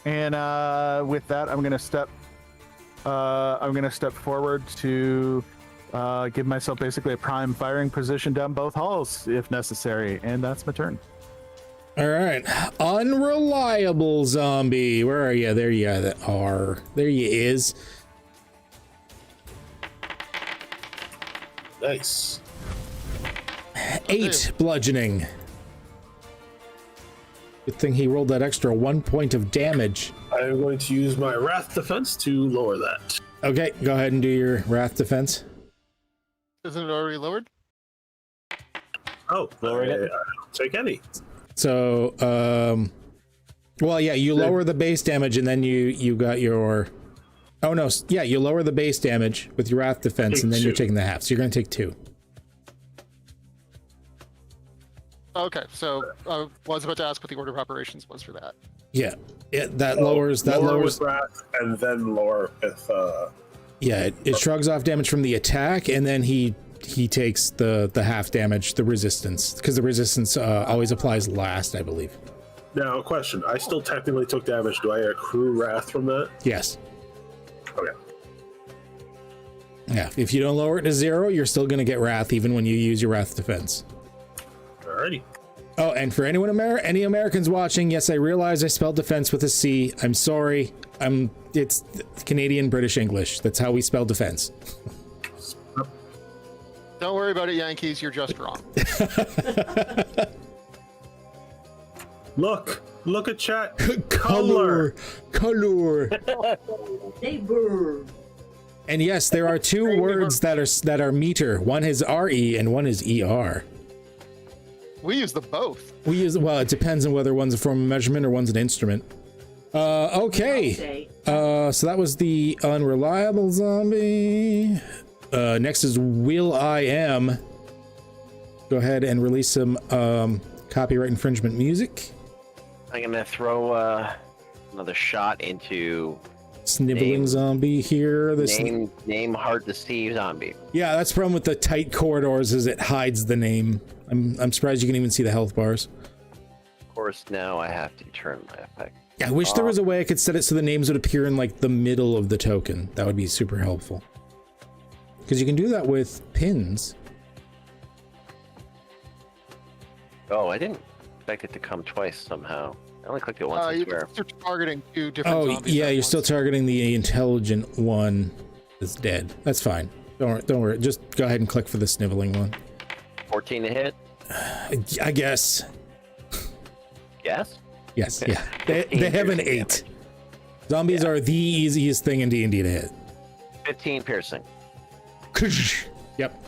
Speaker 3: And with that, I'm gonna step forward to give myself basically a prime firing position down both halls if necessary, and that's my turn.
Speaker 12: All right, unreliable zombie. Where are you? There you are. There you is.
Speaker 4: Nice.
Speaker 12: 8 bludgeoning. Good thing he rolled that extra 1 point of damage.
Speaker 4: I'm going to use my Wrath defense to lower that.
Speaker 12: Okay, go ahead and do your Wrath defense.
Speaker 6: Isn't it already lowered?
Speaker 4: Oh, lower it. I don't take any.
Speaker 12: So, well, yeah, you lower the base damage, and then you got your. Oh no, yeah, you lower the base damage with your Wrath defense, and then you're taking the half. So you're going to take 2.
Speaker 6: Okay, so I was about to ask what the order of operations was for that.
Speaker 12: Yeah, that lowers
Speaker 4: with Wrath, and then lower with.
Speaker 12: Yeah, it shrugs off damage from the attack, and then he takes the half damage, the resistance, because the resistance always applies last, I believe.
Speaker 4: Now, question: I still technically took damage. Do I accrue Wrath from that?
Speaker 12: Yes.
Speaker 4: Okay.
Speaker 12: Yeah, if you don't lower it to 0, you're still going to get Wrath even when you use your Wrath defense.
Speaker 4: Alrighty.
Speaker 12: Oh, and for any Americans watching, yes, I realize I spelled defense with a C. I'm sorry. It's Canadian, British, English. That's how we spell defense.
Speaker 6: Don't worry about it, Yankees. You're just wrong.
Speaker 4: Look at chat.
Speaker 12: Color.
Speaker 2: Neighbor.
Speaker 12: And yes, there are 2 words that are meter. One is RE and one is ER.
Speaker 6: We use them both.
Speaker 12: Well, it depends on whether one's a form of measurement or one's an instrument. Okay. So that was the unreliable zombie. Next is Will I Am. Go ahead and release some copyright infringement music.
Speaker 5: I'm gonna throw another shot into
Speaker 12: sniveling zombie here. This
Speaker 5: name hard to see zombie.
Speaker 12: Yeah, that's the problem with the tight corridors is it hides the name. I'm surprised you can even see the health bars.
Speaker 5: Of course, now I have to turn my effect.
Speaker 12: Yeah, I wish there was a way I could set it so the names would appear in like the middle of the token. That would be super helpful. Because you can do that with pins.
Speaker 5: Oh, I didn't expect it to come twice somehow. I only clicked it once. I swear.
Speaker 6: You're targeting 2 different zombies.
Speaker 12: Yeah, you're still targeting the intelligent one that's dead. That's fine. Don't worry. Just go ahead and click for the sniveling one.
Speaker 5: 14 to hit?
Speaker 12: I guess.
Speaker 5: Yes?
Speaker 12: Yes, yeah. They have an 8. Zombies are the easiest thing in D&D to hit.
Speaker 5: 15 piercing.
Speaker 12: Yep.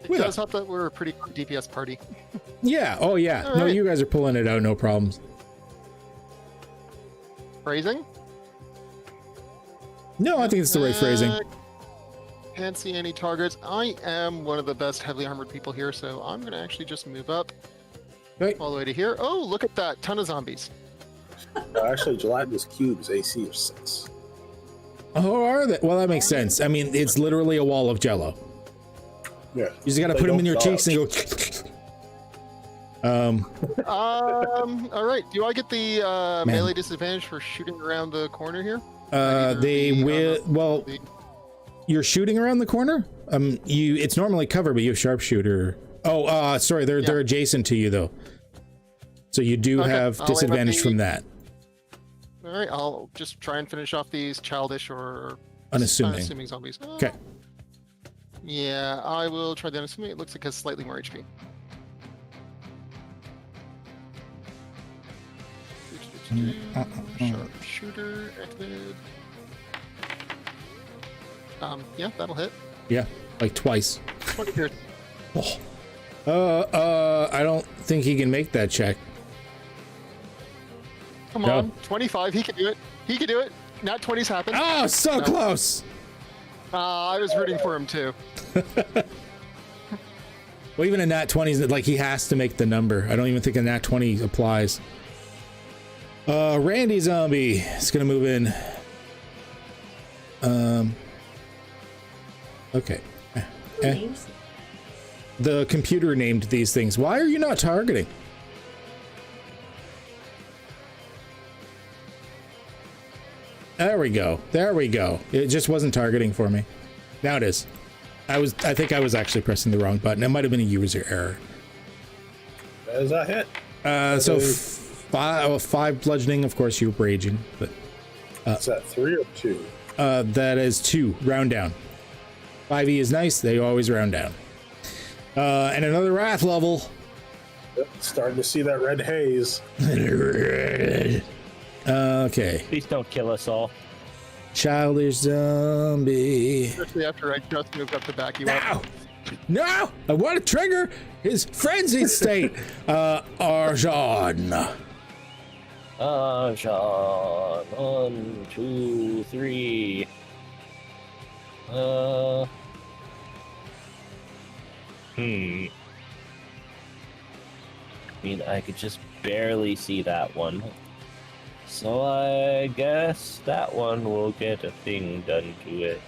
Speaker 6: It does help that we're a pretty quick DPS party.
Speaker 12: Yeah, oh yeah.
Speaker 6: All
Speaker 12: no,
Speaker 6: right.
Speaker 12: you guys are pulling it out, no problems.
Speaker 6: Phrasing?
Speaker 12: No, I think it's the right phrasing.
Speaker 6: Can't see any targets. I am one of the best heavily armored people here, so I'm going to actually just move up all the way to here. Oh, look at that. Ton of zombies.
Speaker 4: Actually, gelatinous cubes AC are 6.
Speaker 12: Oh, are they? Well, that makes sense. I mean, it's literally a wall of jello.
Speaker 4: Yeah.
Speaker 12: You just got to put them in your cheeks and go...
Speaker 6: all right. Do I get the melee disadvantage for shooting around the corner here?
Speaker 12: They will... Well, you're shooting around the corner? It's normally cover, but you have sharpshooter. Oh, sorry. They're adjacent to you, though. So you do have disadvantage from that.
Speaker 6: All right. I'll just try and finish off these childish or
Speaker 12: unassuming
Speaker 6: zombies.
Speaker 12: Okay.
Speaker 6: Yeah, I will try the unassuming. It looks like it has slightly more HP. Sharpshooter activated. Yeah, that'll hit.
Speaker 12: Yeah, like twice.
Speaker 6: 20 pierce.
Speaker 12: I don't think he can make that check.
Speaker 6: Come on, 25. He can do it. He can do it. Nat 20's happened.
Speaker 12: Oh, so close.
Speaker 6: I was rooting for him too.
Speaker 12: Well, even a nat 20 is like he has to make the number. I don't even think a nat 20 applies. Randy zombie is gonna move in. Okay. The computer named these things. Why are you not targeting? There we go. There we go. It just wasn't targeting for me. Now it is. I think I was actually pressing the wrong button. It might have been a user error.
Speaker 4: That is a hit.
Speaker 12: So 5 bludgeoning. Of course, you're raging. But
Speaker 4: is that 3 or 2?
Speaker 12: That is 2. Round down. 5e is nice. They always round down. And another wrath level.
Speaker 4: Yep, starting to see that red haze.
Speaker 12: Okay.
Speaker 7: Please don't kill us all.
Speaker 12: Childish zombie.
Speaker 6: Especially after I just moved up to back you up.
Speaker 12: No! I want to trigger his frenzied state. Arjan.
Speaker 7: Arjan. 1, 2, 3. I mean, I could just barely see that one. So I guess that one will get a thing done to it.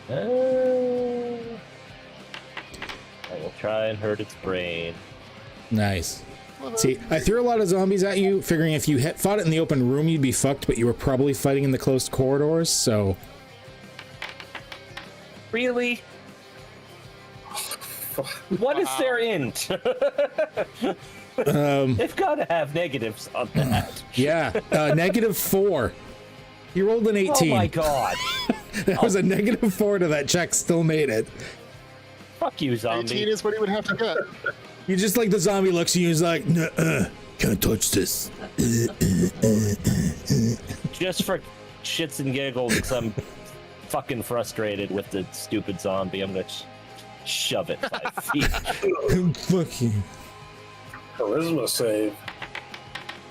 Speaker 7: I will try and hurt its brain.
Speaker 12: Nice. See, I threw a lot of zombies at you, figuring if you fought it in the open room, you'd be fucked, but you were probably fighting in the closed corridors, so...
Speaker 7: Really? What is their int? They've got to have negatives on that.
Speaker 12: Yeah, -4. You rolled an 18.
Speaker 7: Oh my god.
Speaker 12: That was a -4 to that check, still made it.
Speaker 7: Fuck you, zombie.
Speaker 6: 18 is what he would have to get.
Speaker 12: You just like the zombie looks at you, he's like, nuh-uh, can't touch this.
Speaker 7: Just for shits and giggles, because I'm fucking frustrated with the stupid zombie. I'm gonna shove it 5 feet.
Speaker 12: Fuck you.
Speaker 4: Charisma save.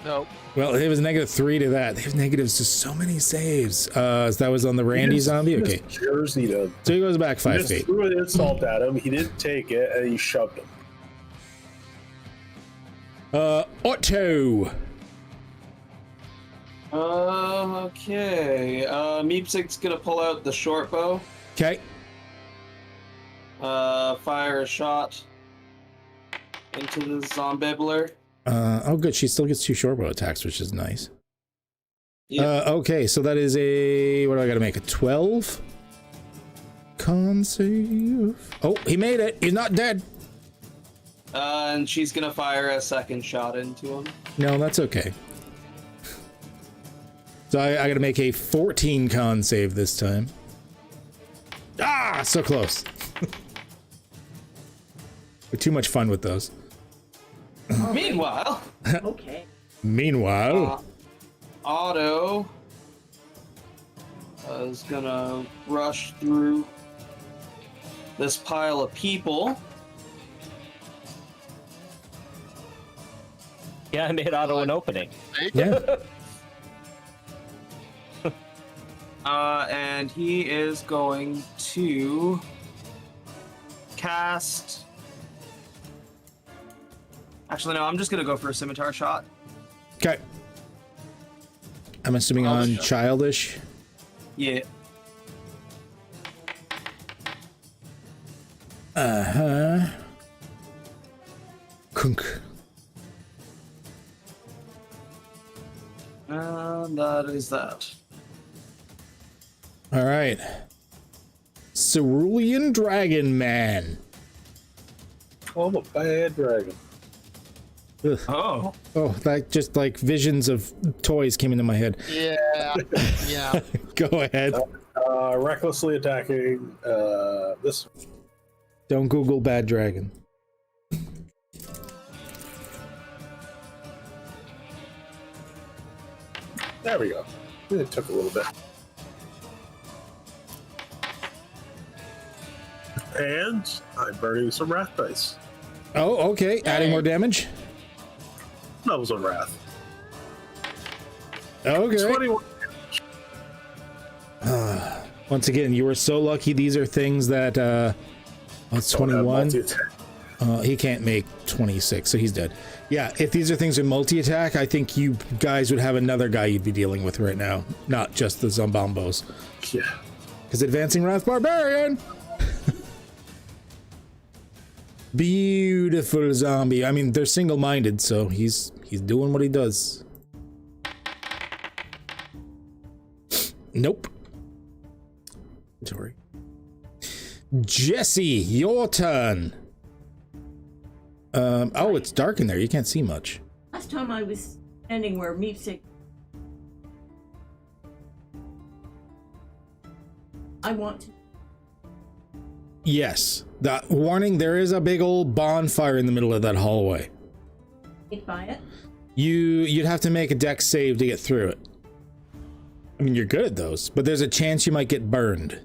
Speaker 6: No.
Speaker 12: Well, it was -3 to that. They have negatives to so many saves. So that was on the Randy zombie? Okay.
Speaker 4: Jerseyed him.
Speaker 12: So he goes back 5 feet.
Speaker 4: Just threw an insult at him. He didn't take it, and he shoved him.
Speaker 12: Otto.
Speaker 11: Okay. Meepsig's gonna pull out the short bow.
Speaker 12: Okay.
Speaker 11: Fire a shot into the zombibler.
Speaker 12: Oh, good. She still gets 2 shortbow attacks, which is nice.
Speaker 11: Yep.
Speaker 12: Okay, so that is a... What do I gotta make? A 12? Con save. Oh, he made it. He's not dead.
Speaker 11: And she's gonna fire a second shot into him.
Speaker 12: No, that's okay. So I gotta make a 14 con save this time. Ah, so close. We're too much fun with those.
Speaker 11: Meanwhile.
Speaker 2: Okay.
Speaker 12: Meanwhile.
Speaker 11: Otto is gonna rush through this pile of people.
Speaker 7: Yeah, I made Otto an opening.
Speaker 12: Yeah.
Speaker 11: And he is going to cast. Actually, no, I'm just gonna go for a scimitar shot.
Speaker 12: Okay. I'm assuming on childish.
Speaker 11: Yeah.
Speaker 12: Uh-huh. Kunk.
Speaker 11: And that is that.
Speaker 12: All right. Cerulean Dragon Man.
Speaker 4: Oh, I'm a bad dragon.
Speaker 12: Ugh.
Speaker 11: Oh.
Speaker 12: Oh, that just like visions of toys came into my head.
Speaker 6: Yeah. Yeah.
Speaker 12: Go ahead.
Speaker 4: Recklessly attacking this.
Speaker 12: Don't Google bad dragon.
Speaker 4: There we go. It took a little bit. And I'm burning some wrath dice.
Speaker 12: Oh, okay. Adding more damage.
Speaker 4: Levels of wrath.
Speaker 12: Okay.
Speaker 4: 21.
Speaker 12: Once again, you were so lucky. These are things that it's 21. He can't make 26, so he's dead. Yeah, if these are things in multi-attack, I think you guys would have another guy you'd be dealing with right now, not just the Zombombos.
Speaker 4: Yeah.
Speaker 12: Because Advancing Wrath Barbarian! Beautiful zombie. I mean, they're single-minded, so he's doing what he does. Nope. Sorry. Jesse, your turn. Oh, it's dark in there. You can't see much.
Speaker 2: Last time I was standing where Meepsig. I want to.
Speaker 12: Yes. That warning, there is a big old bonfire in the middle of that hallway.
Speaker 2: Get by it.
Speaker 12: You'd have to make a dex save to get through it. I mean, you're good at those, but there's a chance you might get burned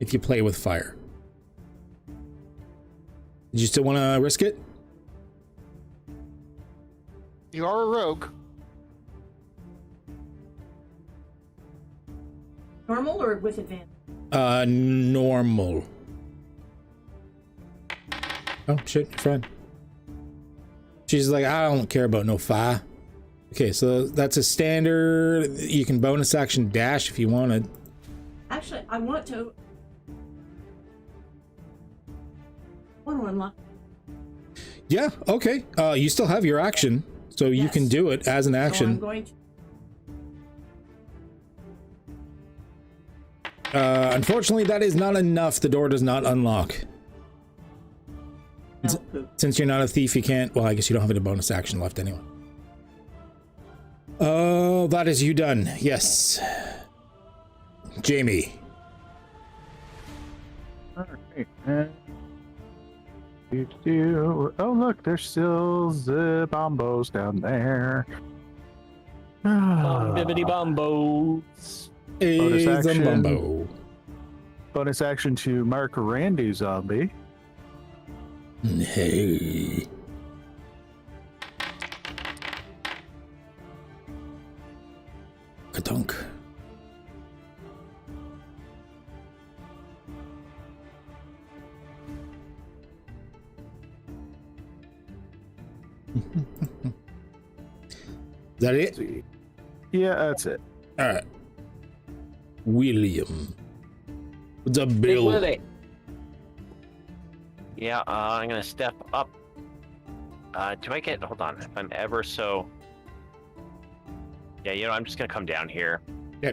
Speaker 12: if you play with fire. Did you still want to risk it?
Speaker 6: You are a rogue.
Speaker 2: Normal or with advantage?
Speaker 12: Normal. Oh, shit, you're fine. She's like, I don't care about no fire. Okay, so that's a standard. You can bonus action dash if you wanted.
Speaker 2: Actually, I want to unlock.
Speaker 12: Yeah, okay. You still have your action, so you can do it as an action.
Speaker 2: So I'm going to.
Speaker 12: Unfortunately, that is not enough. The door does not unlock. Since you're not a thief, you can't. Well, I guess you don't have any bonus action left anyway. Oh, that is you done. Yes. Jamie.
Speaker 3: Alright. Oh, look, there's still the bombos down there.
Speaker 7: Bibbidi bombos.
Speaker 3: Bonus action.
Speaker 12: Zombo.
Speaker 3: Bonus action to mark Randy zombie.
Speaker 12: Hey. Kadunk. Is that it?
Speaker 3: Yeah, that's it.
Speaker 12: All right. William. What's up,
Speaker 5: Big
Speaker 12: Bill?
Speaker 5: Willie. Yeah, I'm gonna step up. Do I get? Hold on. If I'm ever so. Yeah, you know, I'm just gonna come down here.
Speaker 12: Yeah.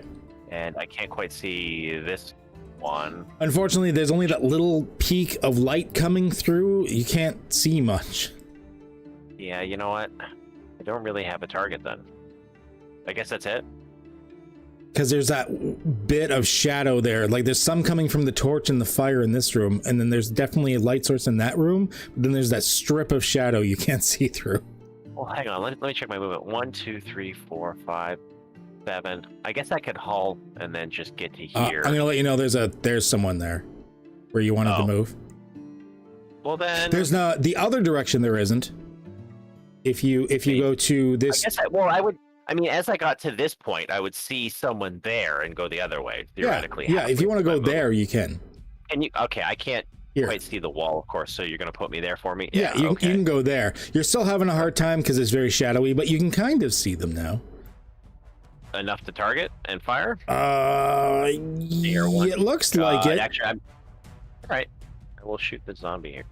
Speaker 5: And I can't quite see this one.
Speaker 12: Unfortunately, there's only that little peak of light coming through. You can't see much.
Speaker 5: Yeah, you know what? I don't really have a target then. I guess that's it.
Speaker 12: Because there's that bit of shadow there. Like, there's some coming from the torch and the fire in this room, and then there's definitely a light source in that room, but then there's that strip of shadow you can't see through.
Speaker 5: Well, hang on. Let me check my movement. 1, 2, 3, 4, 5, 7. I guess I could haul and then just get to here.
Speaker 12: I'm gonna let you know there's someone there where you wanted to move.
Speaker 5: Well then,
Speaker 12: there's not the other direction. There isn't. If you go to this,
Speaker 5: I guess I would. I mean, as I got to this point, I would see someone there and go the other way. Theoretically,
Speaker 12: yeah. If you want to go there, you can.
Speaker 5: And you okay? I can't quite see the wall, of course. So you're gonna put me there for me?
Speaker 12: Yeah, you can go there. You're still having a hard time because it's very shadowy, but you can kind of see them now.
Speaker 5: Enough to target and fire?
Speaker 12: It looks like it.
Speaker 5: Actually, all right. I will shoot the zombie here.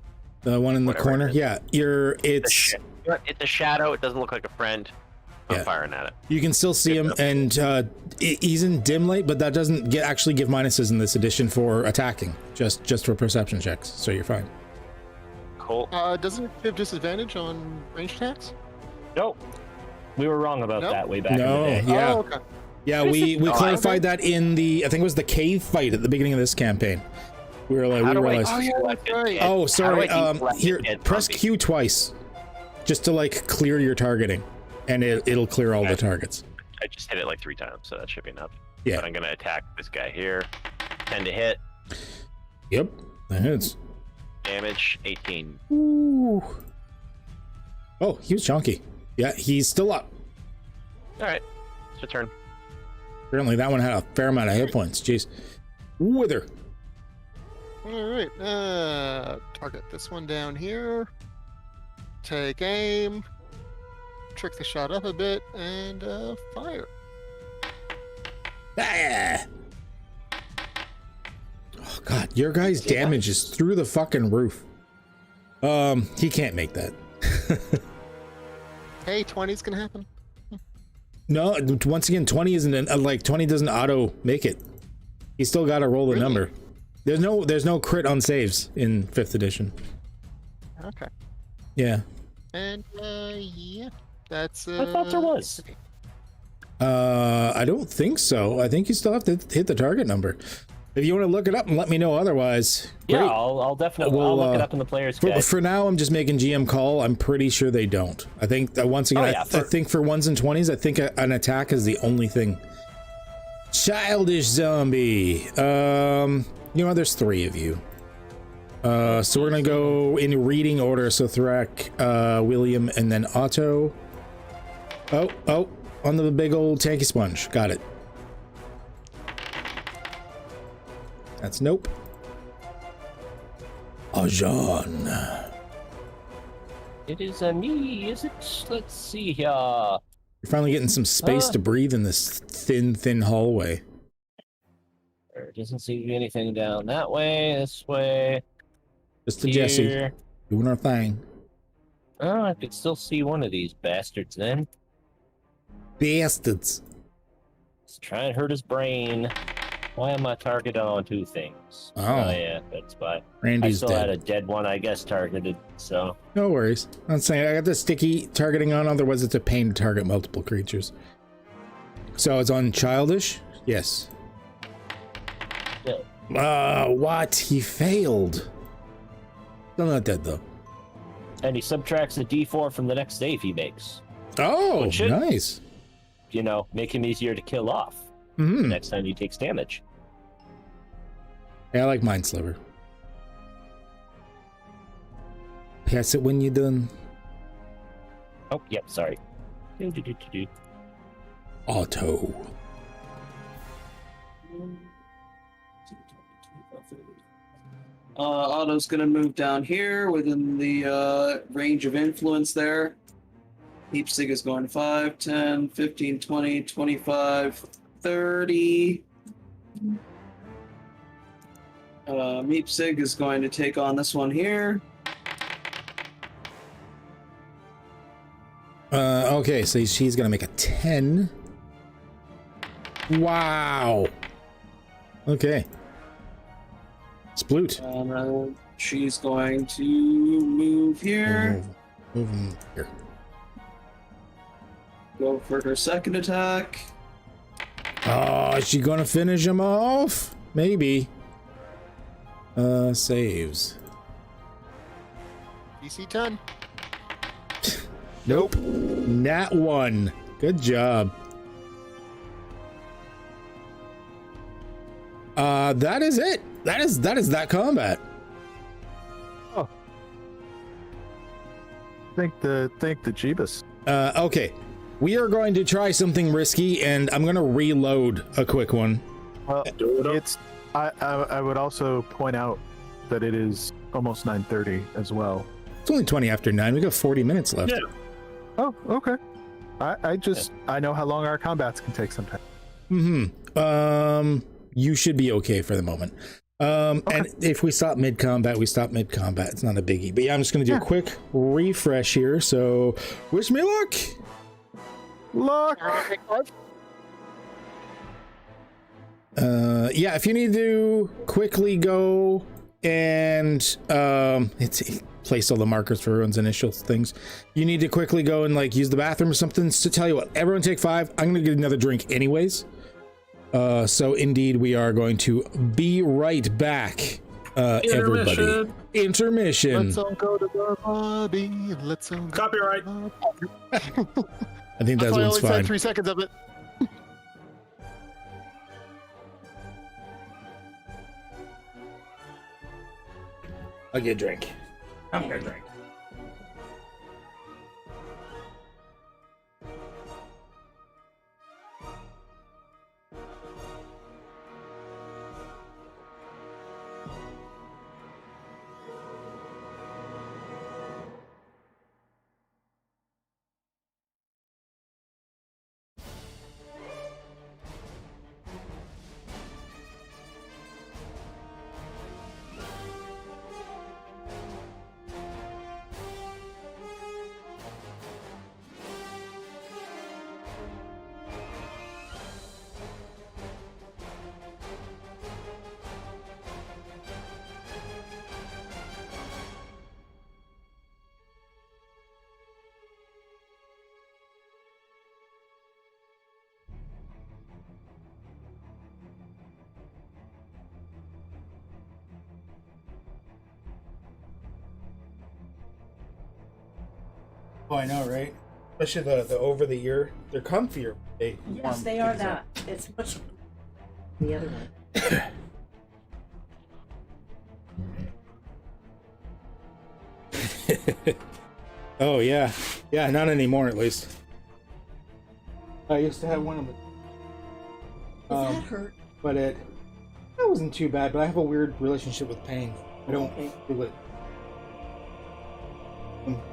Speaker 12: The one in the corner? Yeah, it's
Speaker 5: a shadow. It doesn't look like a friend. I'm firing at it.
Speaker 12: You can still see him, and he's in dim light, but that doesn't actually give minuses in this edition for attacking, just for perception checks, so you're fine.
Speaker 5: Cool.
Speaker 6: Doesn't it give disadvantage on ranged attacks?
Speaker 7: Nope. We were wrong about that way back in the day.
Speaker 12: Yeah.
Speaker 6: Oh, okay.
Speaker 12: Yeah, we clarified that in the, I think it was the cave fight at the beginning of this campaign. We were like, oh, sorry. Here, press Q twice, just to like clear your targeting, and it'll clear all the targets.
Speaker 5: I just hit it like 3 times, so that should be enough.
Speaker 12: Yeah.
Speaker 5: But I'm gonna attack this guy here. 10 to hit.
Speaker 12: Yep, that hits.
Speaker 5: Damage 18.
Speaker 12: Ooh. Oh, he was chunky. Yeah, he's still up.
Speaker 5: All right, it's your turn.
Speaker 12: Apparently that one had a fair amount of hit points. Jeez. Wither.
Speaker 6: All right. Target this one down here. Take aim. Trick the shot up a bit and fire.
Speaker 12: Ah! Oh god, your guy's damage is through the fucking roof. He can't make that.
Speaker 6: Hey, 20's gonna happen.
Speaker 12: No, once again, 20 isn't like 20 doesn't auto make it. You still got to roll the number. There's no crit on saves in 5th edition.
Speaker 6: Okay.
Speaker 12: Yeah.
Speaker 6: And yeah, that's.
Speaker 7: I thought there was.
Speaker 12: I don't think so. I think you still have to hit the target number. If you want to look it up and let me know otherwise.
Speaker 7: Yeah,
Speaker 12: great.
Speaker 7: I'll definitely I'll look it up in the player's guide.
Speaker 12: For now, I'm just making GM call. I'm pretty sure they don't. I think that once again, I think for 1s and 20s, I think an attack is the only thing. Childish zombie. You know, there's 3 of you. So we're gonna go in reading order. So Thrak, William, and then Otto. Oh, on the big old tanky sponge. Got it. That's nope. Ajan.
Speaker 7: It is me, is it? Let's see here.
Speaker 12: You're finally getting some space to breathe in this thin hallway.
Speaker 7: There doesn't seem to be anything down that way, this way.
Speaker 12: Just to Jesse. Doing our thing.
Speaker 7: Oh, I could still see one of these bastards then.
Speaker 12: Bastards.
Speaker 7: Let's try and hurt his brain. Why am I targeted on 2 things?
Speaker 12: Oh.
Speaker 7: Yeah, that's why.
Speaker 12: Randy's
Speaker 7: I still
Speaker 12: dead.
Speaker 7: had a dead one, I guess, targeted, so.
Speaker 12: No worries. I'm saying I got the sticky targeting on, otherwise it's a pain to target multiple creatures. So it's on Childish? Yes.
Speaker 7: Yeah.
Speaker 12: What? He failed. Still not dead though.
Speaker 7: And he subtracts a d4 from the next save he makes.
Speaker 12: Oh,
Speaker 7: Which should,
Speaker 12: nice.
Speaker 7: You know, make him easier to kill off.
Speaker 12: Mm-hmm.
Speaker 7: Next time he takes damage.
Speaker 12: Yeah, I like Mind Sliver. Pass it when you're done.
Speaker 7: Oh, yep, sorry.
Speaker 12: Otto.
Speaker 11: Otto's gonna move down here within the range of influence there. Heapsig is going 5, 10, 15, 20, 25, 30. Meepsig is going to take on this one here.
Speaker 12: Okay, so she's gonna make a 10. Wow. Okay. Sploot.
Speaker 11: She's going to move here.
Speaker 12: Move here.
Speaker 11: Go for her second attack.
Speaker 12: Oh, is she gonna finish him off? Maybe. Saves.
Speaker 6: DC 10.
Speaker 12: Nope. Nat 1. Good job. That is it. That is that combat.
Speaker 3: Oh. Thank the Jeebus.
Speaker 12: Okay. We are going to try something risky, and I'm gonna reload a quick one.
Speaker 3: Well, it's. I would also point out that it is almost 9:30 as well.
Speaker 12: It's only 20 after 9. We got 40 minutes left.
Speaker 4: Yeah.
Speaker 3: Oh, okay. I know how long our combats can take sometimes.
Speaker 12: You should be okay for the moment. Okay. And if we stop mid-combat, we stop mid-combat. It's not a biggie. But yeah, I'm just going to do a quick refresh here. So, wish me luck.
Speaker 3: Luck.
Speaker 12: Yeah, if you need to quickly go and place all the markers for everyone's initial things. You need to quickly go and like use the bathroom or something. To tell you what, everyone take 5. I'm gonna get another drink anyways. So indeed, we are going to be right back. Everybody, intermission.
Speaker 6: Let's all go to the lobby. Let's all go.
Speaker 4: Copyright.
Speaker 12: I think that
Speaker 6: why
Speaker 12: one's
Speaker 6: I only
Speaker 12: fine.
Speaker 6: said 3 seconds of it.
Speaker 12: I'll get a drink. I'm gonna drink. Oh, I know, right? Especially the over the ear. They're comfier.
Speaker 2: Yes, they are that. It's much the other one.
Speaker 12: Oh yeah, yeah. Not anymore, at least. I used to have one of them.
Speaker 2: Does that hurt?
Speaker 12: But that wasn't too bad. But I have a weird relationship with pain. I don't feel it.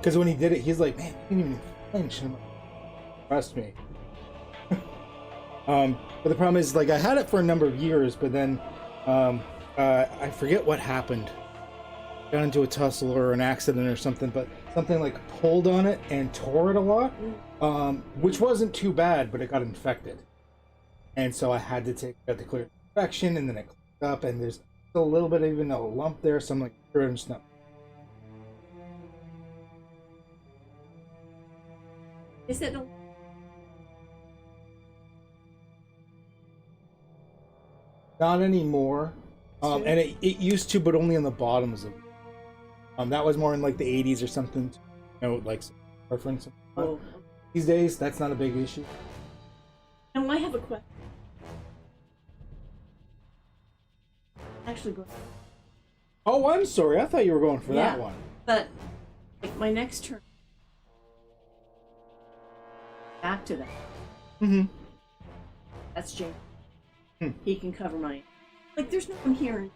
Speaker 12: Because when he did it, he's like, "Man, you didn't even flinch." And I'm like, trust me. But the problem is, like, I had it for a number of years, but then I forget what happened. Got into a tussle or an accident or something, but something like pulled on it and tore it a lot, which wasn't too bad, but it got infected, and so I had to clear the infection, and then it cleared up, and there's still a little bit of even a lump there, so I'm like, sure, I'm just not.
Speaker 2: Is it?
Speaker 12: Not anymore. And it used to, but only on the bottoms of it. That was more in like the 80s or something. You know, like reference.
Speaker 2: Oh.
Speaker 12: These days, that's not a big issue.
Speaker 2: And I have a question. Actually, go.
Speaker 12: Oh, I'm sorry. I thought you were going for that one.
Speaker 2: But like my next turn. Back to that.
Speaker 12: Mm-hmm.
Speaker 2: That's James. He can cover my. Like, there's no one here.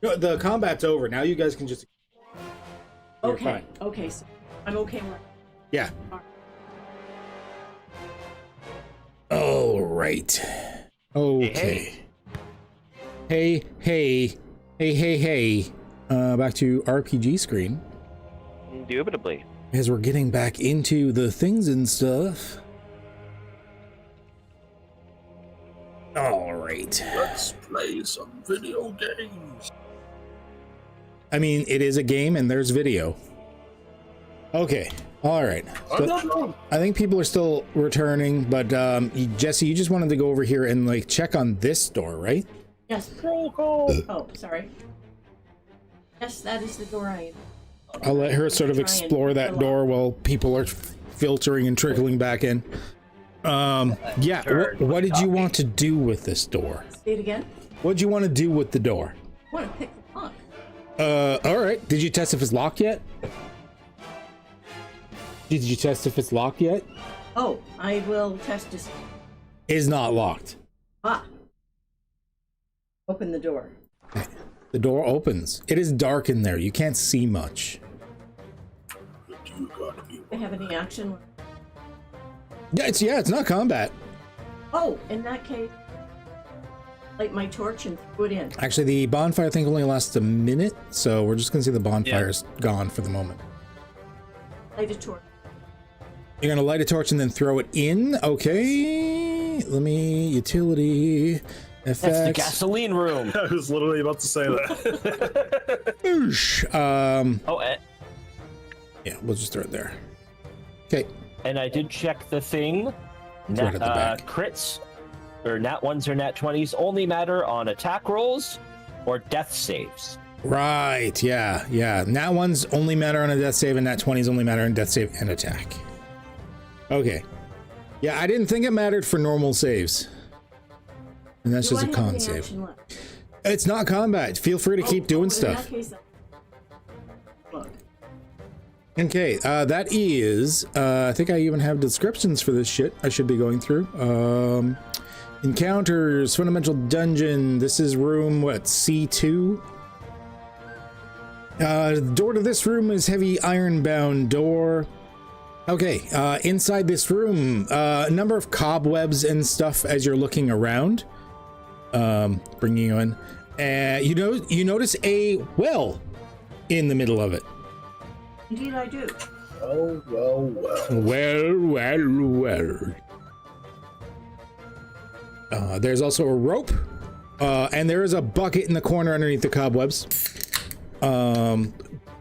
Speaker 12: No, the combat's over. Now you guys can just. You're
Speaker 2: Okay.
Speaker 12: fine.
Speaker 2: Okay. So I'm okay. Right.
Speaker 12: Yeah. right. Okay. Hey. Back to RPG screen.
Speaker 5: Indubitably.
Speaker 12: As we're getting back into the things and stuff. All right.
Speaker 4: Let's play some video games.
Speaker 12: I mean, it is a game and there's video. Okay. All right. So I think people are still returning, but Jesse, you just wanted to go over here and like check on this door, right?
Speaker 2: Yes. Oh, sorry. Yes, that is the door I am.
Speaker 12: I'll let her sort of explore that door while people are filtering and trickling back in. Yeah, what did you want to do with this door?
Speaker 2: Say it again.
Speaker 12: What did you want to do with the door?
Speaker 2: I want to pick the lock.
Speaker 12: All right. Did you test if it's locked yet? Did you test if it's locked yet?
Speaker 2: Oh, I will test this.
Speaker 12: Is not locked.
Speaker 2: Ah. Open the door.
Speaker 12: The door opens. It is dark in there. You can't see much.
Speaker 2: Do I have any action?
Speaker 12: Yeah, it's not combat.
Speaker 2: Oh, in that case, light my torch and throw it in.
Speaker 12: Actually, the bonfire I think only lasts a minute, so we're just gonna see the bonfire's gone for the moment.
Speaker 2: Light a torch.
Speaker 12: You're gonna light a torch and then throw it in. Okay. Let me utility. FX.
Speaker 7: That's the gasoline room.
Speaker 4: I was literally about to say that.
Speaker 12: Yeah, we'll just throw it there. Okay.
Speaker 7: And I did check the thing.
Speaker 12: Right at the back.
Speaker 7: Crits, or nat 1s or nat 20s, only matter on attack rolls or death saves.
Speaker 12: Right, yeah. Nat 1s only matter on a death save, and nat 20s only matter on death save and attack. Okay. Yeah, I didn't think it mattered for normal saves. And that's just a con save. It's not combat. Feel free to keep doing stuff. Okay, that is, I think I even have descriptions for this shit I should be going through. Encounters, fundamental dungeon. This is room, what, C2? The door to this room is heavy iron-bound door. Okay, inside this room, a number of cobwebs and stuff as you're looking around. Bringing you in. You notice a well in the middle of it.
Speaker 2: Indeed I do.
Speaker 12: Well. There's also a rope, and there is a bucket in the corner underneath the cobwebs.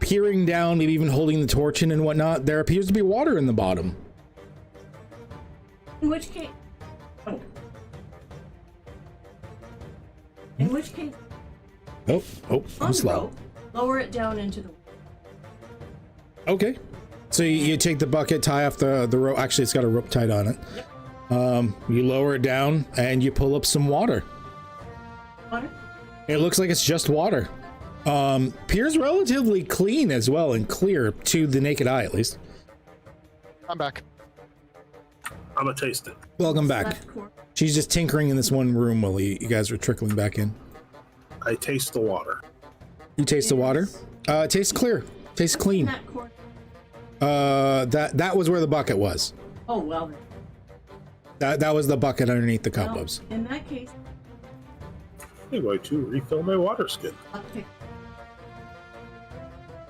Speaker 12: Peering down, maybe even holding the torch in and whatnot, there appears to be water in the bottom.
Speaker 2: In which case... In which case...
Speaker 12: Oh, I'm slow.
Speaker 2: Rope, lower it down into the...
Speaker 12: Okay. So you take the bucket, tie off the rope. Actually, it's got a rope tied on it. Yep. You lower it down, and you pull up some water.
Speaker 2: Water?
Speaker 12: It looks like it's just water. Appears relatively clean as well, and clear to the naked eye, at least.
Speaker 6: I'm back.
Speaker 4: I'm gonna taste it.
Speaker 12: Welcome back. She's just tinkering in this one room while you guys are trickling back in.
Speaker 4: I taste the water.
Speaker 12: You taste the water? It tastes clear. Tastes clean. That was where the bucket was.
Speaker 2: Oh, well.
Speaker 12: That was the bucket underneath the cobwebs.
Speaker 2: Well, in that case...
Speaker 4: I'm going to refill my water skin.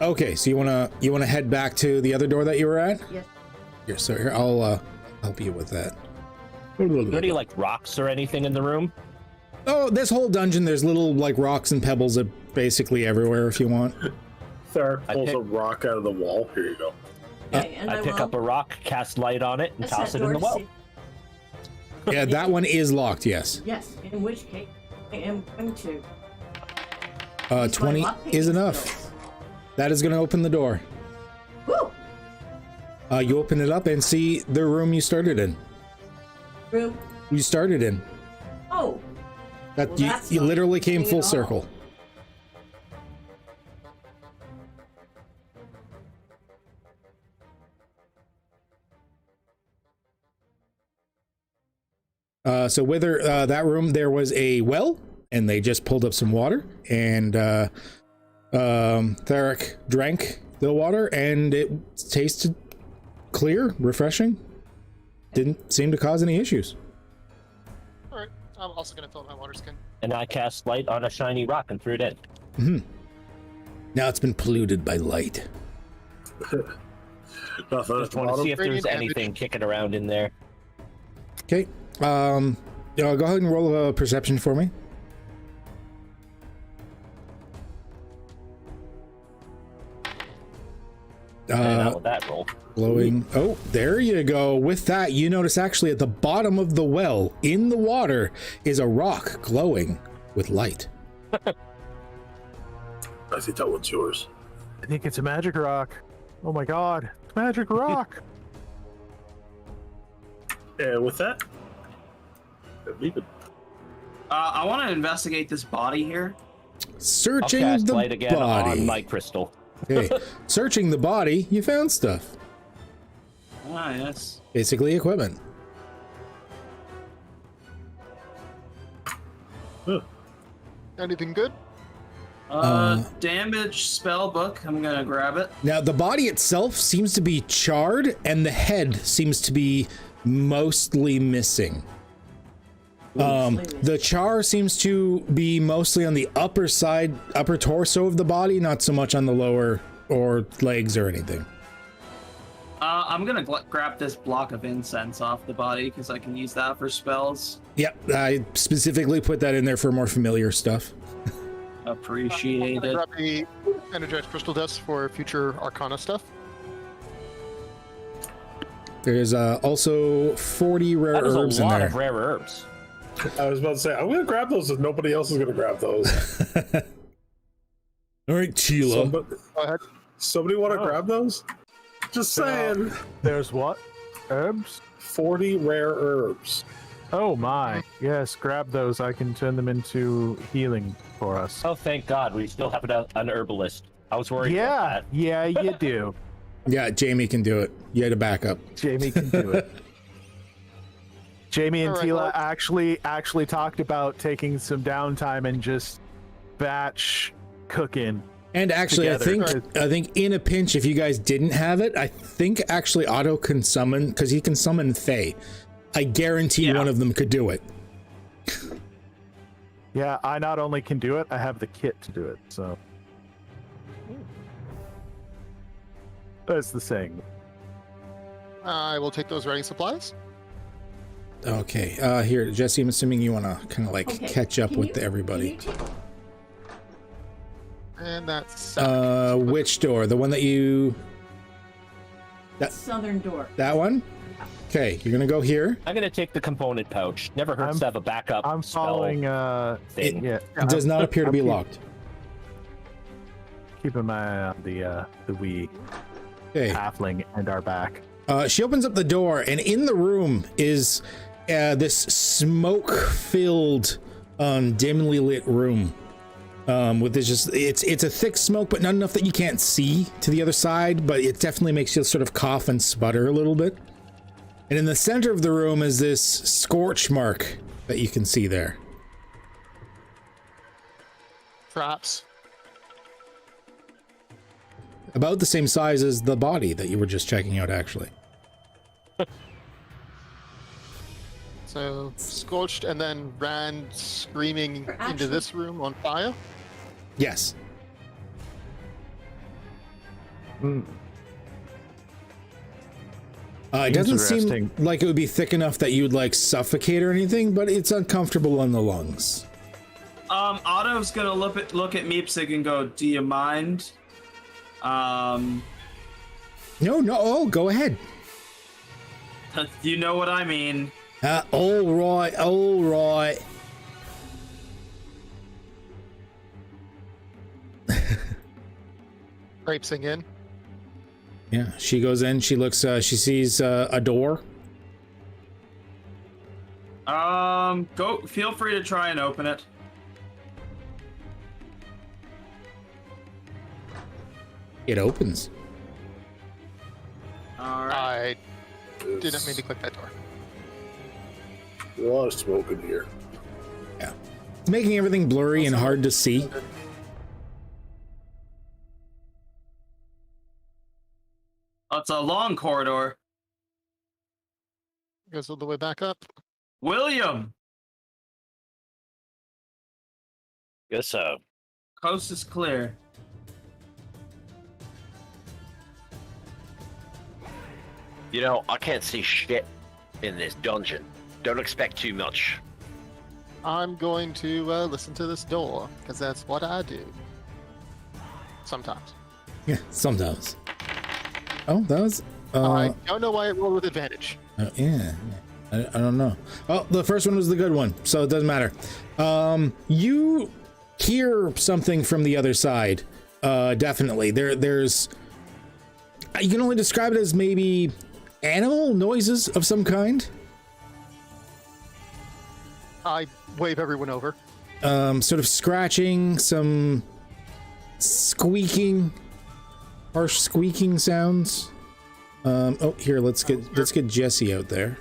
Speaker 12: Okay, so you wanna head back to the other door that you were at?
Speaker 2: Yes.
Speaker 12: Here, so here I'll help you with that.
Speaker 7: Are there any like rocks or anything in the room?
Speaker 12: Oh, this whole dungeon, there's little like rocks and pebbles basically everywhere if you want.
Speaker 4: Thar pulls a rock out of the wall. Here you go.
Speaker 2: Okay, and
Speaker 7: I pick up a rock, cast light on it, and toss it in the well.
Speaker 12: Yeah, that one is locked, yes.
Speaker 2: Yes, in which case I am going to...
Speaker 12: 20 is enough. That is going to open the door.
Speaker 2: Woo!
Speaker 12: You open it up and see the room you started in.
Speaker 2: Room?
Speaker 12: You started in.
Speaker 2: Oh.
Speaker 12: That you literally came full circle. So with that room, there was a well, and they just pulled up some water, and Theric drank the water, and it tasted clear, refreshing. Didn't seem to cause any issues.
Speaker 6: I'm also going to fill my water skin.
Speaker 7: And I cast light on a shiny rock and threw it in.
Speaker 12: Mm-hmm. Now it's been polluted by light.
Speaker 4: Nothing at
Speaker 7: Just
Speaker 4: the
Speaker 7: want to
Speaker 4: bottom.
Speaker 7: see if there's
Speaker 6: Radiant
Speaker 7: anything
Speaker 6: damage.
Speaker 7: kicking around in there.
Speaker 12: Okay. Go ahead and roll a perception for me.
Speaker 7: And how would that roll?
Speaker 12: Glowing. Oh, there you go. With that, you notice actually at the bottom of the well, in the water, is a rock glowing with light.
Speaker 4: I think that one's yours.
Speaker 3: I think it's a magic rock. Oh my god, it's magic rock.
Speaker 4: And with that, leave it.
Speaker 10: I want to investigate this body here.
Speaker 12: Searching
Speaker 7: I'll cast
Speaker 12: the
Speaker 7: light again
Speaker 12: body.
Speaker 7: on my crystal.
Speaker 12: Okay. Searching the body, you found stuff.
Speaker 10: Ah, yes.
Speaker 12: Basically equipment.
Speaker 6: Anything good?
Speaker 10: Damage spell book. I'm gonna grab it.
Speaker 12: Now, the body itself seems to be charred, and the head seems to be mostly missing. The char seems to be mostly on the upper side, upper torso of the body, not so much on the lower or legs or anything.
Speaker 10: I'm gonna grab this block of incense off the body because I can use that for spells.
Speaker 12: Yep, I specifically put that in there for more familiar stuff.
Speaker 10: Appreciate
Speaker 6: I'm
Speaker 10: it.
Speaker 6: gonna grab the energized crystal dust for future Arcana stuff.
Speaker 12: There's also 40 rare
Speaker 7: That is
Speaker 12: herbs
Speaker 7: a
Speaker 12: in
Speaker 7: lot
Speaker 12: there.
Speaker 7: of rare herbs.
Speaker 4: I was about to say, I'm going to grab those if nobody else is going to grab those.
Speaker 12: All right, Sheila.
Speaker 4: Somebody,
Speaker 6: Go ahead.
Speaker 4: somebody want to grab those? Just saying.
Speaker 3: There's what? Herbs?
Speaker 4: 40 rare herbs.
Speaker 3: Oh my. Yes, grab those. I can turn them into healing for us.
Speaker 7: Oh, thank God, we still have an herbalist. I was worried about that.
Speaker 3: Yeah, you do.
Speaker 12: Yeah, Jamie can do it. You had a backup.
Speaker 3: Jamie can do it. Jamie and
Speaker 6: All right,
Speaker 3: Tila
Speaker 6: well-
Speaker 3: actually talked about taking some downtime and just batch cooking.
Speaker 12: And actually,
Speaker 3: together.
Speaker 12: I think in a pinch, if you guys didn't have it, I think actually Otto can summon, because he can summon Fae. I guarantee one of them could do it.
Speaker 3: Yeah, I not only can do it, I have the kit to do it, so. That's the saying.
Speaker 6: I will take those writing supplies.
Speaker 12: Okay, here, Jesse, I'm assuming you want to kind of like
Speaker 2: Okay,
Speaker 12: catch up
Speaker 2: can
Speaker 12: with
Speaker 2: you-
Speaker 12: everybody.
Speaker 2: can you take-
Speaker 6: And that's
Speaker 12: Which door? The one that you...
Speaker 2: Southern door.
Speaker 12: That one? Okay, you're going to go here.
Speaker 7: I'm going to take the component pouch. Never hurts to have a backup.
Speaker 3: I'm following,
Speaker 7: thing.
Speaker 3: yeah.
Speaker 12: It does not appear to be
Speaker 3: I'm
Speaker 12: locked.
Speaker 3: Keeping my eye on the wee
Speaker 12: Okay.
Speaker 3: halfling and our back.
Speaker 12: She opens up the door, and in the room is this smoke-filled, dimly lit room. With this it's a thick smoke, but not enough that you can't see to the other side, but it definitely makes you sort of cough and sputter a little bit. And in the center of the room is this scorch mark that you can see there.
Speaker 6: traps.
Speaker 12: About the same size as the body that you were just checking out, actually.
Speaker 6: So scorched and then ran screaming into this room on fire.
Speaker 12: Yes. It doesn't seem
Speaker 3: Interesting.
Speaker 12: like it would be thick enough that you would like suffocate or anything, but it's uncomfortable on the lungs.
Speaker 10: Otto's gonna look at Meepsig and go, "Do you mind?"
Speaker 12: No, oh, go ahead.
Speaker 10: You know what I mean.
Speaker 12: All right, all right.
Speaker 6: Traipsing in.
Speaker 12: Yeah, she goes in, she looks, she sees a door.
Speaker 10: Go. Feel free to try and open it.
Speaker 12: It opens.
Speaker 10: All right.
Speaker 6: I didn't mean to click that door.
Speaker 4: There's a lot of smoke in here.
Speaker 12: Yeah. It's making everything blurry and hard to see.
Speaker 10: It's a long corridor.
Speaker 6: Goes all the way back up.
Speaker 10: William,
Speaker 5: Guess so.
Speaker 11: Coast is clear.
Speaker 5: You know, I can't see shit in this dungeon. Don't expect too much.
Speaker 6: I'm going to listen to this door, because that's what I do. Sometimes.
Speaker 12: Yeah, sometimes. Oh, that was.
Speaker 6: I don't know why it rolled with advantage.
Speaker 12: Yeah. I don't know. Oh, the first one was the good one, so it doesn't matter. You hear something from the other side. Definitely. There's. You can only describe it as maybe animal noises of some kind.
Speaker 6: I wave everyone over.
Speaker 12: Sort of scratching, some squeaking, harsh squeaking sounds. Oh, here, let's get Jesse out there.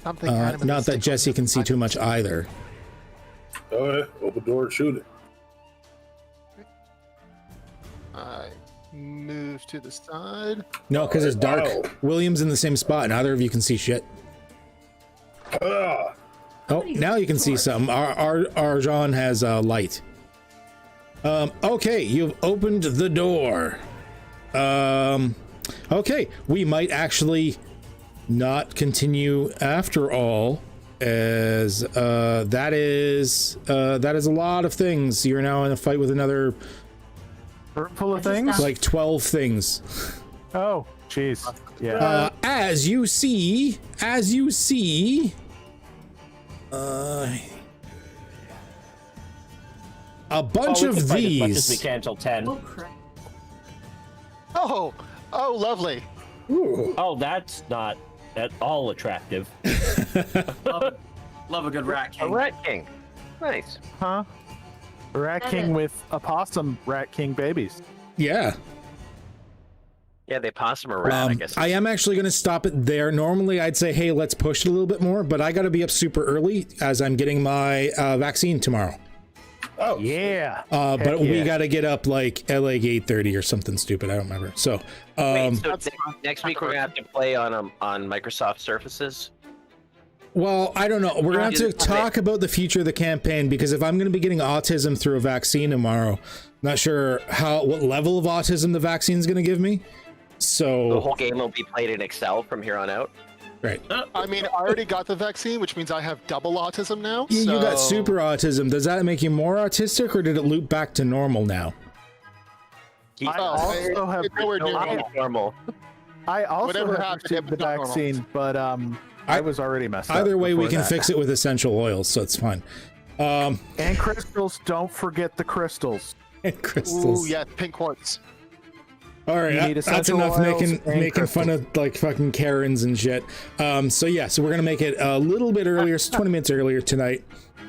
Speaker 6: Something
Speaker 12: not that Jesse can see too much either.
Speaker 4: Alright, open door and shoot it.
Speaker 6: I move to the side.
Speaker 12: No, because it's dark.
Speaker 4: Wow.
Speaker 12: William's in the same spot. Neither of you can see shit.
Speaker 4: Ah.
Speaker 12: Oh, now you can see something. Arjan has light. Okay, you've opened the door. Okay, we might actually not continue after all, as that is a lot of things. You're now in a fight with another
Speaker 3: room full of things,
Speaker 12: like 12 things.
Speaker 3: Oh, jeez. Yeah.
Speaker 12: As you see, a bunch of these.
Speaker 7: As much as we can till 10.
Speaker 2: Oh, crap.
Speaker 6: Oh, lovely.
Speaker 12: Ooh.
Speaker 7: Oh, that's not at all attractive.
Speaker 11: Love a good rat king.
Speaker 5: A rat king. Nice.
Speaker 3: Huh? Rat King with a possum Rat King babies.
Speaker 12: Yeah.
Speaker 5: Yeah, they possum a rat, I guess.
Speaker 12: I am actually going to stop it there. Normally, I'd say, hey, let's push it a little bit more, but I got to be up super early as I'm getting my vaccine tomorrow.
Speaker 4: Oh,
Speaker 3: yeah.
Speaker 12: But we got to get up like at like 8:30 or something stupid. I don't remember. So,
Speaker 5: Wait, so next week we're going to have to play on Microsoft Surfaces?
Speaker 12: well, I don't know. We're going to have to talk about the future of the campaign, because if I'm going to be getting autism through a vaccine tomorrow, not sure what level of autism the vaccine is going to give me. So
Speaker 5: the whole game will be played in Excel from here on out.
Speaker 12: Right.
Speaker 6: I mean, I already got the vaccine, which means I have double autism now.
Speaker 12: You
Speaker 6: so...
Speaker 12: got super autism. Does that make you more autistic, or did it loop back to normal now?
Speaker 3: I also have
Speaker 5: normal.
Speaker 3: I also
Speaker 6: Whatever
Speaker 3: have
Speaker 6: happened,
Speaker 3: received the
Speaker 6: it was not
Speaker 3: vaccine, but I was already messed up.
Speaker 12: Either way, we
Speaker 3: before
Speaker 12: can
Speaker 3: that.
Speaker 12: fix it with essential oils, so it's fine.
Speaker 3: And crystals. Don't forget the crystals.
Speaker 12: And crystals.
Speaker 6: Ooh, yeah, pink quartz.
Speaker 12: All right,
Speaker 3: You need
Speaker 12: that's
Speaker 3: essential
Speaker 12: enough
Speaker 3: oils
Speaker 12: making
Speaker 3: and
Speaker 12: fun of like fucking Karens and shit. So we're gonna make it a little bit earlier, so 20 minutes earlier tonight.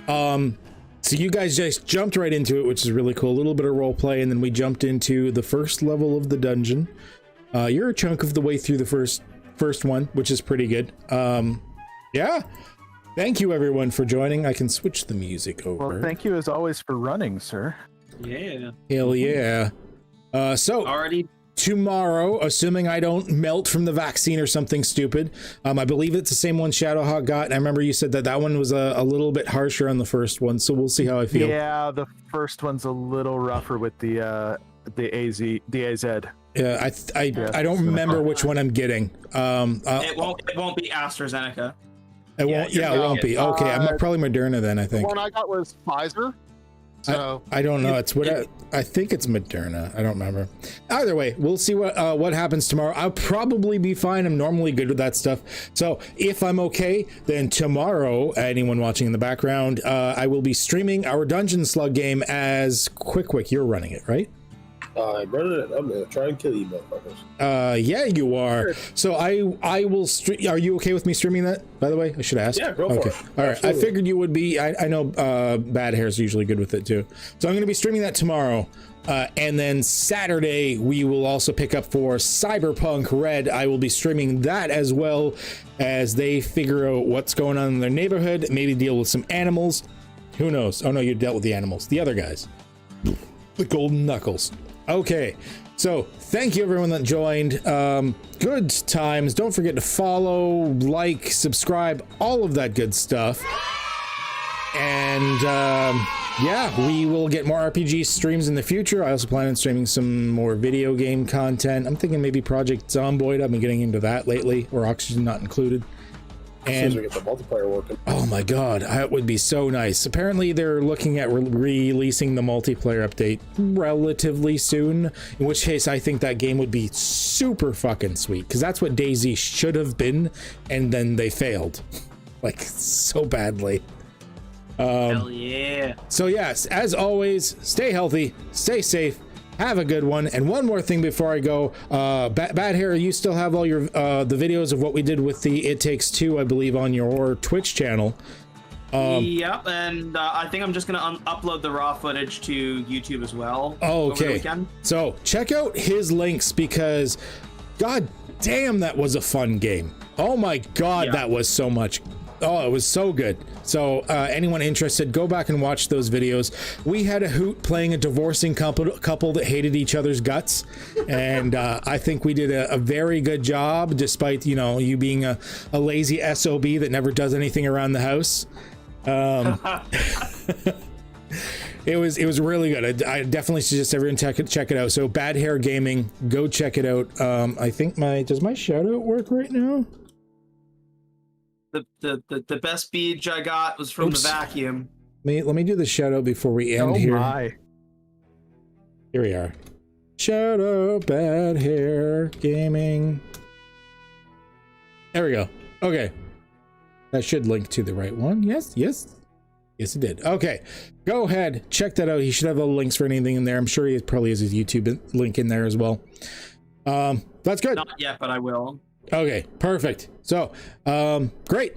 Speaker 12: So you guys just jumped right into it, which is really cool. A little bit of role play, and then we jumped into the first level of the dungeon. You're a chunk of the way through the first one, which is pretty good. Yeah. Thank you everyone for joining. I can switch the music over.
Speaker 3: Well, thank you as always for running, sir.
Speaker 11: Yeah.
Speaker 12: Hell yeah. So
Speaker 11: Already.
Speaker 12: tomorrow, assuming I don't melt from the vaccine or something stupid, I believe it's the same one Shadowhawk got. And I remember you said that one was a little bit harsher on the first one, so we'll see how I feel.
Speaker 3: Yeah, the first one's a little rougher with the AZ.
Speaker 12: Yeah, I don't remember which one I'm getting.
Speaker 11: It won't be AstraZeneca.
Speaker 12: It won't. Yeah, it won't be. Okay, I'm probably Moderna then. I think.
Speaker 6: The one I got was Pfizer. So
Speaker 12: I don't know. It's what I think it's Moderna. I don't remember. Either way, we'll see what happens tomorrow. I'll probably be fine. I'm normally good with that stuff. So if I'm okay, then tomorrow, anyone watching in the background, I will be streaming our Dungeon Slug game as Quick. You're running it, right?
Speaker 4: I'm running it. I'm gonna try and kill you, motherfuckers.
Speaker 12: Yeah, you are. So I will stream. Are you okay with me streaming that? By the way, I should ask.
Speaker 4: Yeah, go for it.
Speaker 12: All right.
Speaker 4: Absolutely.
Speaker 12: I figured you would be. I know Bad Hair's usually good with it too. So I'm going to be streaming that tomorrow, and then Saturday we will also pick up for Cyberpunk Red. I will be streaming that as well as they figure out what's going on in their neighborhood. Maybe deal with some animals. Who knows? Oh no, you dealt with the animals. The other guys, the Golden Knuckles. Okay, so thank you everyone that joined. Good times. Don't forget to follow, like, subscribe, all of that good stuff. And yeah, we will get more RPG streams in the future. I also plan on streaming some more video game content. I'm thinking maybe Project Zomboid. I've been getting into that lately, or Oxygen Not Included. And
Speaker 4: as soon as we get the multiplayer working.
Speaker 12: Oh my god, that would be so nice. Apparently they're looking at releasing the multiplayer update relatively soon, in which case I think that game would be super fucking sweet, because that's what DayZ should have been, and then they failed. Like, so badly.
Speaker 11: Hell yeah.
Speaker 12: So yes, as always, stay healthy, stay safe, have a good one. And one more thing before I go, Bad Hair, you still have all your the videos of what we did with the It Takes Two, I believe, on your Twitch channel.
Speaker 11: Yep, and I think I'm just gonna upload the raw footage to YouTube as well.
Speaker 12: Oh,
Speaker 11: over the
Speaker 12: okay.
Speaker 11: weekend.
Speaker 12: So check out his links, because god damn, that was a fun game. Oh my god,
Speaker 11: Yeah.
Speaker 12: that was so much. Oh, it was so good. So anyone interested, go back and watch those videos. We had a hoot playing a divorcing couple that hated each other's guts, and I think we did a very good job, despite, you know, you being a lazy SOB that never does anything around the house. It was really good. I definitely suggest everyone check it out. So Bad Hair Gaming, go check it out. I think does my shout out work right now?
Speaker 11: The best beach I got was from
Speaker 12: Oops.
Speaker 11: the vacuum.
Speaker 12: Let me do the shout out before we end here.
Speaker 3: My.
Speaker 12: Here we are. Shout out Bad Hair Gaming. There we go. Okay. That should link to the right one. Yes, it did. Okay. Go ahead. Check that out. He should have all the links for anything in there. I'm sure he probably has his YouTube link in there as well. That's good.
Speaker 11: Not yet, but I will.
Speaker 12: Okay, perfect. So, great.